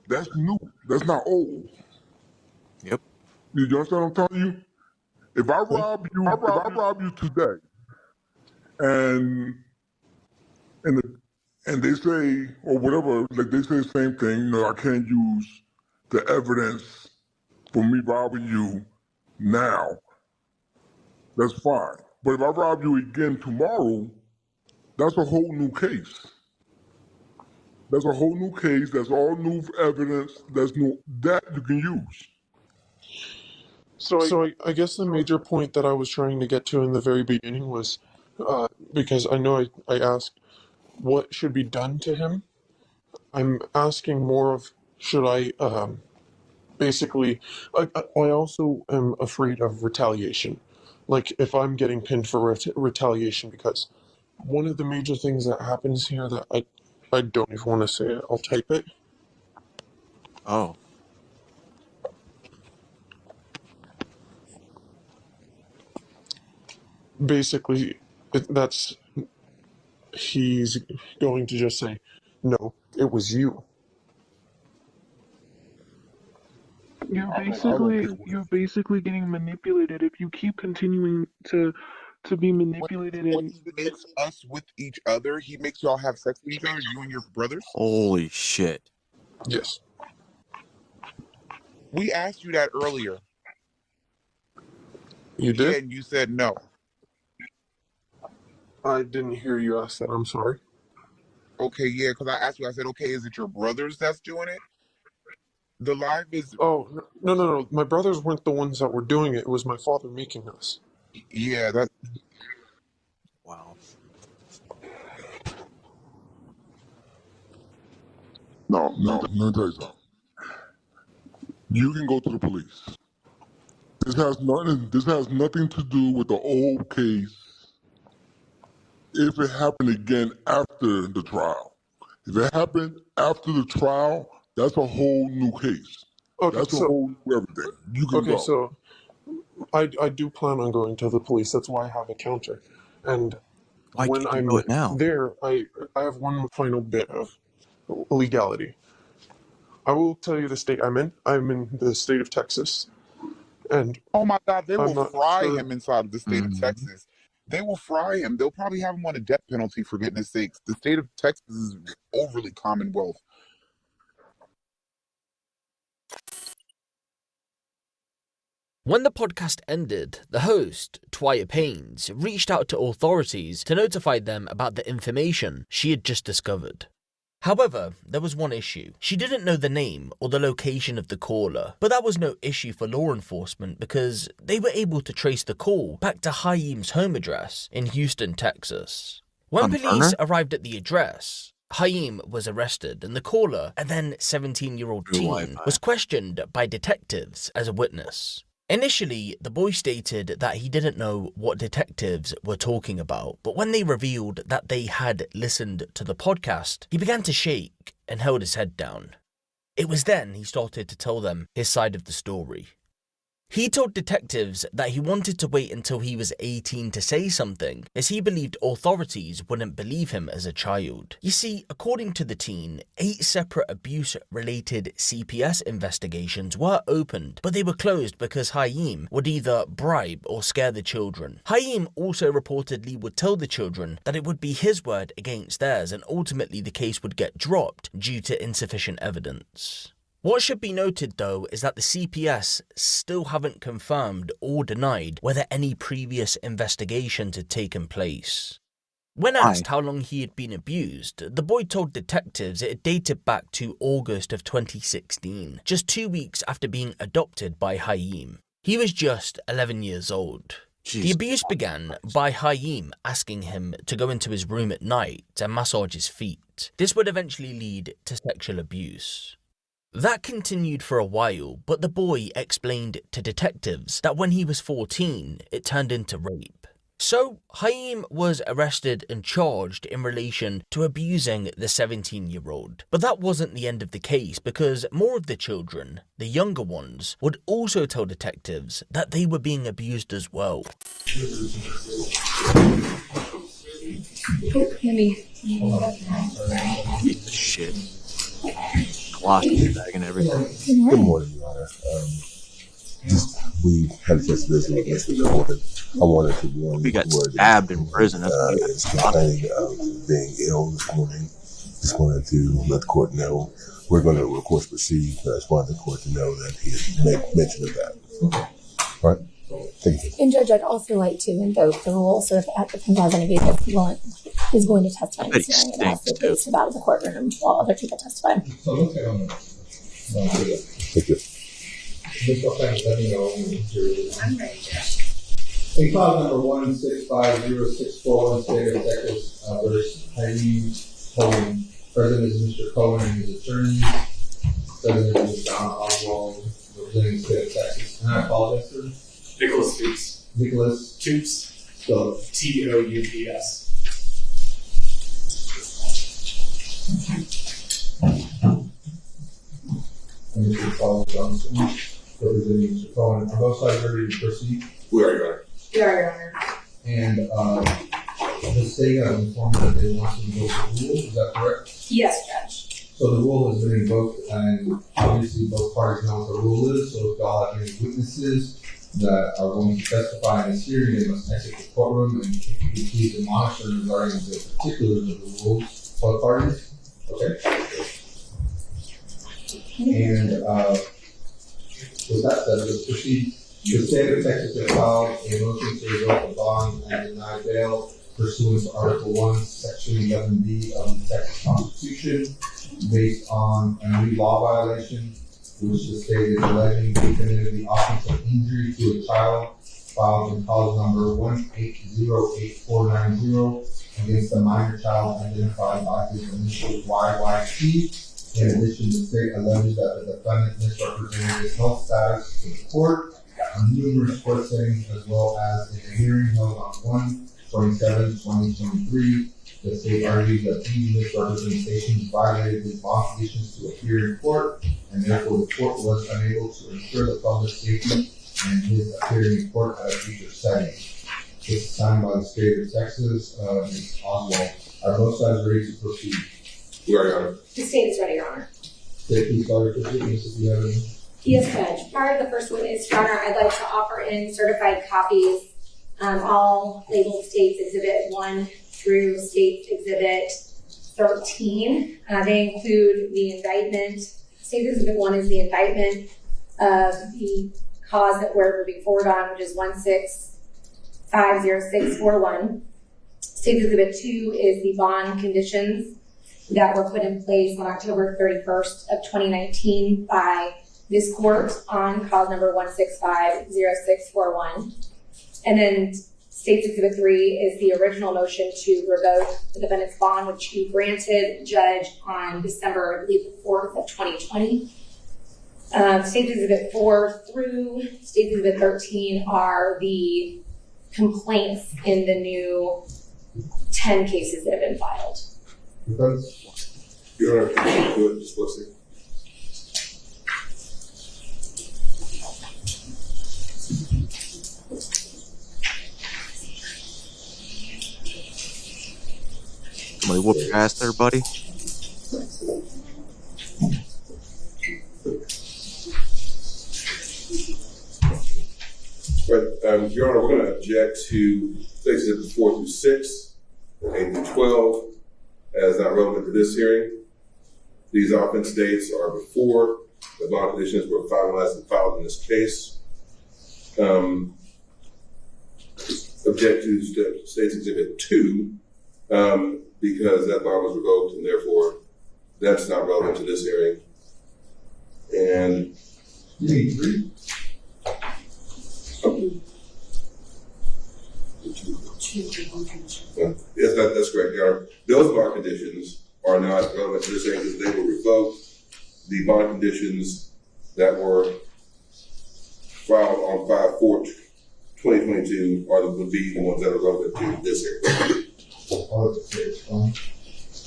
that's new. That's not old. Yep. You understand what I'm telling you? If I rob you today, and they say, or whatever, like they say the same thing, I can't use the evidence for me robbing you now. That's fine. But if I rob you again tomorrow, that's a whole new case. That's a whole new case. That's all new evidence. That's new that you can use. So I guess the major point that I was trying to get to in the very beginning was, because I know I asked what should be done to him. I'm asking more of, should I basically, I also am afraid of retaliation. Like if I'm getting pinned for retaliation, because one of the major things that happens here that I don't even want to say it, I'll type it. Oh. Basically, he's going to just say, no, it was you. You're basically getting manipulated if you keep continuing to be manipulated. When he makes us with each other, he makes y'all have sex with each other, you and your brothers? Holy shit. Yes. We asked you that earlier. You did? Yeah, and you said no. I didn't hear you ask that. I'm sorry. Okay, yeah, because I asked you, I said, okay, is it your brothers that's doing it? The live is... Oh, no. My brothers weren't the ones that were doing it. It was my father making us. Yeah, that... Wow. No, let me tell you something. You can go to the police. This has nothing to do with the old case. If it happened again after the trial, if it happened after the trial, that's a whole new case. Okay, That's a so whole new everything. You can okay, go. so I do plan on going to the police. That's why I have a counter. And Why when can't you I'm do it now? there, I have one final bit of legality. I will tell you the state I'm in. I'm in the state of Texas. And Oh my God, they I'm will not fry sure. him inside of the state of Texas. They will fry him. They'll probably have him on a death penalty for goodness sakes. The state of Texas is overly commonwealth. When the podcast ended, the host, Twya Paynes, reached out to authorities to notify them about the information she had just discovered. However, there was one issue. She didn't know the name or the location of the caller, but that was no issue for law enforcement because they were able to trace the call back to Haim's home address in Houston, Texas. When police arrived at the address, Haim was arrested and the caller, a then 17-year-old teen, was questioned by detectives as a witness. Initially, the boy stated that he didn't know what detectives were talking about, but when they revealed that they had listened to the podcast, he began to shake and held his head down. It was then he started to tell them his side of the story. He told detectives that he wanted to wait until he was 18 to say something, as he believed authorities wouldn't believe him as a child. You see, according to the teen, 8 separate abuse-related CPS investigations were opened, but they were closed because Haim would either bribe or scare the children. Haim also reportedly would tell the children that it would be his word against theirs, and ultimately the case would get dropped due to insufficient evidence. What should be noted though is that the CPS still haven't confirmed or denied whether any previous investigations had taken place. When asked how long he had been abused, the boy told detectives it had dated back to August of 2016, just 2 weeks after being adopted by Haim. He was just 11 years old. The abuse began by Haim asking him to go into his room at night and massage his feet. This would eventually lead to sexual abuse. That continued for a while, but the boy explained to detectives that when he was 14, it turned into rape. So, Haim was arrested and charged in relation to abusing the 17-year-old. But that wasn't the end of the case, because more of the children, the younger ones, would also tell detectives that they were being abused as well. Shit. Colostomy bag and everything. Good morning, Your Honor. We had a chance to visit with Mr. Gordon. I wanted to warn We got stabbed in prison. is complaining of being ill this morning. Just wanted to let the court know. We're going to, of course, proceed, but I just wanted the court to know that he had mentioned of that. Okay. All right? Thank you. And Judge, I'd also like to invoke the rule so if at the conclusion of either is going to testify in this hearing and also based about in the courtroom while other people testify. Thank you. Let me know when you're I'm ready, Judge. In clause number 165064 in state of Texas versus Haim Cohen. President is Mr. Cohen and his attorney. President is Donna Oswald, representing the state of Texas. And I apologize, sir. Nicholas Toops. Nicholas Toops. So Toups. And Mr. Paul Johnson, representing Mr. Cohen. Are both sides ready to proceed? We are, Your Honor. We are, Your Honor. And the state has informed that they want to invoke the rule. Is that correct? Yes, Judge. So the rule has been invoked, and obviously both parties know what the rule is. So if y'all have any witnesses that are going to testify in this hearing, they must exit the courtroom. And if you could please admonish them regarding the particulars of the rules, both parties. Okay. And with that said, let's proceed. The state of Texas has filed a motion to revoke a bond and deny bail pursuant to Article 1, Section 11B of the Texas Constitution, based on a new law violation, which the state is alleging he committed the offense of injury to a child, filed in cause number 1808490 against a minor child identified by his initials YYC. In addition, the state alleges that the defendant misrepresented his health status to the court on numerous court settings as well as in a hearing held on 1/27/2023. The state argued that these misrepresentations violated the bond conditions to appear in court, and therefore the court was unable to ensure the public safety and his appearing in court at a future setting. This is signed by the state of Texas, Ms. Oswald. Are both sides ready to proceed? We are, Your Honor. The state is ready, Your Honor. State, please call your witness if you have any. Yes, Judge. Prior to the first witness, Your Honor, I'd like to offer in certified copies, all labeled States Exhibit 1 through States Exhibit 13. They include the indictment. States Exhibit 1 is the indictment of the cause that we're moving forward on, which is 1650641. States Exhibit 2 is the bond conditions that were put in place on October 31st of 2019 by this court on cause number 1650641. And then States Exhibit 3 is the original motion to revoke the defendant's bond, which you granted, Judge, on December, I believe, the 4th of 2020. States Exhibit 4 through States Exhibit 13 are the complaints in the new 10 cases that have been filed. Your Honor, can you do it explicitly? Somebody whoop your ass there, buddy. Right, Your Honor, we're going to object to States Exhibits 4 through 6, 8 through 12, as not relevant to this hearing. These offense dates are before the bond conditions were finalized and filed in this case. Object to States Exhibit 2, because that bond was revoked and therefore that's not relevant to this hearing. And you need 3? Yes, that's correct, Your Honor. Those bond conditions are not relevant to this hearing because they were revoked. The bond conditions that were filed on 5/4/2022 would be the ones that are relevant to this hearing.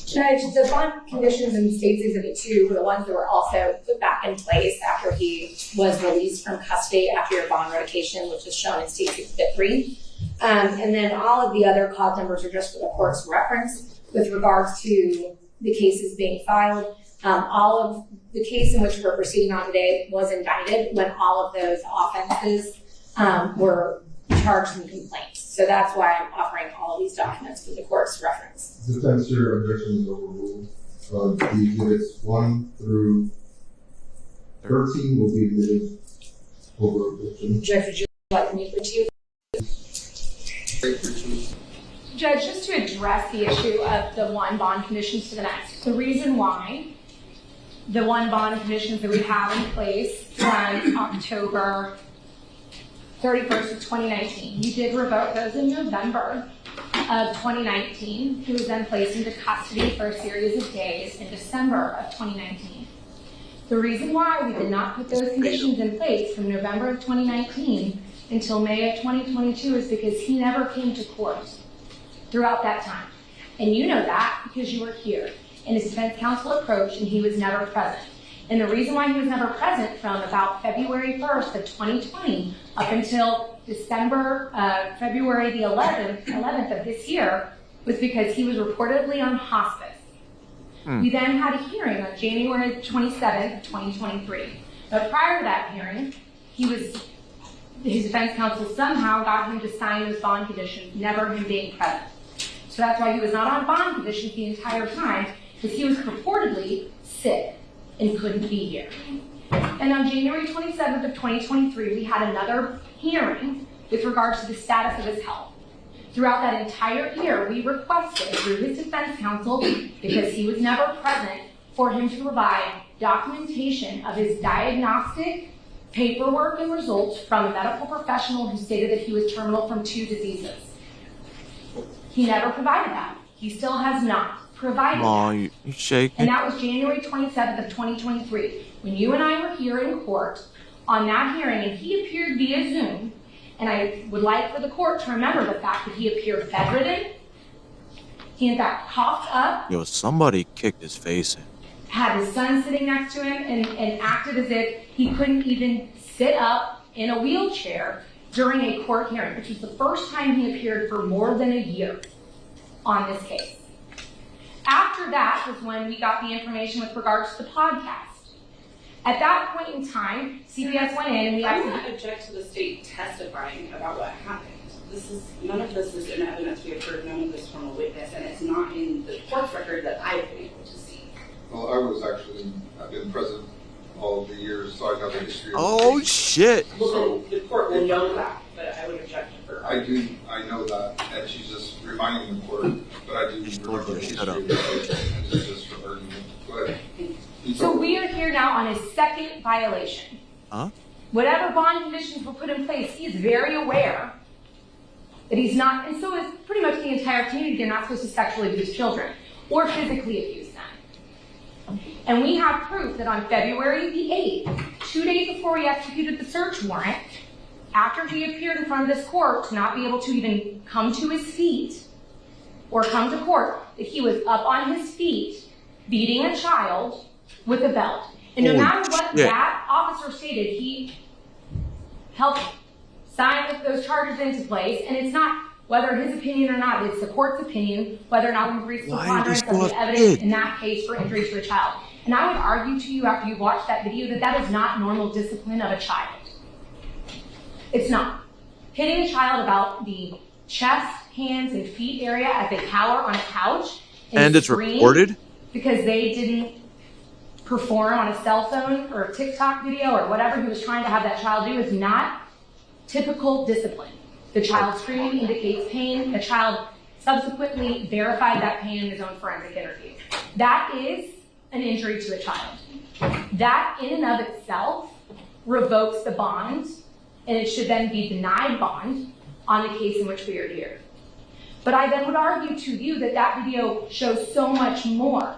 Judge, the bond conditions in States Exhibit 2 were the ones that were also put back in place after he was released from custody after your bond revocation, which is shown in States Exhibit 3. And then all of the other cause numbers are just for the court's reference with regards to the cases being filed. All of the case in which we're proceeding on today was indicted when all of those offenses were charged in complaints. So that's why I'm offering all of these documents for the court's reference. Defense, your objection is overruled. The exhibits 1 through 13 will be admitted over objection. Judge, would you like me to you? Judge, just to address the issue of the one bond conditions to the next, the reason why the one bond conditions that we have in place from October 31st of 2019, you did revoke those in November of 2019. He was then placed into custody for a series of days in December of 2019. The reason why we did not put those conditions in place from November of 2019 until May of 2022 is because he never came to court throughout that time. And you know that because you were here. And his defense counsel approached and he was never present. And the reason why he was never present from about February 1st of 2020 up until February the 11th of this year was because he was reportedly on hospice. We then had a hearing on January 27th, 2023. But prior to that hearing, his defense counsel somehow got him to sign those bond conditions, never him being present. So that's why he was not on bond conditions the entire time, because he was purportedly sick and couldn't be here. And on January 27th of 2023, we had another hearing with regards to the status of his health. Throughout that entire year, we requested through his defense counsel, because he was never present, for him to provide documentation of his diagnostic paperwork and results from a medical professional who stated that he was terminal from 2 diseases. He never provided that. He still has not provided that. You shaking. And that was January 27th of 2023. When you and I were here in court on that hearing, and he appeared via Zoom, and I would like for the court to remember the fact that he appeared bedridden. He in fact coughed up, Yo, somebody kicked his face in. had his son sitting next to him, and acted as if he couldn't even sit up in a wheelchair during a court hearing, which was the first time he appeared for more than a year on this case. After that was when we got the information with regards to the podcast. At that point in time, CPS went in and we I actually... would not object to the state testifying about what happened. None of this is in evidence we have heard, none of this from a witness, and it's not in the court record that I've been able to see. Well, I've been present all of the years, so I know the history of Oh, shit. Well, the court will know that, but I would object to her. I know that, and she's just reminding the court, but I do remember the history of the case, and this is for argument. Go ahead. So we are here now on his second violation. Huh? Whatever bond conditions were put in place, he is very aware that he's not, and so is pretty much the entire community, they're not supposed to sexually abuse children or physically abuse them. And we have proof that on February the 8th, 2 days before he executed the search warrant, after he appeared in front of this court to not be able to even come to his feet or come to court, that he was up on his feet beating a child with a belt. And no Holy matter what shit. that officer stated, he helped sign those charges into place. And it's not whether his opinion or not, it's the court's opinion, whether or not we've reached the Why did preponderance they of still the have evidence kids? in that case for injury to a child. And I would argue to you after you watch that video that that is not normal discipline of a child. It's not. Hitting a child about the chest, hands, and feet area as they cower on a couch And it's scream recorded? because they didn't perform on a cell phone or a TikTok video or whatever he was trying to have that child do is not typical discipline. The child screaming indicates pain. The child subsequently verified that pain in his own forensic interview. That is an injury to a child. That in and of itself revokes the bond, and it should then be denied bond on the case in which we are here. But I then would argue to you that that video shows so much more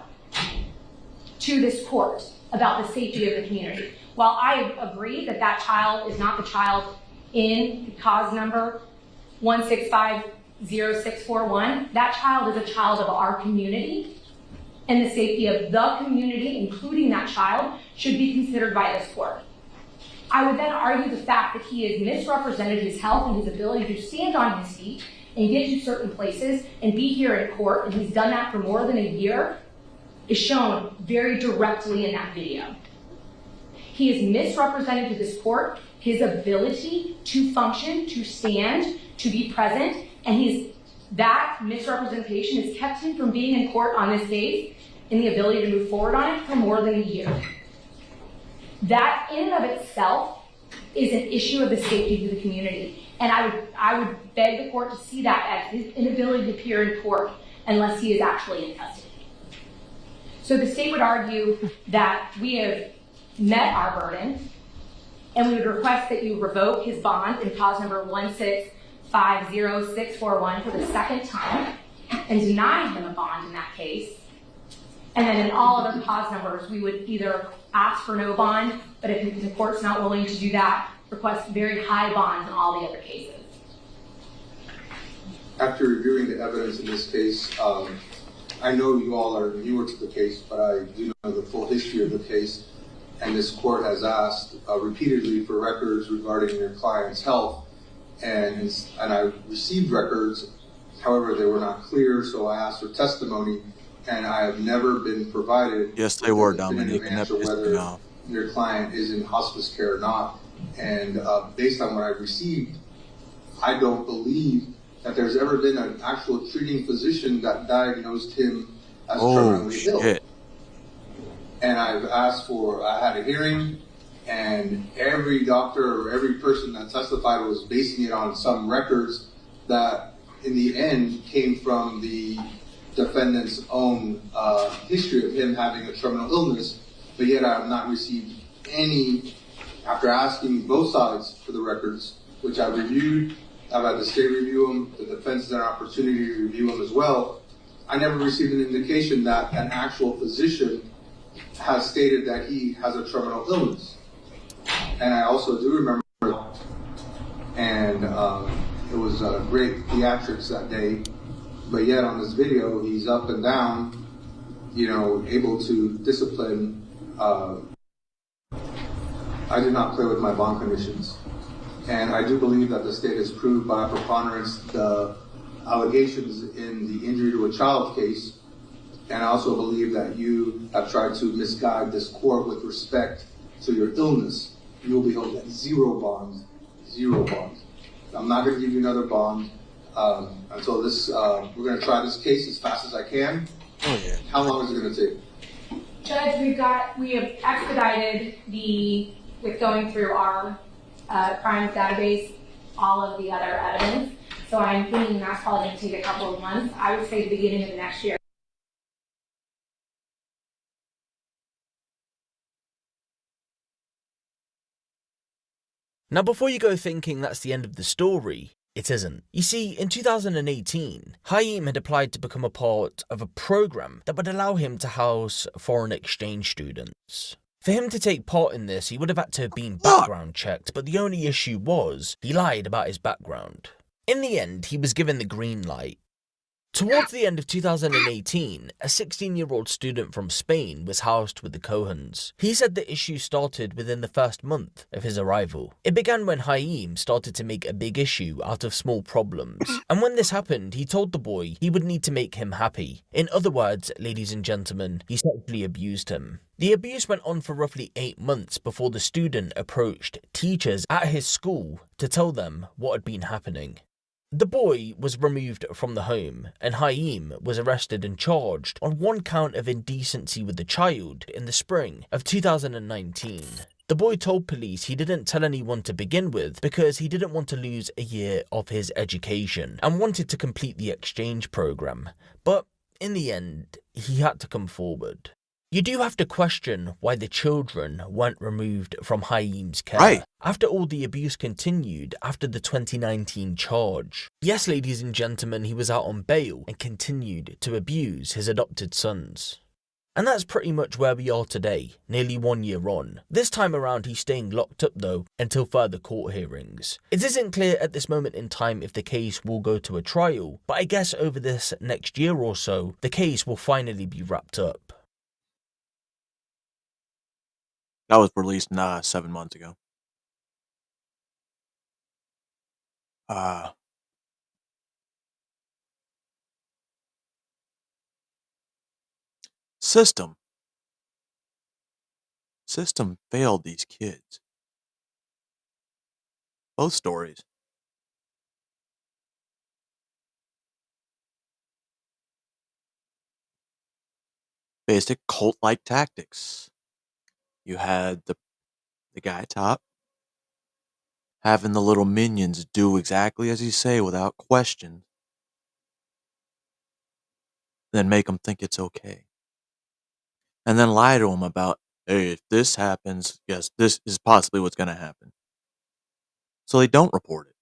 to this court about the safety of the community. While I agree that that child is not the child in cause number 1650641, that child is a child of our community, and the safety of the community, including that child, should be considered by this court. I would then argue the fact that he has misrepresented his health and his ability to stand on his feet and get to certain places and be here in court, and he's done that for more than a year, is shown very directly in that video. He has misrepresented to this court his ability to function, to stand, to be present, and that misrepresentation has kept him from being in court on this case and the ability to move forward on it for more than a year. That in and of itself is an issue of the safety of the community. And I would beg the court to see that as his inability to appear in court unless he is actually in custody. So the state would argue that we have met our burden, and we would request that you revoke his bond in cause number 1650641 for the second time and deny him a bond in that case. And then in all other cause numbers, we would either ask for no bond, but if the court's not willing to do that, request very high bonds in all the other cases. After reviewing the evidence in this case, I know you all are newer to the case, but I do know the full history of the case, and this court has asked repeatedly for records regarding your client's health, and I received records, however, they were not clear, so I asked for testimony, and I have never been provided. Yes, they were, a definitive Dominic, and that answer pissed me whether off. your client is in hospice care or not. And based on what I received, I don't believe that there's ever been an actual treating physician that diagnosed him as terminally ill. And I had a hearing, and every doctor or every person that testified was basing it on some records that in the end came from the defendant's own history of him having a terminal illness, but yet I have not received any, after asking both sides for the records, which I've reviewed, I've had the state review them, the defense has an opportunity to review them as well, I never received an indication that an actual physician has stated that he has a terminal illness. And I also do remember, and it was great theatrics that day. But yet on this video, he's up and down, able to discipline. I did not play with my bond conditions. And I do believe that the state has proved by preponderance the allegations in the injury to a child case. And I also believe that you have tried to misguide this court with respect to your illness. You will be held at zero bond. I'm not going to give you another bond until this. We're going to try this case as fast as I can. Oh yeah. How long is it going to take? Judge, we have expedited with going through our crimes database, all of the other evidence. So I'm thinking that's probably going to take a couple of months. I would say the beginning of the next year. Now, before you go thinking that's the end of the story, it isn't. You see, in 2018, Haim had applied to become a part of a program that would allow him to house foreign exchange students. For him to take part in this, he would have had to have been background checked, but the only issue was he lied about his background. In the end, he was given the green light. Towards the end of 2018, a 16-year-old student from Spain was housed with the Cohens. He said the issue started within the first month of his arrival. It began when Haim started to make a big issue out of small problems. And when this happened, he told the boy he would need to make him happy. In other words, ladies and gentlemen, he sexually abused him. The abuse went on for roughly 8 months before the student approached teachers at his school to tell them what had been happening. The boy was removed from the home, and Haim was arrested and charged on 1 count of indecency with the child in the spring of 2019. The boy told police he didn't tell anyone to begin with because he didn't want to lose a year of his education and wanted to complete the exchange program, but in the end, he had to come forward. You do have to question why the children weren't removed from Haim's care. Right. After all the abuse continued after the 2019 charge. Yes, ladies and gentlemen, he was out on bail and continued to abuse his adopted sons. And that's pretty much where we are today, nearly 1 year on. This time around he's staying locked up though, until further court hearings. It isn't clear at this moment in time if the case will go to a trial, but I guess over this next year or so, the case will finally be wrapped up. That was released 7 months ago. System failed these kids. Both stories. Basic cult-like tactics. You had the guy top having the little minions do exactly as you say without question, then make them think it's okay. And then lie to them about, hey, if this happens, yes, this is possibly what's going to happen. So they don't report it.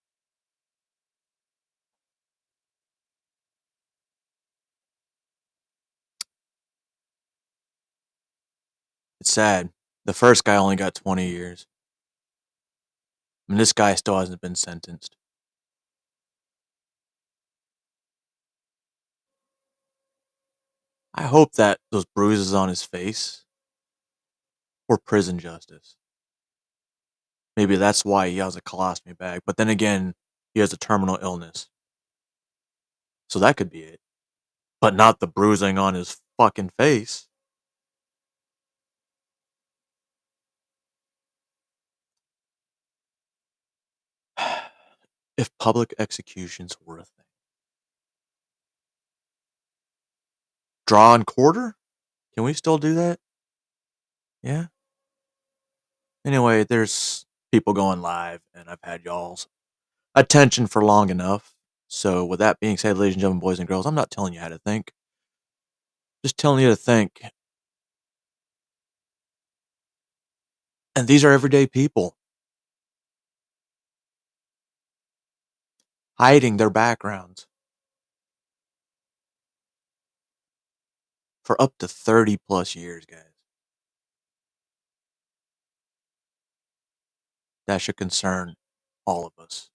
It's sad. The first guy only got 20 years. And this guy still hasn't been sentenced. I hope that those bruises on his face were prison justice. Maybe that's why he has a colostomy bag. But then again, he has a terminal illness. So that could be it. But not the bruising on his fucking face. If public executions were a thing. Draw and quarter? Can we still do that? Yeah. Anyway, there's people going live, and I've had y'all's attention for long enough. So with that being said, ladies and gentlemen, boys and girls, I'm not telling you how to think. Just telling you to think. And these are everyday people. Hiding their backgrounds. For up to 30 plus years, guys. that should concern all of us.